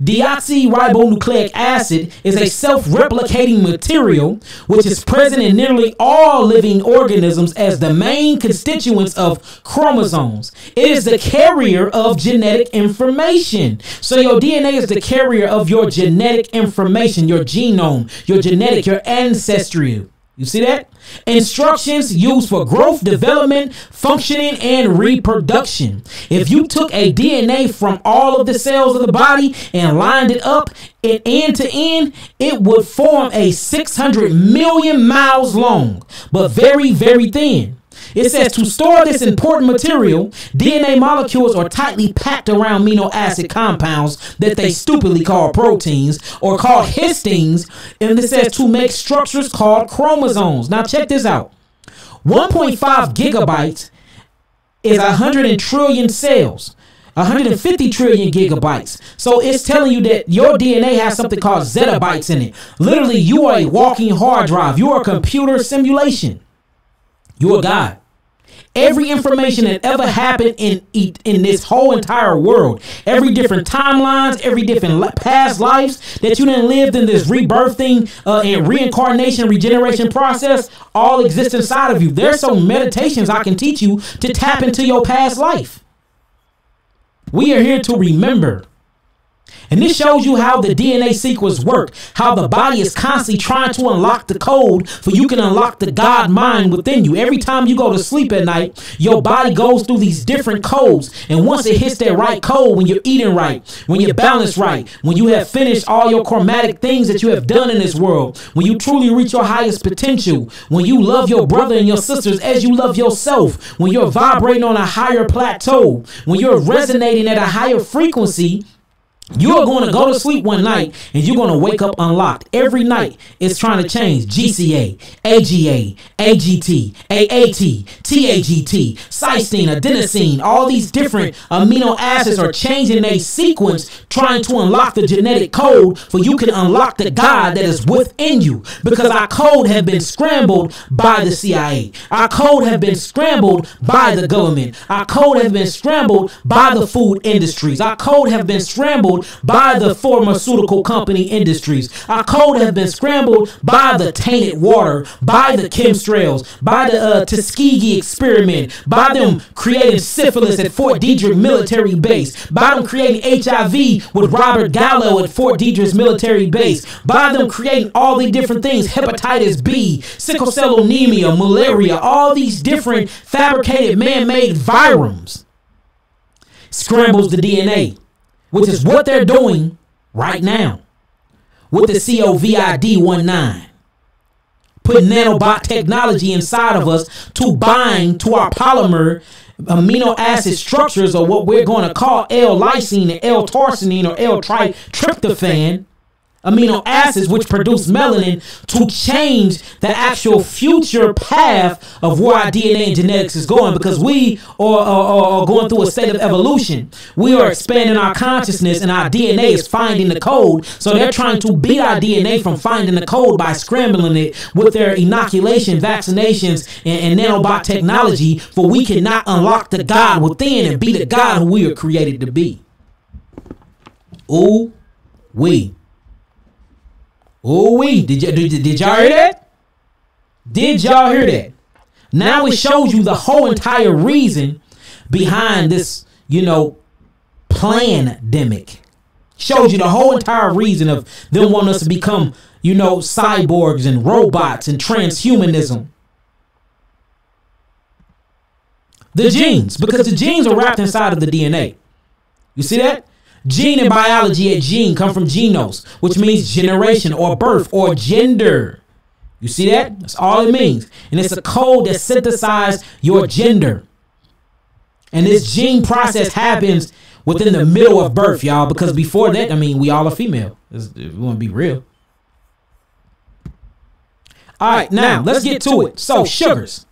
A: Deoxyribonucleic acid is a self-replicating material which is present in nearly all living organisms as the main constituents of chromosomes. It is the carrier of genetic information. So your DNA is the carrier of your genetic information, your genome, your genetic, your ancestry. You see that? Instructions used for growth, development, functioning, and reproduction. If you took a DNA from all of the cells of the body and lined it up in end to end, it would form a 600 million miles long, but very, very thin. It says to store this important material, DNA molecules are tightly packed around amino acid compounds that they stupidly call proteins or called histines. And it says to make structures called chromosomes. Now check this out. 1.5 gigabytes is 100 trillion cells. 150 trillion gigabytes. So it's telling you that your DNA has something called zettabytes in it. Literally, you are a walking hard drive. You are a computer simulation. You are God. Every information that ever happened in this whole entire world, every different timelines, every different past lives that you done lived in this rebirthing and reincarnation, regeneration process, all exist inside of you. There's some meditations I can teach you to tap into your past life. We are here to remember. And this shows you how the DNA sequence work, how the body is constantly trying to unlock the code for you can unlock the God mind within you. Every time you go to sleep at night, your body goes through these different codes. And once it hits that right code, when you're eating right, when you're balanced right, when you have finished all your chromatic things that you have done in this world, when you truly reach your highest potential, when you love your brother and your sisters as you love yourself, when you're vibrating on a higher plateau, when you're resonating at a higher frequency, you are going to go to sleep one night and you're going to wake up unlocked. Every night it's trying to change GCA, AGA, AGT, AAT, TAGT, cysteine, adenosine. All these different amino acids are changing their sequence, trying to unlock the genetic code for you can unlock the God that is within you. Because our code have been scrambled by the CIA. Our code have been scrambled by the government. Our code have been scrambled by the food industries. Our code have been scrambled by the pharmaceutical company industries. Our code has been scrambled by the tainted water, by the chemtrails, by the Tuskegee experiment, by them creating syphilis at Fort Detrick military base, by them creating HIV with Robert Gallo at Fort Detrick's military base, by them creating all the different things, hepatitis B, sickle cell anemia, malaria, all these different fabricated man-made virums. Scrambles the DNA. Which is what they're doing right now with the COVID-19. Put nanobot technology inside of us to bind to our polymer amino acid structures, or what we're going to call L-lysine and L-tyrosine or L-tryptophan amino acids, which produce melanin, to change the actual future path of where our DNA and genetics is going, because we are going through a state of evolution. We are expanding our consciousness and our DNA is finding the code. So they're trying to beat our DNA from finding the code by scrambling it with their inoculation, vaccinations, and nanobot technology, for we cannot unlock the God within and be the God who we are created to be. Ooh, we. Did y'all hear that? Did y'all hear that? Now it shows you the whole entire reason behind this, pandemic. Shows you the whole entire reason of them wanting us to become, cyborgs and robots and transhumanism. The genes, because the genes are wrapped inside of the DNA. You see that? Gene in biology, a gene come from genos, which means generation or birth or gender. You see that? That's all it means. And it's a code that synthesizes your gender. And this gene process happens within the middle of birth, y'all, because before that, we all are female. We want to be real. All right, now let's get to it. So sugars.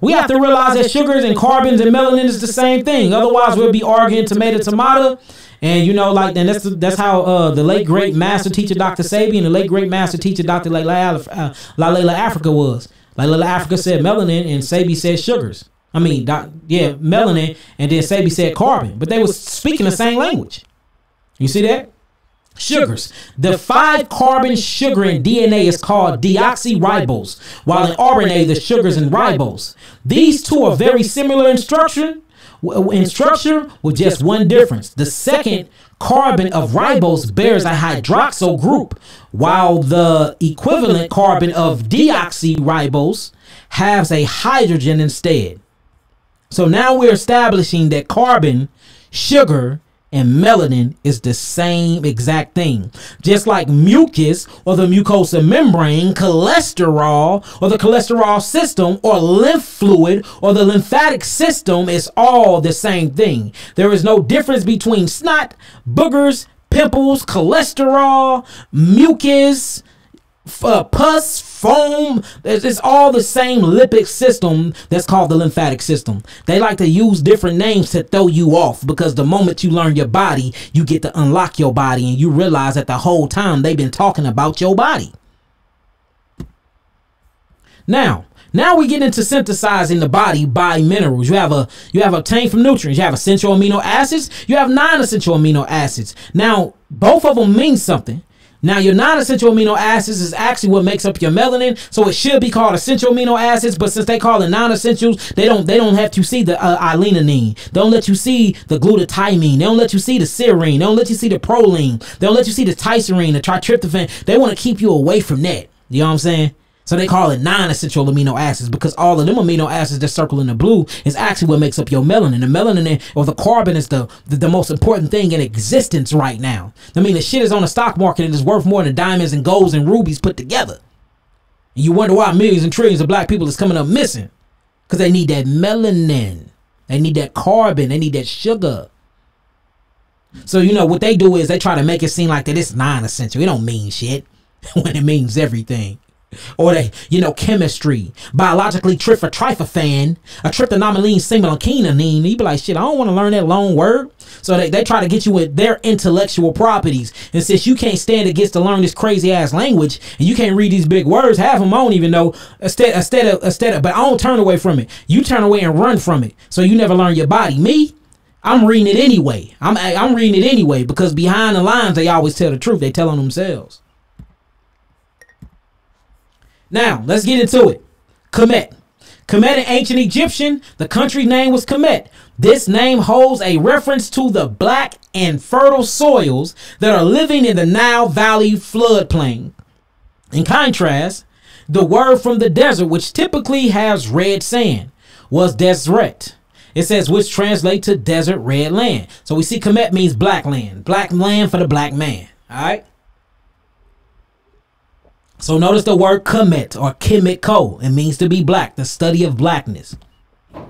A: We have to realize that sugars and carbons and melanin is the same thing. Otherwise, we'll be arguing tomato. And and that's how the late great master teacher Dr. Sabi and the late great master teacher Dr. Layla Africa was. Layla Africa said melanin and Sabi said sugars. Melanin, and then Sabi said carbon. But they was speaking the same language. You see that? Sugars. The 5-carbon sugar in DNA is called deoxyribose, while in RNA the sugars in ribose. These two are very similar in structure with just one difference. The second carbon of ribose bears a hydroxyl group, while the equivalent carbon of deoxyribose has a hydrogen instead. So now we're establishing that carbon, sugar, and melanin is the same exact thing. Just like mucus or the mucosa membrane, cholesterol or the cholesterol system, or lymph fluid or the lymphatic system is all the same thing. There is no difference between snot, boogers, pimples, cholesterol, mucus, pus, foam. It's all the same lipid system that's called the lymphatic system. They like to use different names to throw you off, because the moment you learn your body, you get to unlock your body and you realize that the whole time they've been talking about your body. Now we get into synthesizing the body by minerals. You have obtained from nutrients. You have essential amino acids. You have non-essential amino acids. Now both of them mean something. Now, your non-essential amino acids is actually what makes up your melanin, so it should be called essential amino acids. But since they call it non-essentials, they don't have to see the alanine. They don't let you see the glutathione. They don't let you see the serine. They don't let you see the proline. They don't let you see the tyrosine, the tritryptophan. They want to keep you away from that. You know what I'm saying? So they call it non-essential amino acids, because all of them amino acids that circle in the blue is actually what makes up your melanin. The melanin, or the carbon, is the most important thing in existence right now. The shit is on the stock market and is worth more than diamonds and golds and rubies put together. And you wonder why millions and trillions of black people is coming up missing. Because they need that melanin. They need that carbon. They need that sugar. So, what they do is they try to make it seem like that it's non-essential. It don't mean shit when it means everything. Or chemistry, biologically tryptophan, a tryptanolamine simulcaneamine. You be like, shit, I don't want to learn that long word. So they try to get you with their intellectual properties. And since you can't stand against to learn this crazy ass language, and you can't read these big words, half of them I don't even know. Instead of, but I don't turn away from it. You turn away and run from it. So you never learn your body. Me, I'm reading it anyway. I'm reading it anyway, because behind the lines they always tell the truth. They tell on themselves. Now, let's get into it. Kemet. Kemet in ancient Egyptian, the country's name was Kemet. This name holds a reference to the black and fertile soils that are living in the Nile Valley floodplain. In contrast, the word from the desert, which typically has red sand, was Deseret. It says, which translates to desert red land. So we see Kemet means black land for the black man. All right. So notice the word Kemet, or Kemiko. It means to be black, the study of blackness. All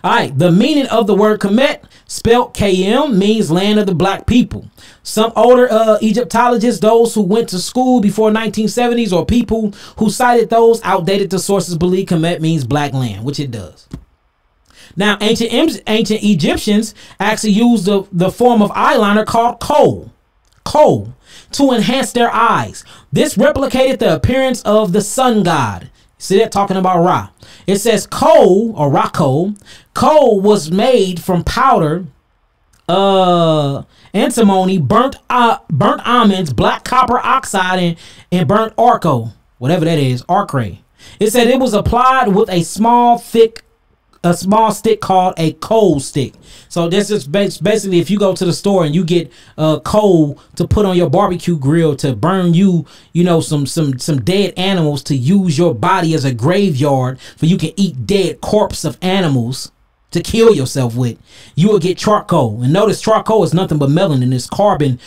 A: right, the meaning of the word Kemet, spelled KM, means land of the black people. Some older Egyptologists, those who went to school before 1970s, or people who cited those outdated the sources, believe Kemet means black land, which it does. Now, ancient Egyptians actually used the form of eyeliner called kohl to enhance their eyes. This replicated the appearance of the sun god. See that, talking about Ra. It says kohl, or Rako. Kohl was made from powder, antimony, burnt almonds, black copper oxide, and burnt arco, whatever that is, arcray. It said it was applied with a small stick called a coal stick. So this is basically if you go to the store and you get coal to put on your barbecue grill to burn you know, some dead animals, to use your body as a graveyard for you can eat dead corpse of animals to kill yourself with, you will get charcoal. And notice charcoal is nothing but melanin. It's carbon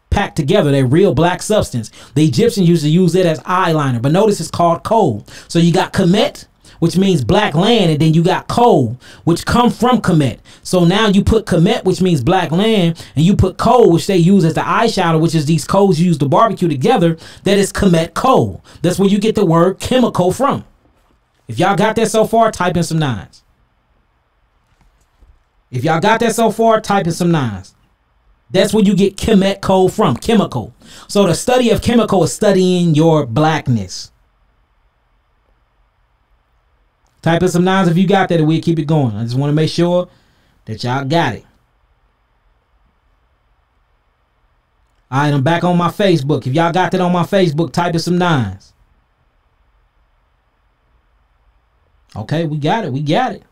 A: packed together, that real black substance. The Egyptians used to use it as eyeliner, but notice it's called coal. So you got Kemet, which means black land, and then you got coal, which come from Kemet. So now you put Kemet, which means black land, and you put coal, which they use as the eyeshadow, which is these coals you use to barbecue together. That is Kemet coal. That's where you get the word chemical from. If y'all got that so far, type in some 9s. If y'all got that so far, type in some 9s. That's where you get Kemet coal from, chemical. So the study of chemical is studying your blackness. Type in some 9s if you got that, and we'll keep it going. I just want to make sure that y'all got it. All right, I'm back on my Facebook. If y'all got that on my Facebook, type in some 9s. Okay, we got it. We got it.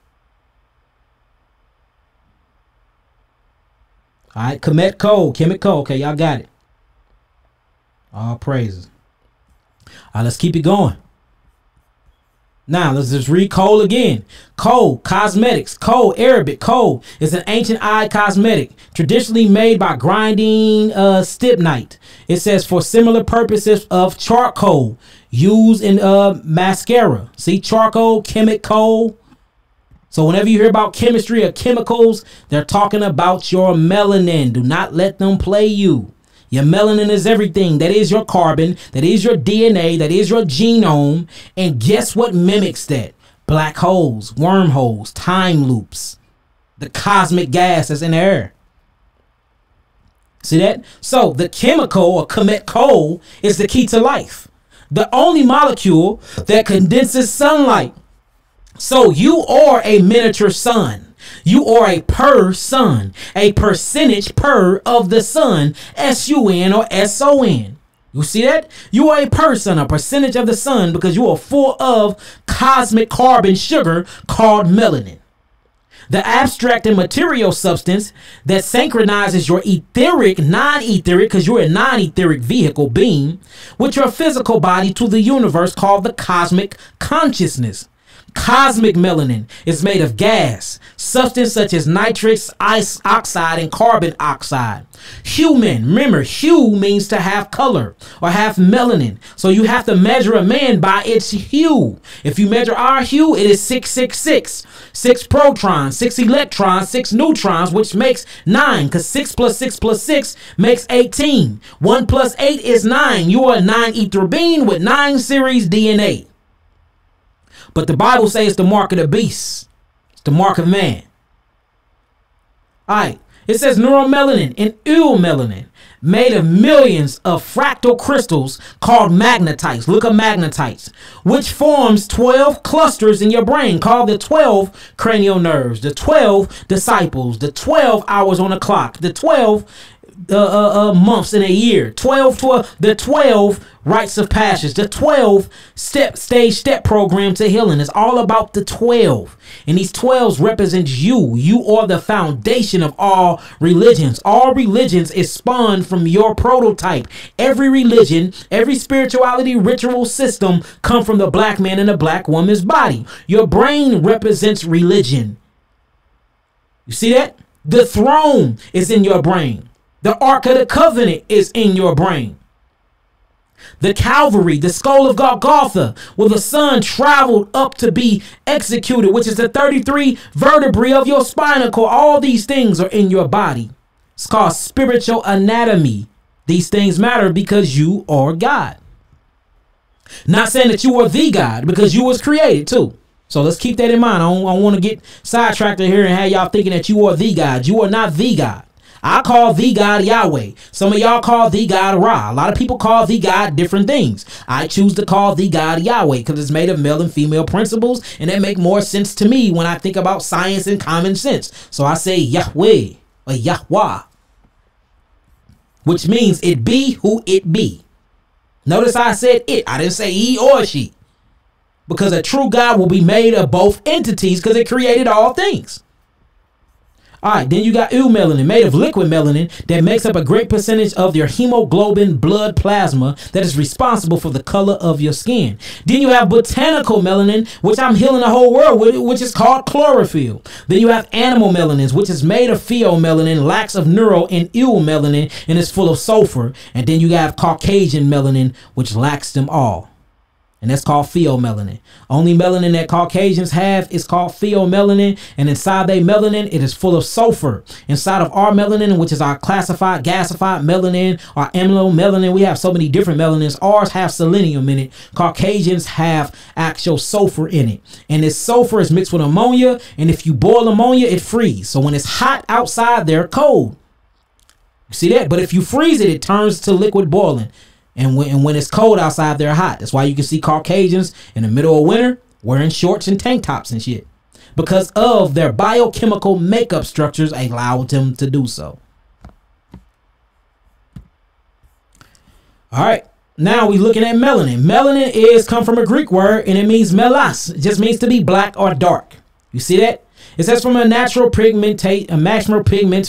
A: All right, Kemet coal, chemical. Okay, y'all got it. All praises. All right, let's keep it going. Now, let's just read coal again. Coal, cosmetics. Coal, Arabic. Coal is an ancient eye cosmetic, traditionally made by grinding stibnite. It says for similar purposes of charcoal, used in mascara. See, charcoal, chemical. So whenever you hear about chemistry or chemicals, they're talking about your melanin. Do not let them play you. Your melanin is everything. That is your carbon. That is your DNA. That is your genome. And guess what mimics that? Black holes, wormholes, time loops, the cosmic gas that's in the air. See that? So the chemical or Kemet coal is the key to life. The only molecule that condenses sunlight. So you are a miniature sun. You are a per sun, a percentage per of the sun, S-U-N or S-O-N. You see that? You are a person, a percentage of the sun, because you are full of cosmic carbon sugar called melanin. The abstract and material substance that synchronizes your etheric, non-etheric, because you're a non-etheric vehicle being, with your physical body to the universe called the cosmic consciousness. Cosmic melanin is made of gas, substance such as nitrous oxide and carbon oxide. Human, remember, hue means to have color or have melanin. So you have to measure a man by its hue. If you measure our hue, it is 666. 6 protons, 6 electrons, 6 neutrons, which makes 9, because 6 plus 6 plus 6 makes 18. 1 plus 8 is 9. You are a 9-ether being with 9 series DNA. But the Bible says it's the mark of the beast. It's the mark of man. All right. It says neuromelanin and eumelanin, made of millions of fractal crystals called magnetites. Look up magnetites, which forms 12 clusters in your brain called the 12 cranial nerves, the 12 disciples, the 12 hours on the clock, the 12 months in a year, the 12 rites of passage, the 12 step program to healing. Is all about the 12, and these 12s represent you. You are the foundation of all religions. All religions is spawned from your prototype. Every religion, every spirituality, ritual system come from the black man and the black woman's body. Your brain represents religion. You see that? The throne is in your brain. The Ark of the Covenant is in your brain. The Calvary, the skull of Golgotha, where the Son traveled up to be executed, which is the 33 vertebrae of your spinal cord. All these things are in your body. It's called spiritual anatomy. These things matter because you are God. Not saying that you are the God, because you was created too. So let's keep that in mind. I don't want to get sidetracked here and have y'all thinking that you are the God. You are not the God. I call the God Yahweh. Some of y'all call the God Ra. A lot of people call the God different things. I choose to call the God Yahweh because it's made of male and female principles, and that make more sense to me when I think about science and common sense. So I say Yahweh or Yahweh, which means it be who it be. Notice I said it. I didn't say he or she. because a true God will be made of both entities because it created all things. All right, then you got eumelanin, made of liquid melanin that makes up a great percentage of your hemoglobin blood plasma that is responsible for the color of your skin. Then you have botanical melanin, which I'm healing the whole world with, which is called chlorophyll. Then you have animal melanins, which is made of pheomelanin, lacks of neuro and eumelanin, and is full of sulfur. And then you have Caucasian melanin, which lacks them all. And that's called pheomelanin. Only melanin that Caucasians have is called pheomelanin. And inside their melanin, it is full of sulfur. Inside of our melanin, which is our classified, gasified melanin, our amylomelanin, we have so many different melanins. Ours have selenium in it. Caucasians have actual sulfur in it. And this sulfur is mixed with ammonia. And if you boil ammonia, it freezes. So when it's hot outside, they're cold. You see that? But if you freeze it, it turns to liquid boiling. And when it's cold outside, they're hot. That's why you can see Caucasians in the middle of winter wearing shorts and tank tops and shit. Because of their biochemical makeup structures allow them to do so. All right. Now we're looking at melanin. Melanin come from a Greek word and it means melas. It just means to be black or dark. You see that? It says from a natural pigments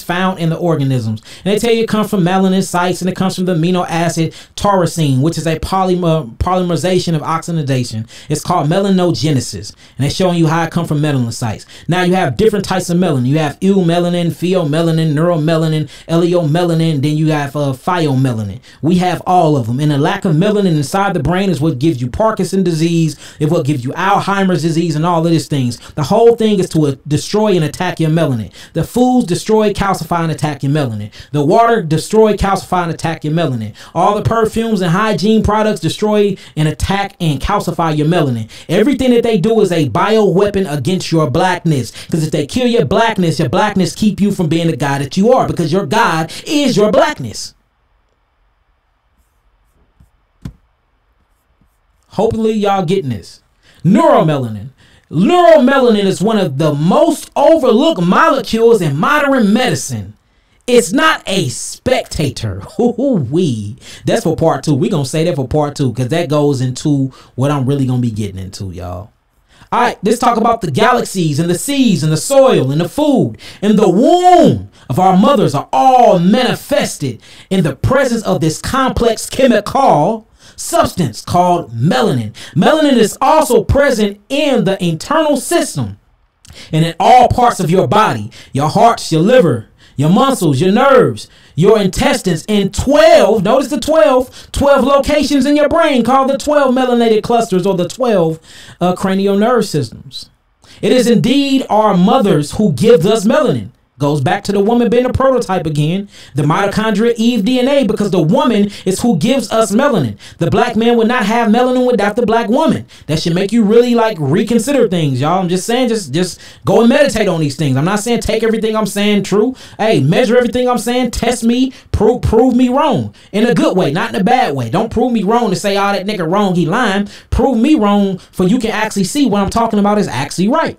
A: found in the organisms. And they tell you it comes from melanin sites and it comes from the amino acid tyrosine, which is a polymerization of oxidation. It's called melanogenesis. And they're showing you how it comes from melanin sites. Now you have different types of melanin. You have eumelanin, pheomelanin, neuromelanin, eleomelanin, then you have phyomelanin. We have all of them. And the lack of melanin inside the brain is what gives you Parkinson's disease. It's what gives you Alzheimer's disease and all of these things. The whole thing is to destroy and attack your melanin. The foods destroy, calcify, and attack your melanin. The water destroy, calcify, and attack your melanin. All the perfumes and hygiene products destroy and attack and calcify your melanin. Everything that they do is a bioweapon against your blackness. Because if they kill your blackness keep you from being the guy that you are. Because your God is your blackness. Hopefully y'all getting this. Neuromelanin. Neuromelanin is one of the most overlooked molecules in modern medicine. It's not a spectator. That's for part 2. We're going to say that for part 2 because that goes into what I'm really going to be getting into, y'all. All right, let's talk about the galaxies and the seas and the soil and the food and the womb of our mothers are all manifested in the presence of this complex chemical substance called melanin. Melanin is also present in the internal system and in all parts of your body, your hearts, your liver, your muscles, your nerves, your intestines, in 12, notice the 12 locations in your brain called the 12 melanated clusters or the 12 cranial nerve systems. It is indeed our mothers who give us melanin. Goes back to the woman being a prototype again. The mitochondria Eve DNA, because the woman is who gives us melanin. The black man would not have melanin without the black woman. That should make you really like reconsider things, y'all. I'm just saying, just go and meditate on these things. I'm not saying take everything I'm saying true. Hey, measure everything I'm saying. Test me. Prove me wrong. In a good way, not in a bad way. Don't prove me wrong to say, oh, that nigga wrong, he lying. Prove me wrong for you can actually see what I'm talking about is actually right.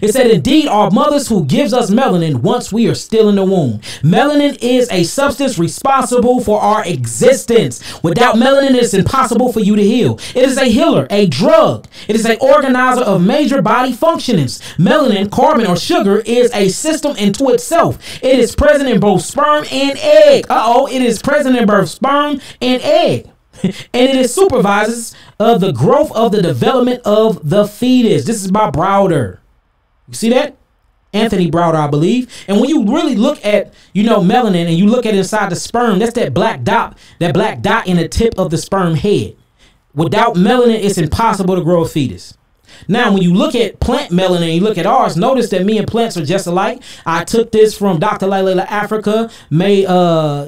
A: It said, indeed, our mothers who gives us melanin once we are still in the womb. Melanin is a substance responsible for our existence. Without melanin, it's impossible for you to heal. It is a healer, a drug. It is an organizer of major body functionings. Melanin, carbon, or sugar is a system into itself. It is present in both sperm and egg. It is present in both sperm and egg. And it supervises the growth of the development of the fetus. This is by Browder. You see that? Anthony Browder, I believe. And when you really look at, melanin and you look at inside the sperm, that's that black dot in the tip of the sperm head. Without melanin, it's impossible to grow a fetus. Now, when you look at plant melanin and you look at ours, notice that me and plants are just alike. I took this from Dr. Layla Africa. May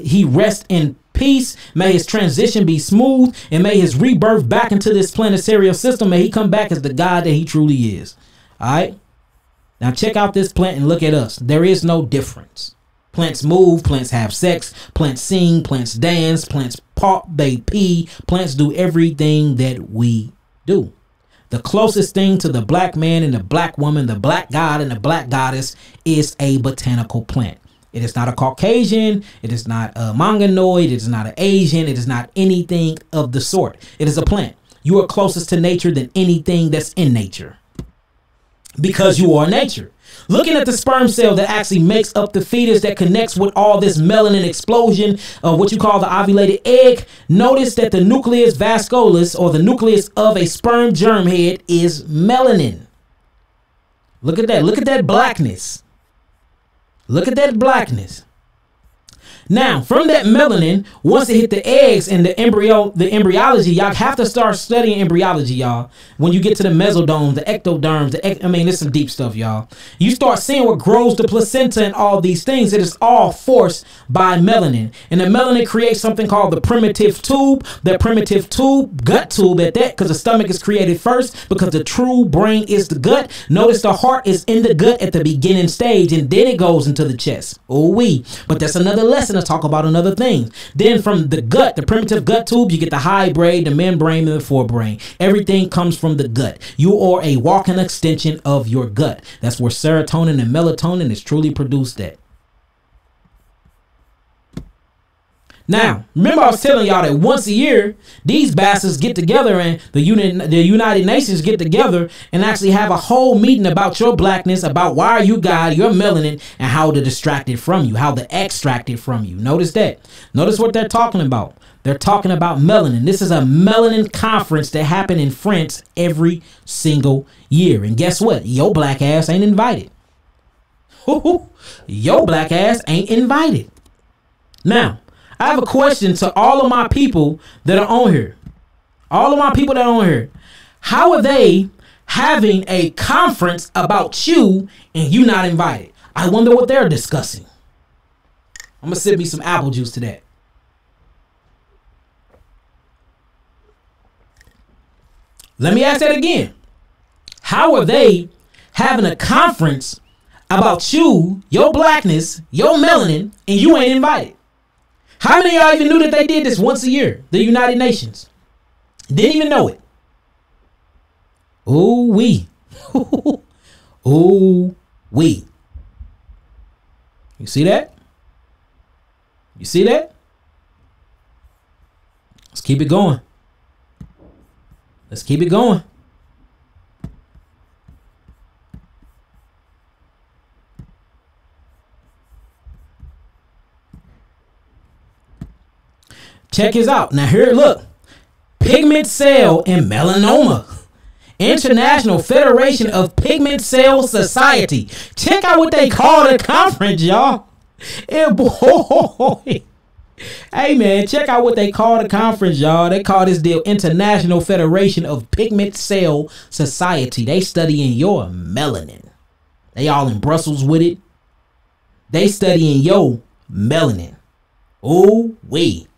A: he rest in peace. May his transition be smooth. And may his rebirth back into this planetary system. May he come back as the God that he truly is. All right? Now check out this plant and look at us. There is no difference. Plants move, plants have sex, plants sing, plants dance, plants pop, they pee, plants do everything that we do. The closest thing to the black man and the black woman, the black god and the black goddess is a botanical plant. It is not a Caucasian, it is not a Mongoloid, it is not an Asian, it is not anything of the sort. It is a plant. You are closest to nature than anything that's in nature, because you are nature. Looking at the sperm cell that actually makes up the fetus that connects with all this melanin explosion of what you call the ovulated egg, notice that the nucleus vasculis, or the nucleus of a sperm germ head, is melanin. Look at that. Look at that blackness. Look at that blackness. Now, from that melanin, once it hit the eggs and the embryology, y'all have to start studying embryology, y'all. When you get to the mesoderm, the ectoderms, this is some deep stuff, y'all. You start seeing what grows the placenta and all these things. It is all forced by melanin. And the melanin creates something called the primitive tube. The primitive tube, gut tube at that, because the stomach is created first, because the true brain is the gut. Notice the heart is in the gut at the beginning stage, and then it goes into the chest. Oh-wee. But that's another lesson to talk about another thing. Then from the gut, the primitive gut tube, you get the hyoid, the membrane, and the forebrain. Everything comes from the gut. You are a walking extension of your gut. That's where serotonin and melatonin is truly produced at. Now, remember I was telling y'all that once a year, these bastards get together and the United Nations get together and actually have a whole meeting about your blackness, about why you got your melanin, and how to distract it from you, how to extract it from you. Notice that. Notice what they're talking about. They're talking about melanin. This is a melanin conference that happened in France every single year. And guess what? Your black ass ain't invited. Your black ass ain't invited. Now, I have a question to all of my people that are on here. All of my people that are on here. How are they having a conference about you and you not invited? I wonder what they're discussing. I'm going to sip me some apple juice to that. Let me ask that again. How are they having a conference about you, your blackness, your melanin, and you ain't invited? How many of y'all even knew that they did this once a year? The United Nations. Didn't even know it. Ooh-wee. Ooh-wee. You see that? You see that? Let's keep it going. Let's keep it going. Check this out. Now here, look. Pigment cell and melanoma. International Federation of Pigment Cell Society. Check out what they call the conference, y'all. And boy. Hey, man, check out what they call the conference, y'all. They call this deal International Federation of Pigment Cell Society. They studying your melanin. They all in Brussels with it. They studying your melanin. Oh, wait.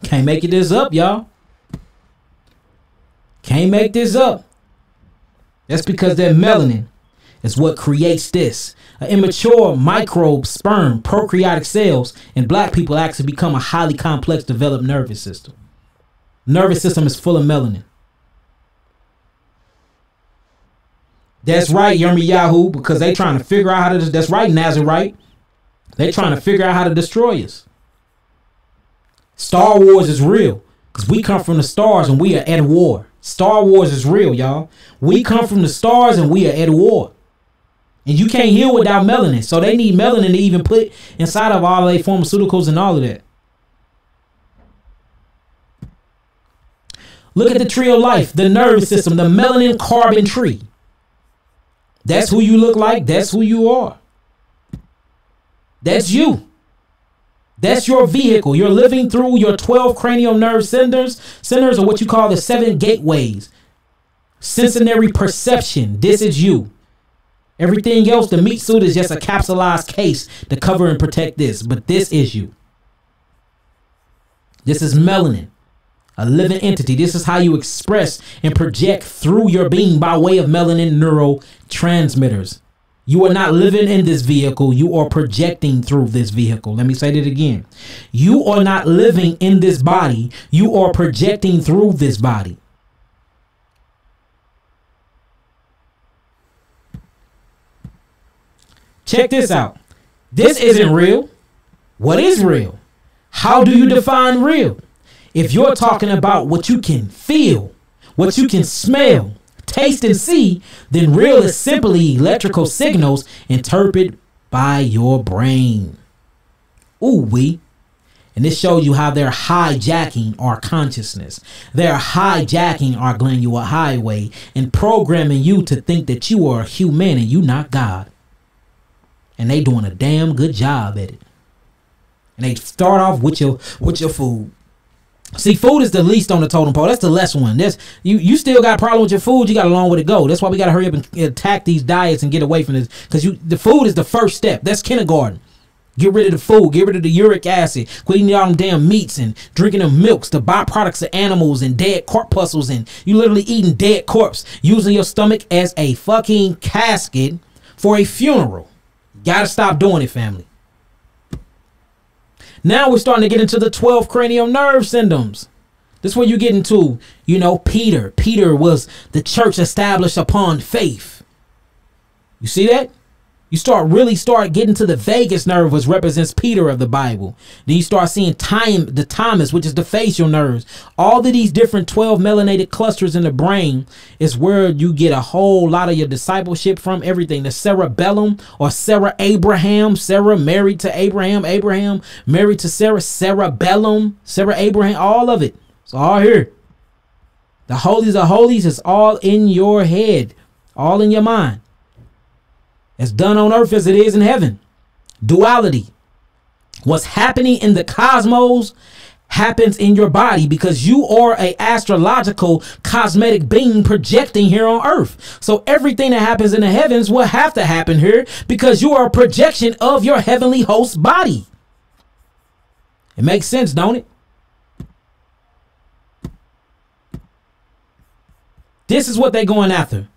A: Can't make it this up, y'all. Can't make this up. That's because that melanin is what creates this. An immature microbe sperm, prokaryotic cells, and black people actually become a highly complex developed nervous system. Nervous system is full of melanin. That's right, Yirmiyahu, because they trying to figure out how to, that's right, Nazarite. They trying to figure out how to destroy us. Star Wars is real because we come from the stars and we are at war. Star Wars is real, y'all. We come from the stars and we are at war. And you can't heal without melanin. So they need melanin to even put inside of all their pharmaceuticals and all of that. Look at the tree of life, the nervous system, the melanin carbon tree. That's who you look like. That's who you are. That's you. That's your vehicle. You're living through your 12 cranial nerve centers or what you call the 7 gateways. Sensory perception. This is you. Everything else, the meat suit is just a capsulized case to cover and protect this. But this is you. This is melanin. A living entity. This is how you express and project through your being by way of melanin neurotransmitters. You are not living in this vehicle. You are projecting through this vehicle. Let me say that again. You are not living in this body. You are projecting through this body. Check this out. This isn't real. What is real? How do you define real? If you're talking about what you can feel, what you can smell, taste, and see, then real is simply electrical signals interpreted by your brain. Ooh wee. And this shows you how they're hijacking our consciousness. They're hijacking our glandular highway and programming you to think that you are human and you not God. And they doing a damn good job at it. And they start off with your food. See, food is the least on the totem pole. That's the less one. That's you still got a problem with your food. You got a long way to go. That's why we got to hurry up and attack these diets and get away from this. Because the food is the first step. That's kindergarten. Get rid of the food. Get rid of the uric acid. Quit eating all them damn meats and drinking them milks, the byproducts of animals and dead corpuscles. And you literally eating dead corpse. Using your stomach as a fucking casket for a funeral. Gotta stop doing it, family. Now we're starting to get into the 12 cranial nerve systems. This is where you get into, you know, Peter. Peter was the church established upon faith. You see that? You really start getting to the vagus nerve, which represents Peter of the Bible. Then you start seeing the thymus, which is the facial nerves. All of these different 12 melanated clusters in the brain is where you get a whole lot of your discipleship from. Everything. The cerebellum, or Sarah Abraham, Sarah married to Abraham, Abraham married to Sarah, cerebellum, Sarah Abraham, all of it. It's all here. The holies of holies is all in your head, all in your mind. It's done on earth as it is in heaven. Duality. What's happening in the cosmos happens in your body because you are an astrological cosmetic being projecting here on earth. So everything that happens in the heavens will have to happen here because you are a projection of your heavenly host body. It makes sense, don't it? This is what they're going after.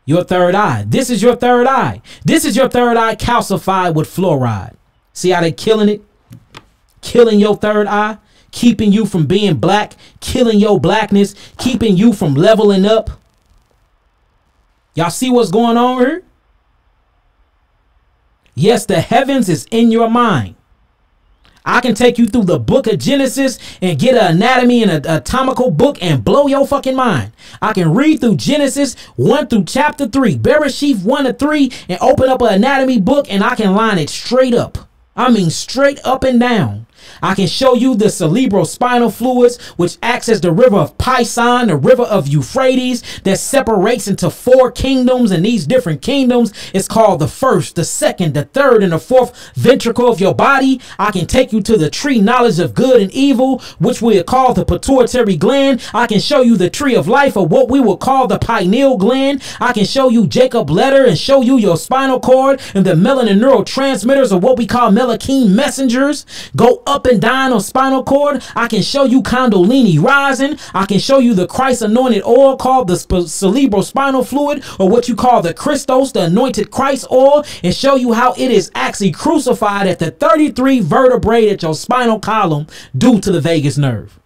A: Your third eye. This is your third eye. This is your third eye calcified with fluoride. See how they killing it? Killing your third eye. Keeping you from being black. Killing your blackness. Keeping you from leveling up. Y'all see what's going on here? Yes, the heavens is in your mind. I can take you through the book of Genesis and get an anatomy and an anatomical book and blow your fucking mind. I can read through Genesis 1 through chapter 3, Bereshit 1 to 3, and open up an anatomy book and I can line it straight up. I mean straight up and down. I can show you the cerebrospinal fluids, which acts as the river of Pison, the river of Euphrates, that separates into 4 kingdoms. And these different kingdoms is called the first, the second, the third, and the fourth ventricle of your body. I can take you to the tree knowledge of good and evil, which we call the pituitary gland. I can show you the tree of life, or what we will call the pineal gland. I can show you Jacob letter and show you your spinal cord and the melanin neurotransmitters, or what we call melatonin messengers. Go up and down on spinal cord. I can show you Kundalini rising. I can show you the Christ anointed oil called the cerebrospinal fluid, or what you call the Christos, the anointed Christ oil, and show you how it is actually crucified at the 33 vertebrae at your spinal column due to the vagus nerve.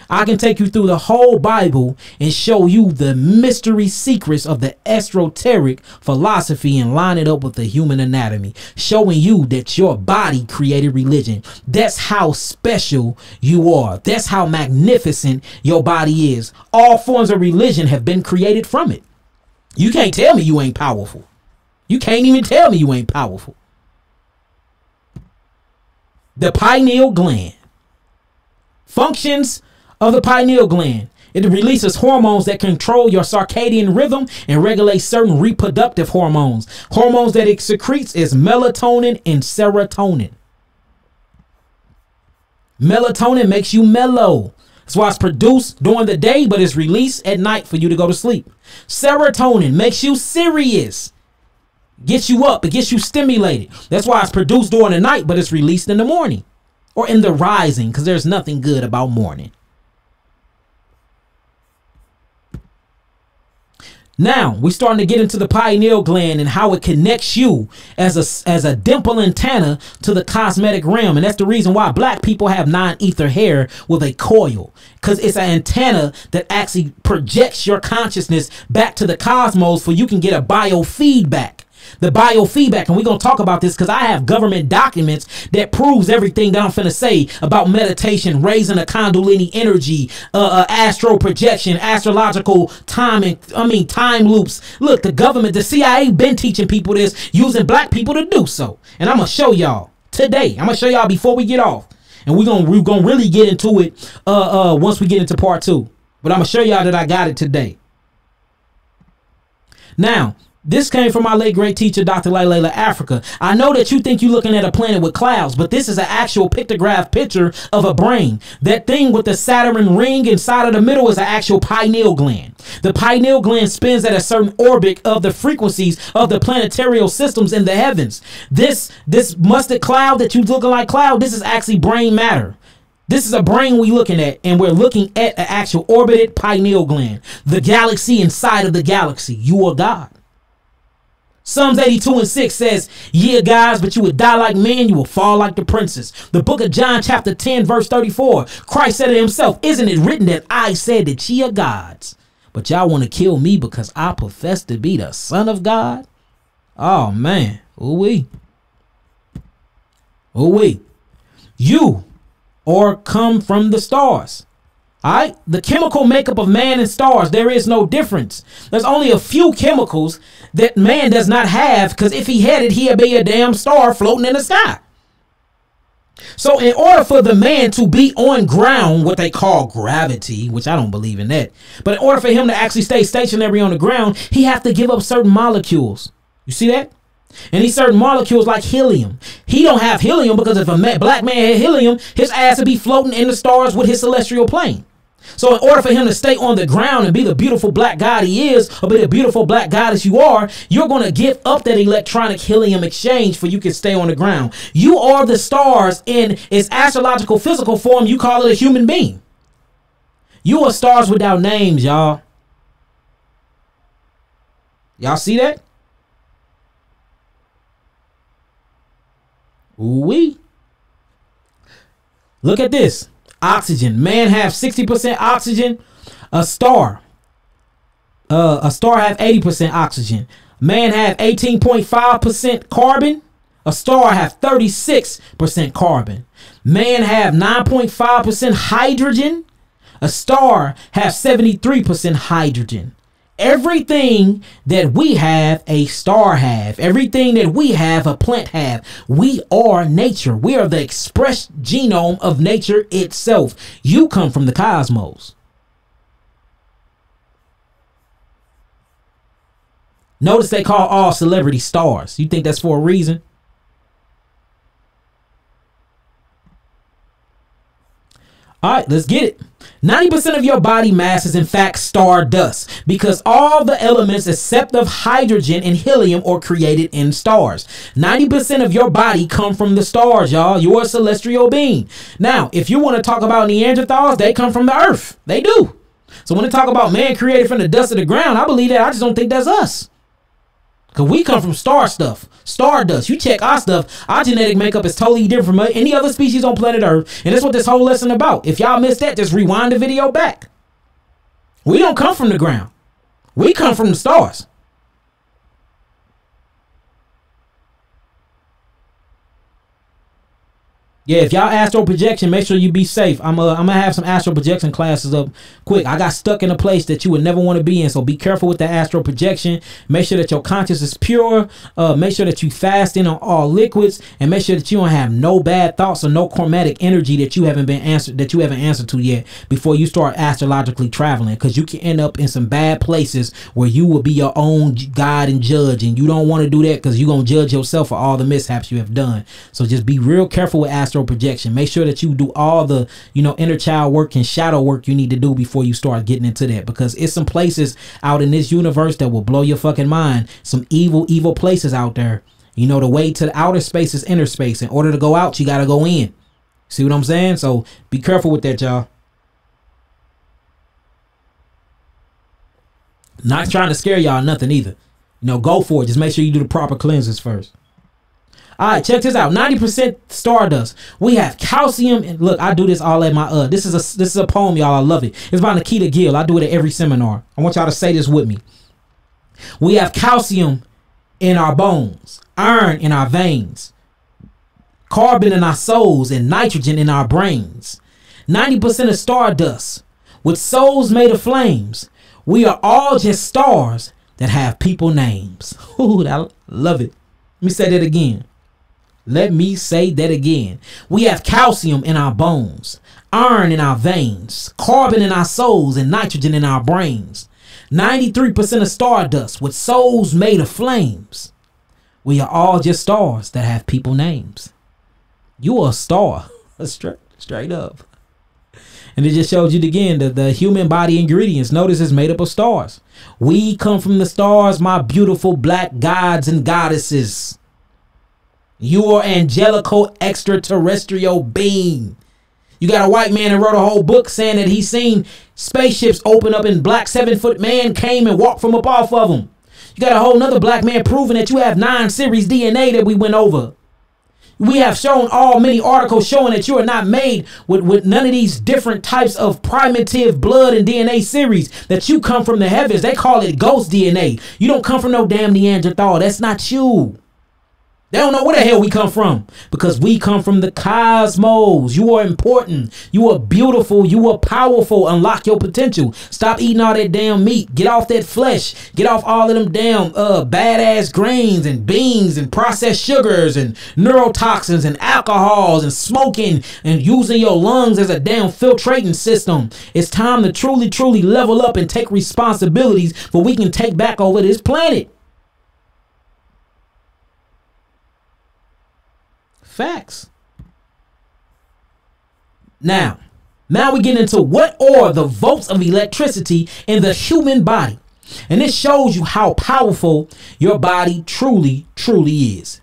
A: I can take you through the whole Bible and show you the mystery secrets of the esoteric philosophy and line it up with the human anatomy, showing you that your body created religion. That's how special you are. That's how magnificent your body is. All forms of religion have been created from it. You can't tell me you ain't powerful. You can't even tell me you ain't powerful. The pineal gland. Functions of the pineal gland. It releases hormones that control your circadian rhythm and regulate certain reproductive hormones. Hormones that it secretes is melatonin and serotonin. Melatonin makes you mellow. That's why it's produced during the day, but it's released at night for you to go to sleep. Serotonin makes you serious. Gets you up. It gets you stimulated. That's why it's produced during the night, but it's released in the morning. Or in the rising, because there's nothing good about morning. Now, we're starting to get into the pineal gland and how it connects you as a dimple antenna to the cosmetic realm. And that's the reason why black people have non-ether hair with a coil. Because it's an antenna that actually projects your consciousness back to the cosmos, for you can get a biofeedback. The biofeedback, and we're going to talk about this because I have government documents that proves everything that I'm finna say about meditation, raising a Kundalini energy, astral projection, astrological timing, time loops. Look, the government, the CIA been teaching people this, using black people to do so. And I'm going to show y'all today. I'm going to show y'all before we get off. And we're gonna really get into it once we get into part 2. But I'm going to show y'all that I got it today. Now, this came from my late great teacher, Dr. Layla Africa. I know that you think you're looking at a planet with clouds, but this is an actual pictograph picture of a brain. That thing with the Saturn ring inside of the middle is an actual pineal gland. The pineal gland spins at a certain orbit of the frequencies of the planetary systems in the heavens. This mustard cloud that you looking like cloud, this is actually brain matter. This is a brain we're looking at, and we're looking at an actual orbited pineal gland. The galaxy inside of the galaxy. You are God. Psalms 82:6 says, "Ye are gods, but you would die like men, you will fall like the princes." The book of John chapter 10 verse 34, Christ said to himself, "Isn't it written that I said that ye are gods? But y'all want to kill me because I profess to be the Son of God?" Oh man. Ooh-wee. Ooh-wee. You or come from the stars. Alright, the chemical makeup of man and stars, there is no difference. There's only a few chemicals that man does not have, because if he had it, he'd be a damn star floating in the sky. So in order for the man to be on ground, what they call gravity, which I don't believe in that, but in order for him to actually stay stationary on the ground, he have to give up certain molecules. You see that? And these certain molecules like helium. He don't have helium because if a black man had helium, his ass would be floating in the stars with his celestial plane. So in order for him to stay on the ground and be the beautiful black god he is, or be the beautiful black goddess you are, you're going to give up that electronic helium exchange for you can stay on the ground. You are the stars in its astrological physical form. You call it a human being. You are stars without names, y'all. Y'all see that? Ooh-wee. Look at this. Oxygen. Man have 60% oxygen. A star have 80% oxygen. Man have 18.5% carbon. A star have 36% carbon. Man have 9.5% hydrogen. A star have 73% hydrogen. Everything that we have, a star have. Everything that we have, a plant have. We are nature. We are the express genome of nature itself. You come from the cosmos. Notice they call all celebrities stars. You think that's for a reason? All right, let's get it. 90% of your body mass is in fact stardust, because all the elements except of hydrogen and helium are created in stars. 90% of your body come from the stars, y'all. You're a celestial being. Now, if you want to talk about Neanderthals, they come from the earth. They do. So when they talk about man created from the dust of the ground, I believe that. I just don't think that's us. Because we come from star stuff, stardust. You check our stuff, our genetic makeup is totally different from any other species on planet Earth. And that's what this whole lesson about. If y'all missed that, just rewind the video back. We don't come from the ground. We come from the stars. Yeah, if y'all astral projection, make sure you be safe. I'm gonna have some astral projection classes up quick. I got stuck in a place that you would never want to be in, so be careful with the astral projection. Make sure that your conscience is pure. Make sure that you fasting on all liquids, and make sure that you don't have no bad thoughts or no karmatic energy that you haven't answered to yet before you start astrologically traveling, because you can end up in some bad places where you will be your own guide and judge, and you don't want to do that because you're gonna judge yourself for all the mishaps you have done. So just be real careful with astral projection. Make sure that you do all the inner child work and shadow work you need to do before you start getting into that, because it's some places out in this universe that will blow your fucking mind. Some evil places out there. The way to the outer space is inner space. In order to go out, you got to go in. See what I'm saying? So be careful with that, y'all. Not trying to scare y'all nothing either. Go for it. Just make sure you do the proper cleanses first. All right, check this out. 90% stardust. We have calcium, and look, I do this all at my this is a poem, y'all. I love it. It's by Nikita Gill. I do it at every seminar. I want y'all to say this with me. We have calcium in our bones, iron in our veins, carbon in our souls, and nitrogen in our brains. 90% of stardust with souls made of flames. We are all just stars that have people names. Ooh, I love it. Let me say that again. Let me say that again. We have calcium in our bones, iron in our veins, carbon in our souls, and nitrogen in our brains. 93% of stardust with souls made of flames. We are all just stars that have people names. You are a star. Straight up. And it just showed you again the human body ingredients. Notice it's made up of stars. We come from the stars, my beautiful black gods and goddesses. You are angelical extraterrestrial being. You got a white man that wrote a whole book saying that he's seen spaceships open up and black 7-foot man came and walked from up off of them. You got a whole nother black man proving that you have 9 series DNA that we went over. We have shown many articles showing that you are not made with none of these different types of primitive blood and DNA series, that you come from the heavens. They call it ghost DNA. You don't come from no damn Neanderthal. That's not you. They don't know where the hell we come from, because we come from the cosmos. You are important. You are beautiful. You are powerful. Unlock your potential. Stop eating all that damn meat. Get off that flesh. Get off all of them damn badass grains and beans and processed sugars and neurotoxins and alcohols and smoking and using your lungs as a damn filtrating system. It's time to truly level up and take responsibilities for we can take back over this planet. Facts. Now we get into what are the volts of electricity in the human body. And this shows you how powerful your body truly is.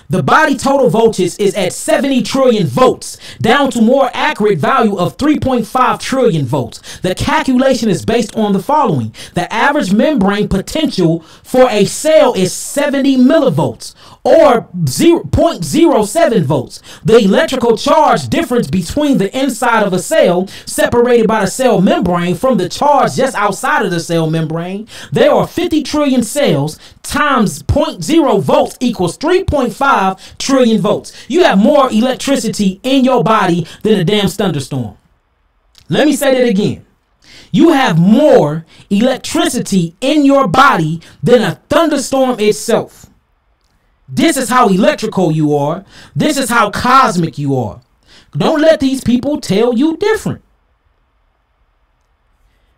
A: The body total voltage is at 70 trillion volts, down to more accurate value of 3.5 trillion volts. The calculation is based on the following. The average membrane potential for a cell is 70 millivolts, or 0.07 volts. The electrical charge difference between the inside of a cell, separated by the cell membrane, from the charge just outside of the cell membrane. There are 50 trillion cells times 0.0 volts equals 3.5 trillion volts. You have more electricity in your body than a damn thunderstorm. Let me say that again. You have more electricity in your body than a thunderstorm itself. This is how electrical you are. This is how cosmic you are. Don't let these people tell you different.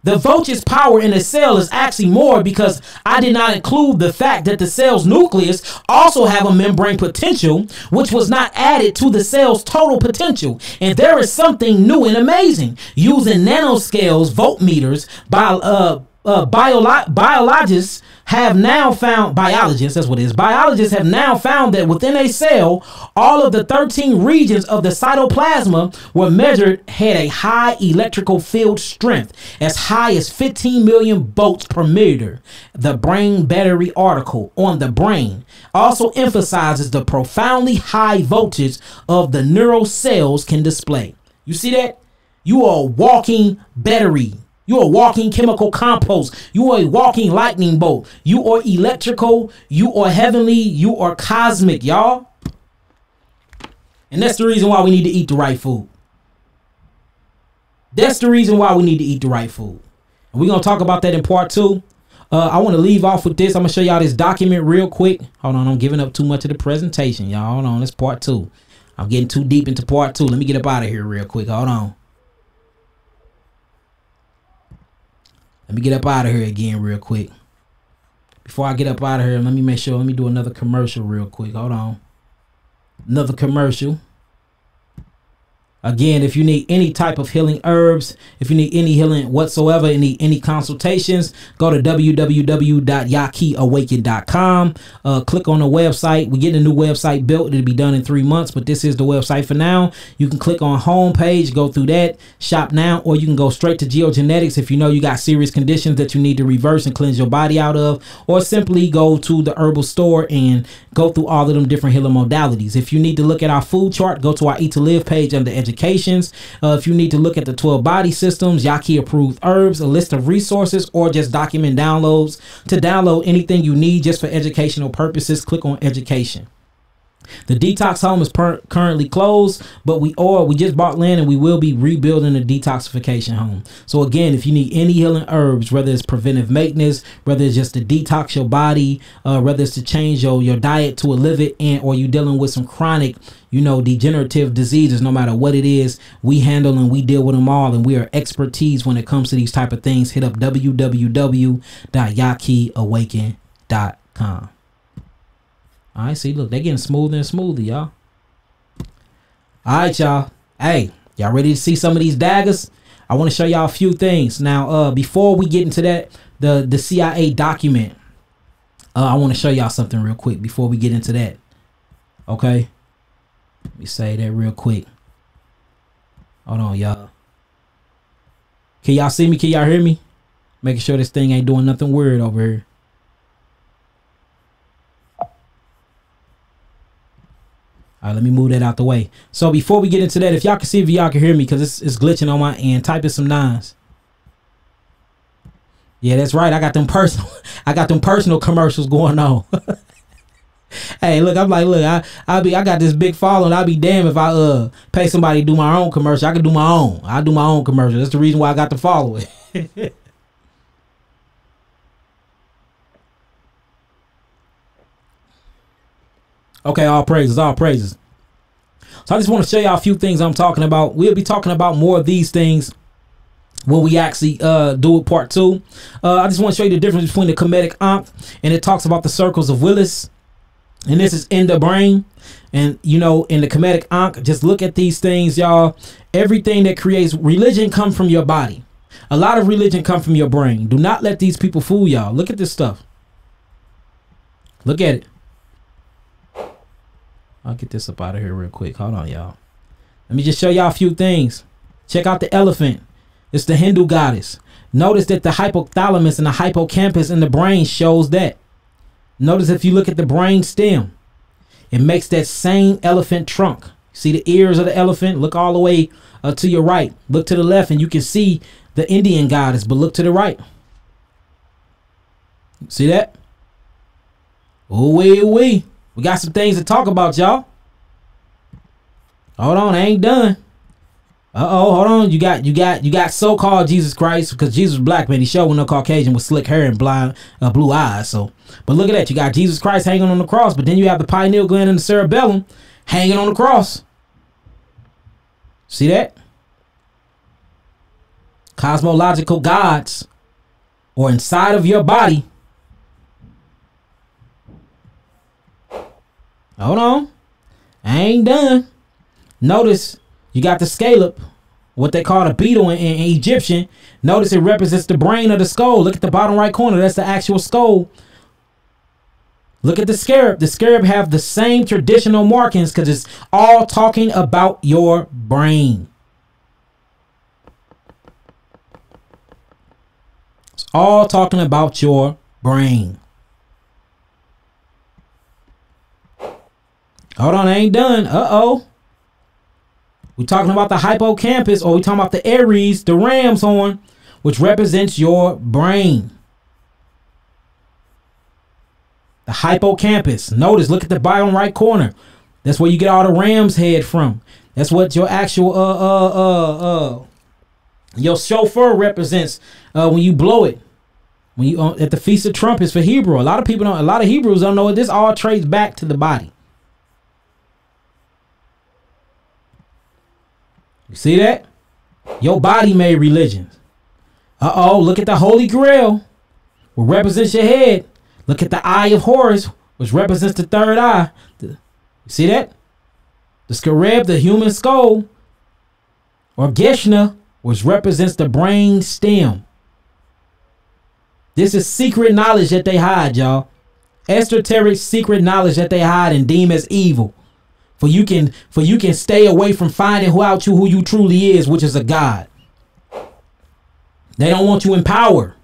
A: The voltage power in a cell is actually more, because I did not include the fact that the cell's nucleus also have a membrane potential, which was not added to the cell's total potential. And there is something new and amazing. Using nanoscales, voltmeters, biologists have now found, biologists have now found that within a cell, all of the 13 regions of the cytoplasma were measured had a high electrical field strength, as high as 15 million volts per meter. The brain battery article on the brain also emphasizes the profoundly high voltage of the neural cells can display. You see that? You are a walking battery. You are a walking chemical compost. You are a walking lightning bolt. You are electrical. You are heavenly. You are cosmic, y'all. And that's the reason why we need to eat the right food. That's the reason why we need to eat the right food. And we're going to talk about that in part 2. I want to leave off with this. I'm going to show y'all this document real quick. Hold on. I'm giving up too much of the presentation, y'all. Hold on. It's part 2. I'm getting too deep into part 2. Let me get up out of here real quick. Hold on. Let me get up out of here again real quick. Before I get up out of here, let me make sure. Let me do another commercial real quick. Hold on. Another commercial. Again, if you need any type of healing herbs, if you need any healing whatsoever, any consultations, go to www.yakiawaken.com. Click on the website. We're getting a new website built. It'll be done in 3 months, but this is the website for now. You can click on home page, go through that, shop now, or you can go straight to geogenetics if you know you got serious conditions that you need to reverse and cleanse your body out of, or simply go to the herbal store and go through all of them different healing modalities. If you need to look at our food chart, go to our Eat to Live page under education educations. If you need to look at the 12 body systems, Yaki approved herbs, a list of resources, or just document downloads. To download anything you need just for educational purposes, click on education. The detox home is currently closed, but we just bought land and we will be rebuilding the detoxification home. So again, if you need any healing herbs, whether it's preventive maintenance, whether it's just to detox your body, whether it's to change your diet to a livid, or you dealing with some chronic, degenerative diseases, no matter what it is, we handle and we deal with them all, and we are expertise when it comes to these type of things. Hit up www.yakiawaken.com. All right, see, look, they're getting smoother and smoother, y'all. All right, y'all. Hey, y'all ready to see some of these daggers? I want to show y'all a few things. Now, before we get into that, the CIA document, I want to show y'all something real quick before we get into that. Okay? Let me say that real quick. Hold on, y'all. Can y'all see me? Can y'all hear me? Making sure this thing ain't doing nothing weird over here. All right, let me move that out the way. So before we get into that, if y'all can see, if y'all can hear me, because it's glitching on my end, type in some nines. Yeah, that's right. I got them personal commercials going on. Hey, look, I'm like, look, I got this big following. I'll be damned if I pay somebody to do my own commercial. I can do my own. I do my own commercial. That's the reason why I got the following. Okay, all praises, all praises. So I just want to show y'all a few things I'm talking about. We'll be talking about more of these things when we actually do it part 2. I just want to show you the difference between the Kemetic Ankh, and it talks about the circles of Willis. And this is in the brain. And, in the Kemetic Ankh, just look at these things, y'all. Everything that creates religion comes from your body. A lot of religion comes from your brain. Do not let these people fool y'all. Look at this stuff. Look at it. I'll get this up out of here real quick. Hold on, y'all. Let me just show y'all a few things. Check out the elephant. It's the Hindu goddess. Notice that the hypothalamus and the hippocampus in the brain shows that. Notice if you look at the brain stem, it makes that same elephant trunk. See the ears of the elephant? Look all the way to your right. Look to the left and you can see the Indian goddess, but look to the right. See that? Ooh wee. We got some things to talk about, y'all. Hold on, I ain't done. Hold on. You got so-called Jesus Christ, because Jesus was black, man. He showed no Caucasian with slick hair and blue eyes. So, but look at that. You got Jesus Christ hanging on the cross, but then you have the pineal gland and the cerebellum hanging on the cross. See that? Cosmological gods, or inside of your body. Hold on. I ain't done. Notice you got the scallop, what they call a beetle in Egyptian. Notice it represents the brain of the skull. Look at the bottom right corner. That's the actual skull. Look at the scarab. The scarab have the same traditional markings because it's all talking about your brain. It's all talking about your brain. Hold on, I ain't done. We're talking about the hippocampus, or we're talking about the Aries, the ram's horn, which represents your brain. The hippocampus. Notice, look at the bottom right corner. That's where you get all the ram's head from. That's what your actual your shofar represents when you blow it. When you at the Feast of Trumpets for Hebrew. A lot of Hebrews don't know it. This all traces back to the body. You see that? Your body made religions. Look at the Holy Grail, which represents your head. Look at the Eye of Horus, which represents the third eye. You see that? The Scarab, the human skull, or Geshna, which represents the brain stem. This is secret knowledge that they hide, y'all. Esoteric secret knowledge that they hide and deem as evil. For you can stay away from finding who you truly is, which is a God. They don't want you in power.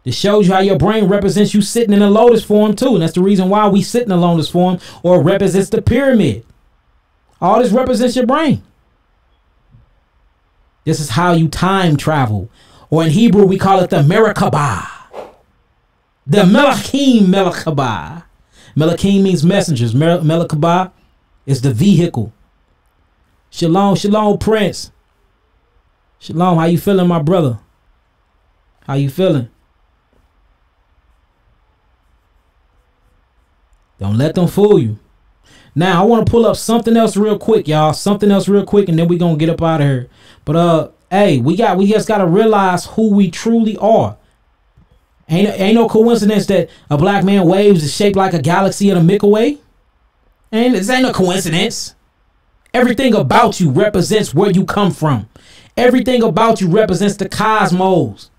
A: It shows you how your brain represents you sitting in a lotus form too. And that's the reason why we sit in a lotus form, or represents the pyramid. All this represents your brain. This is how you time travel. Or in Hebrew, we call it the Merkabah. The Melachim Melkabah. Melachim means messengers. Melkabah is the vehicle. Shalom, shalom, Prince. Shalom, how you feeling, my brother? How you feeling? Don't let them fool you. Now, I want to pull up something else real quick, y'all. Something else real quick, and then we're going to get up out of here. But, hey, we just got to realize who we truly are. Ain't no coincidence that a black man waves is shaped like a galaxy in a Milky Way. And this ain't no coincidence. Everything about you represents where you come from. Everything about you represents the cosmos.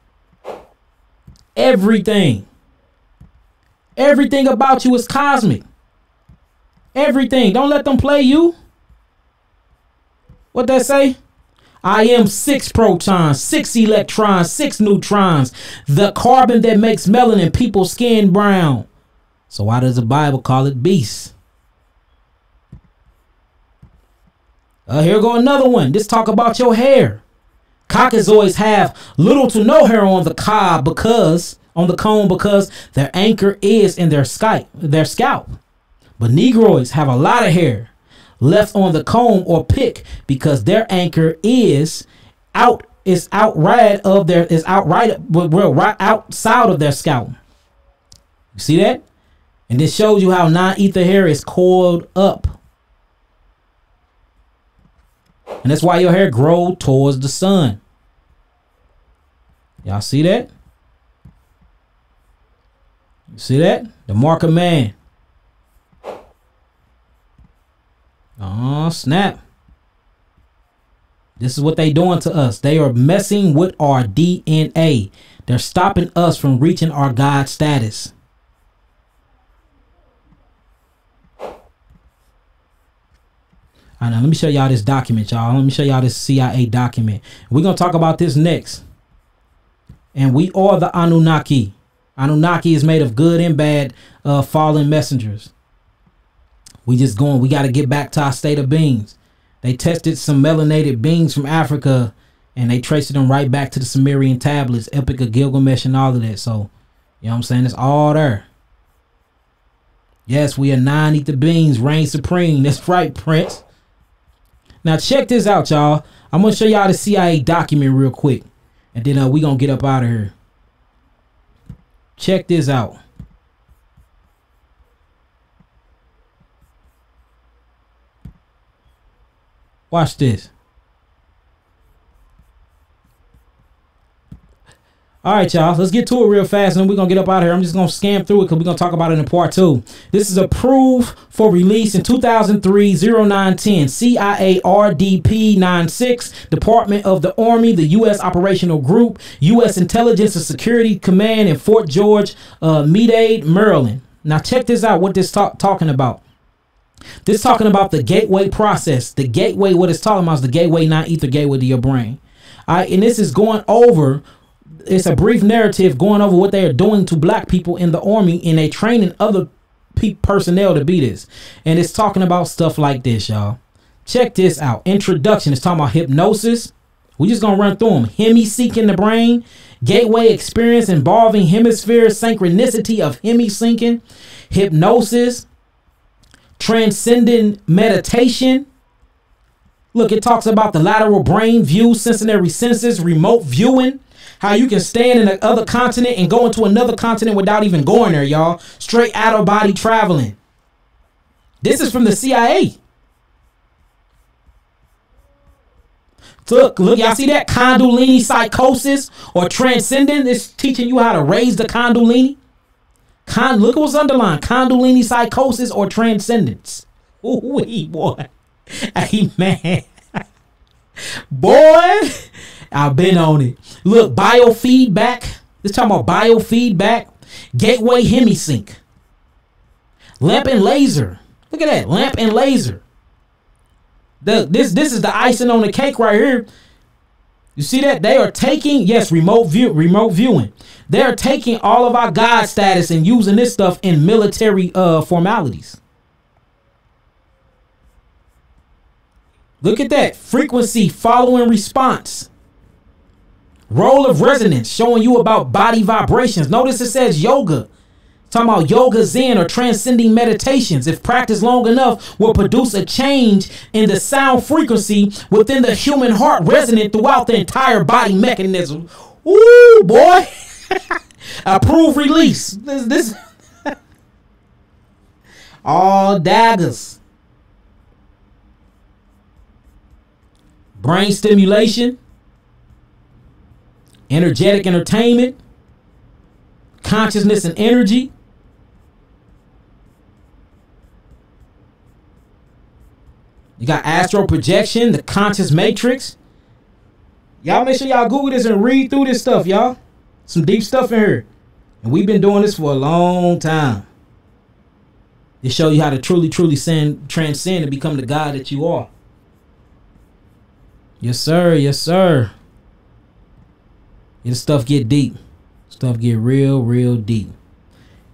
A: Everything. Everything about you is cosmic. Everything. Don't let them play you. What that say? I am 6 protons, 6 electrons, 6 neutrons. The carbon that makes melanin people's skin brown. So why does the Bible call it beast? Here go another one. This talk about your hair. Caucasoids have little to no hair on the comb because their anchor is in their scalp. But Negroids have a lot of hair left on the comb or pick because their anchor is outside of their scalp. You see that? And this shows you how non-ether hair is coiled up. And that's why your hair grows towards the sun. Y'all see that? You see that? The mark of man. Oh, snap. This is what they doing to us. They are messing with our DNA. They're stopping us from reaching our God status. All right, now let me show y'all this document, y'all. Let me show y'all this CIA document. We're going to talk about this next. And we are the Anunnaki. Anunnaki is made of good and bad fallen messengers. We got to get back to our state of beings. They tested some melanated beings from Africa and they traced them right back to the Sumerian tablets, Epic of Gilgamesh and all of that. So, you know what I'm saying? It's all there. Yes, we are non-ether beings, reign supreme. That's right, Prince. Now, check this out, y'all. I'm going to show y'all the CIA document real quick. And then we going to get up out of here. Check this out. Watch this. All right, y'all. Let's get to it real fast, and then we're going to get up out of here. I'm just going to scan through it because we're going to talk about it in part 2. This is approved for release in 2003-0910. CIA RDP 96, Department of the Army, the U.S. Operational Group, U.S. Intelligence and Security Command in Fort George, Meade, Maryland. Now, check this out, what this talking about. This talking about the gateway process. The gateway, what it's talking about is the gateway, non-ether gateway to your brain. All right, and this is going over... It's a brief narrative going over what they are doing to black people in the army, and they training other personnel to be this. And it's talking about stuff like this, y'all. Check this out. Introduction. It's talking about hypnosis. We're just going to run through them. Hemi-seeking the brain. Gateway experience involving hemisphere synchronicity of hemi-syncing. Hypnosis. Transcendent meditation. Look, it talks about the lateral brain view, sensory senses, remote viewing. How you can stand in the other continent and go into another continent without even going there, y'all. Straight out of body traveling. This is from the CIA. Look, y'all see that? Kundalini psychosis or transcendent. It's teaching you how to raise the Kundalini. Look what's underlined. Kundalini psychosis or transcendence. Ooh, boy. Hey, man. Boy. I've been on it. Look, biofeedback. This talking about biofeedback. Gateway hemisync. Lamp and laser. Look at that. Lamp and laser. This is the icing on the cake right here. You see that? They are taking, yes, remote viewing. They're taking all of our God status and using this stuff in military formalities. Look at that. Frequency following response. Role of resonance showing you about body vibrations. Notice it says yoga. Talking about yoga, zen, or transcending meditations. If practiced long enough, will produce a change in the sound frequency within the human heart, resonant throughout the entire body mechanism. Ooh, boy. Approved release. This. All daggers. Brain stimulation. Energetic entertainment. Consciousness and energy. You got astral projection, the conscious matrix. Y'all make sure y'all Google this and read through this stuff, y'all. Some deep stuff in here. And we've been doing this for a long time. To show you how to truly transcend and become the God that you are. Yes, sir. Yes, sir. This stuff get deep. Stuff get real, real deep.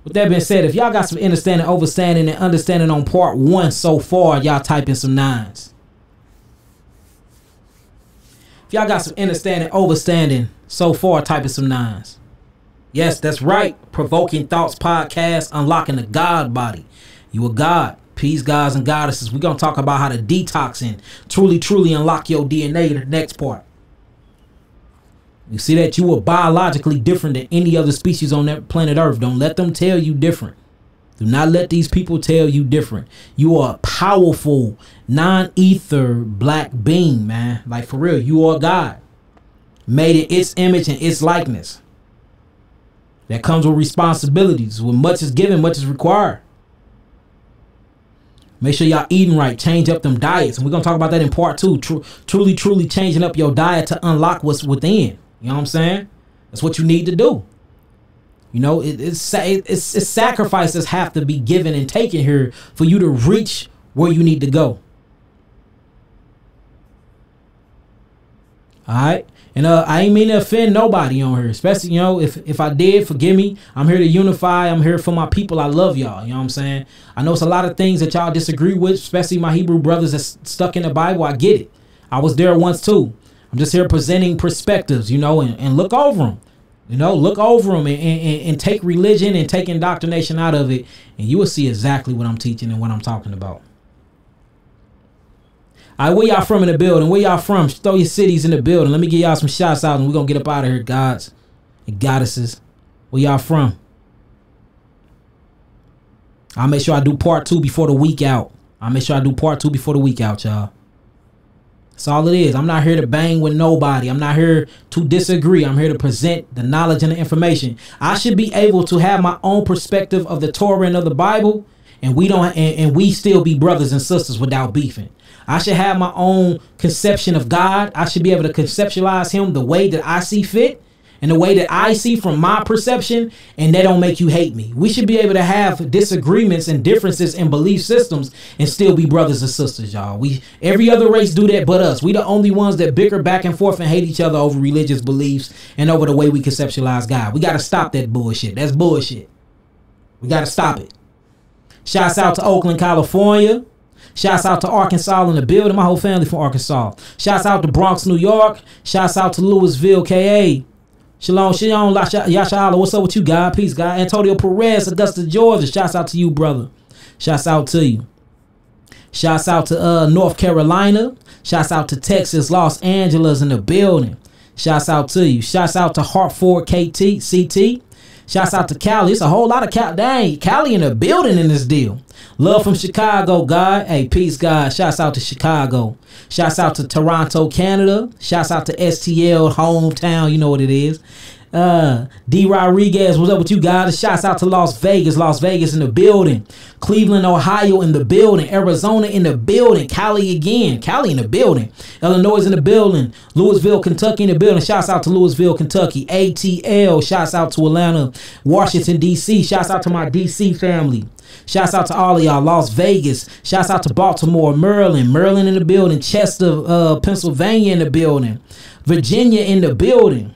A: With that being said, if y'all got some understanding, overstanding, and understanding on part 1 so far, y'all type in some 9s. If y'all got some understanding, overstanding so far, type in some 9s. Yes, that's right. Provoking Thoughts Podcast, unlocking the God body. You a God. Peace, gods, and goddesses. We're going to talk about how to detox and truly unlock your DNA in the next part. You see that you are biologically different than any other species on that planet Earth. Don't let them tell you different. Do not let these people tell you different. You are a powerful, non-ether black being, man. Like, for real, you are God. Made in its image and its likeness. That comes with responsibilities. When much is given, much is required. Make sure y'all eating right. Change up them diets. And we're going to talk about that in part 2. Truly changing up your diet to unlock what's within. You know what I'm saying? That's what you need to do. You know, it's sacrifices have to be given and taken here for you to reach where you need to go. All right. And I ain't mean to offend nobody on here, especially, you know, if I did, forgive me. I'm here to unify. I'm here for my people. I love y'all. You know what I'm saying? I know it's a lot of things that y'all disagree with, especially my Hebrew brothers that's stuck in the Bible. I get it. I was there once too. I'm just here presenting perspectives, you know, and look over them. You know, look over them and take religion and take indoctrination out of it. And you will see exactly what I'm teaching and what I'm talking about. All right, where y'all from in the building? Where y'all from? Throw your cities in the building. Let me give y'all some shots out and we're going to get up out of here, gods and goddesses. Where y'all from? I'll make sure I do part 2 before the week out. Y'all. That's all it is. I'm not here to bang with nobody. I'm not here to disagree. I'm here to present the knowledge and the information. I should be able to have my own perspective of the Torah and of the Bible, and we still be brothers and sisters without beefing. I should have my own conception of God. I should be able to conceptualize him the way that I see fit and the way that I see from my perception, and that don't make you hate me. We should be able to have disagreements and differences in belief systems and still be brothers and sisters, y'all. Every other race do that but us. We the only ones that bicker back and forth and hate each other over religious beliefs and over the way we conceptualize God. We got to stop that bullshit. That's bullshit. We got to stop it. Shouts out to Oakland, California. Shouts out to Arkansas in the building. My whole family from Arkansas. Shouts out to Bronx, New York. Shouts out to Louisville, KA. Shalom, Yashala. What's up with you, God? Peace, God. Antonio Perez, Augusta, Georgia. Shouts out to you, brother. Shouts out to you. Shouts out to North Carolina. Shouts out to Texas, Los Angeles in the building. Shouts out to you. Shouts out to Hartford, CT. Shouts out to Cali. It's a whole lot of Cali. Dang, Cali in the building in this deal. Love from Chicago, God. Hey, peace, God. Shouts out to Chicago. Shouts out to Toronto, Canada. Shouts out to STL, hometown. You know what it is. D. Rodriguez, what's up with you guys? Shouts out to Las Vegas in the building. Cleveland, Ohio in the building. Arizona in the building. Cali again. Cali in the building. Illinois in the building. Louisville, Kentucky in the building. Shouts out to Louisville, Kentucky. ATL. Shouts out to Atlanta, Washington, D.C. Shouts out to my D.C. family. Shouts out to all of y'all. Las Vegas. Shouts out to Baltimore, Maryland in the building. Chester, Pennsylvania in the building. Virginia in the building.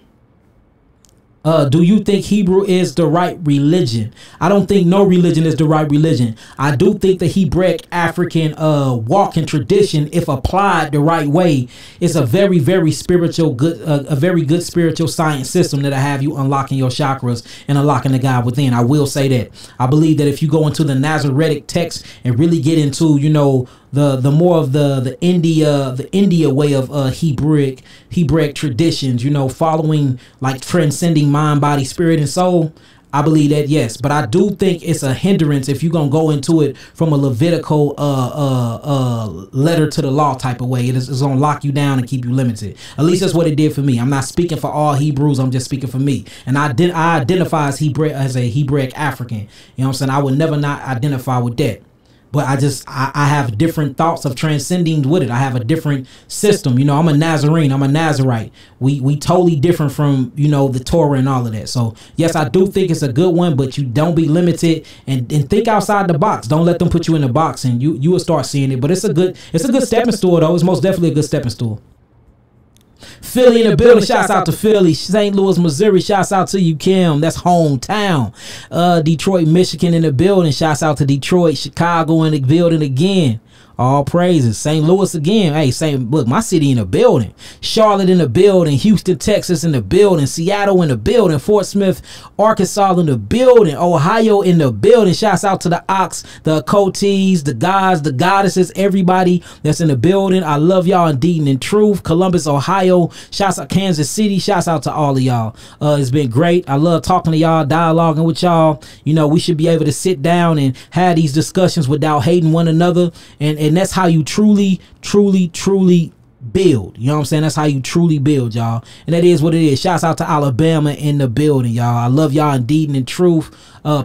A: Do you think Hebrew is the right religion? I don't think no religion is the right religion. I do think the Hebraic African walking tradition, if applied the right way, is a very, very spiritual, a very good spiritual science system that'll have you unlocking your chakras and unlocking the God within. I will say that. I believe that if you go into the Masoretic text and really get into, you know, the more of the India way of Hebraic traditions, you know, following like transcending mind, body, spirit, and soul, I believe that, yes. But I do think it's a hindrance if you're gonna go into it from a Levitical letter to the law type of way. It's gonna lock you down and keep you limited. At least that's what it did for me. I'm not speaking for all Hebrews, I'm just speaking for me. And I identify as a Hebraic African. You know what I'm saying? I would never not identify with that. But I have different thoughts of transcending with it. I have a different system. You know, I'm a Nazarene. I'm a Nazarite. We totally different from, you know, the Torah and all of that. So, yes, I do think it's a good one, but you don't be limited and think outside the box. Don't let them put you in the box and you will start seeing it. But it's a good stepping stool, though. It's most definitely a good stepping stool. Philly in the building. Shouts out to Philly. St. Louis, Missouri. Shouts out to you, Kim. That's hometown. Detroit, Michigan in the building. Shouts out to Detroit. Chicago in the building again. All praises. St. Louis again. Hey, look, my city in the building. Charlotte in the building. Houston, Texas in the building. Seattle in the building. Fort Smith, Arkansas in the building. Ohio in the building. Shouts out to the Ox, the Cotes, the gods, the goddesses, everybody that's in the building. I love y'all indeed and in truth. Columbus, Ohio. Shouts out Kansas City. Shouts out to all of y'all. It's been great. I love talking to y'all, dialoguing with y'all. You know, we should be able to sit down and have these discussions without hating one another. And that's how you truly build. You know what I'm saying? That's how you truly build, y'all. And that is what it is. Shouts out to Alabama in the building, y'all. I love y'all indeed and in truth.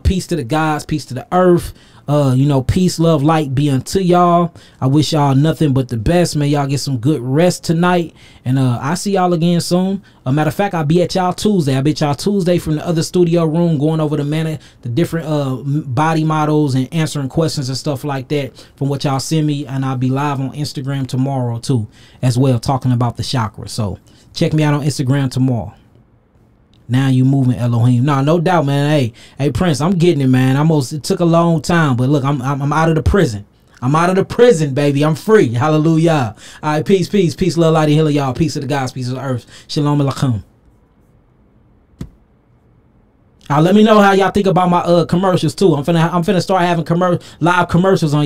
A: Peace to the gods, peace to the earth. You know, peace, love, light be unto y'all. I wish y'all nothing but the best. May y'all get some good rest tonight. And I'll see y'all again soon. Matter of fact, I'll be at y'all Tuesday. I'll be at y'all Tuesday from the other studio room, going over the different body models and answering questions and stuff like that from what y'all send me. And I'll be live on Instagram tomorrow too, as well, talking about the chakra. So check me out on Instagram tomorrow. Now you moving, Elohim. No doubt, man. Hey, Prince, I'm getting it, man. It took a long time, but look, I'm out of the prison. I'm out of the prison, baby. I'm free. Hallelujah. All right, peace, love, light, and healing, y'all. Peace to the gods, peace to the earth. Shalom alaikum. Let me know how y'all think about my commercials too. I'm finna start having live commercials on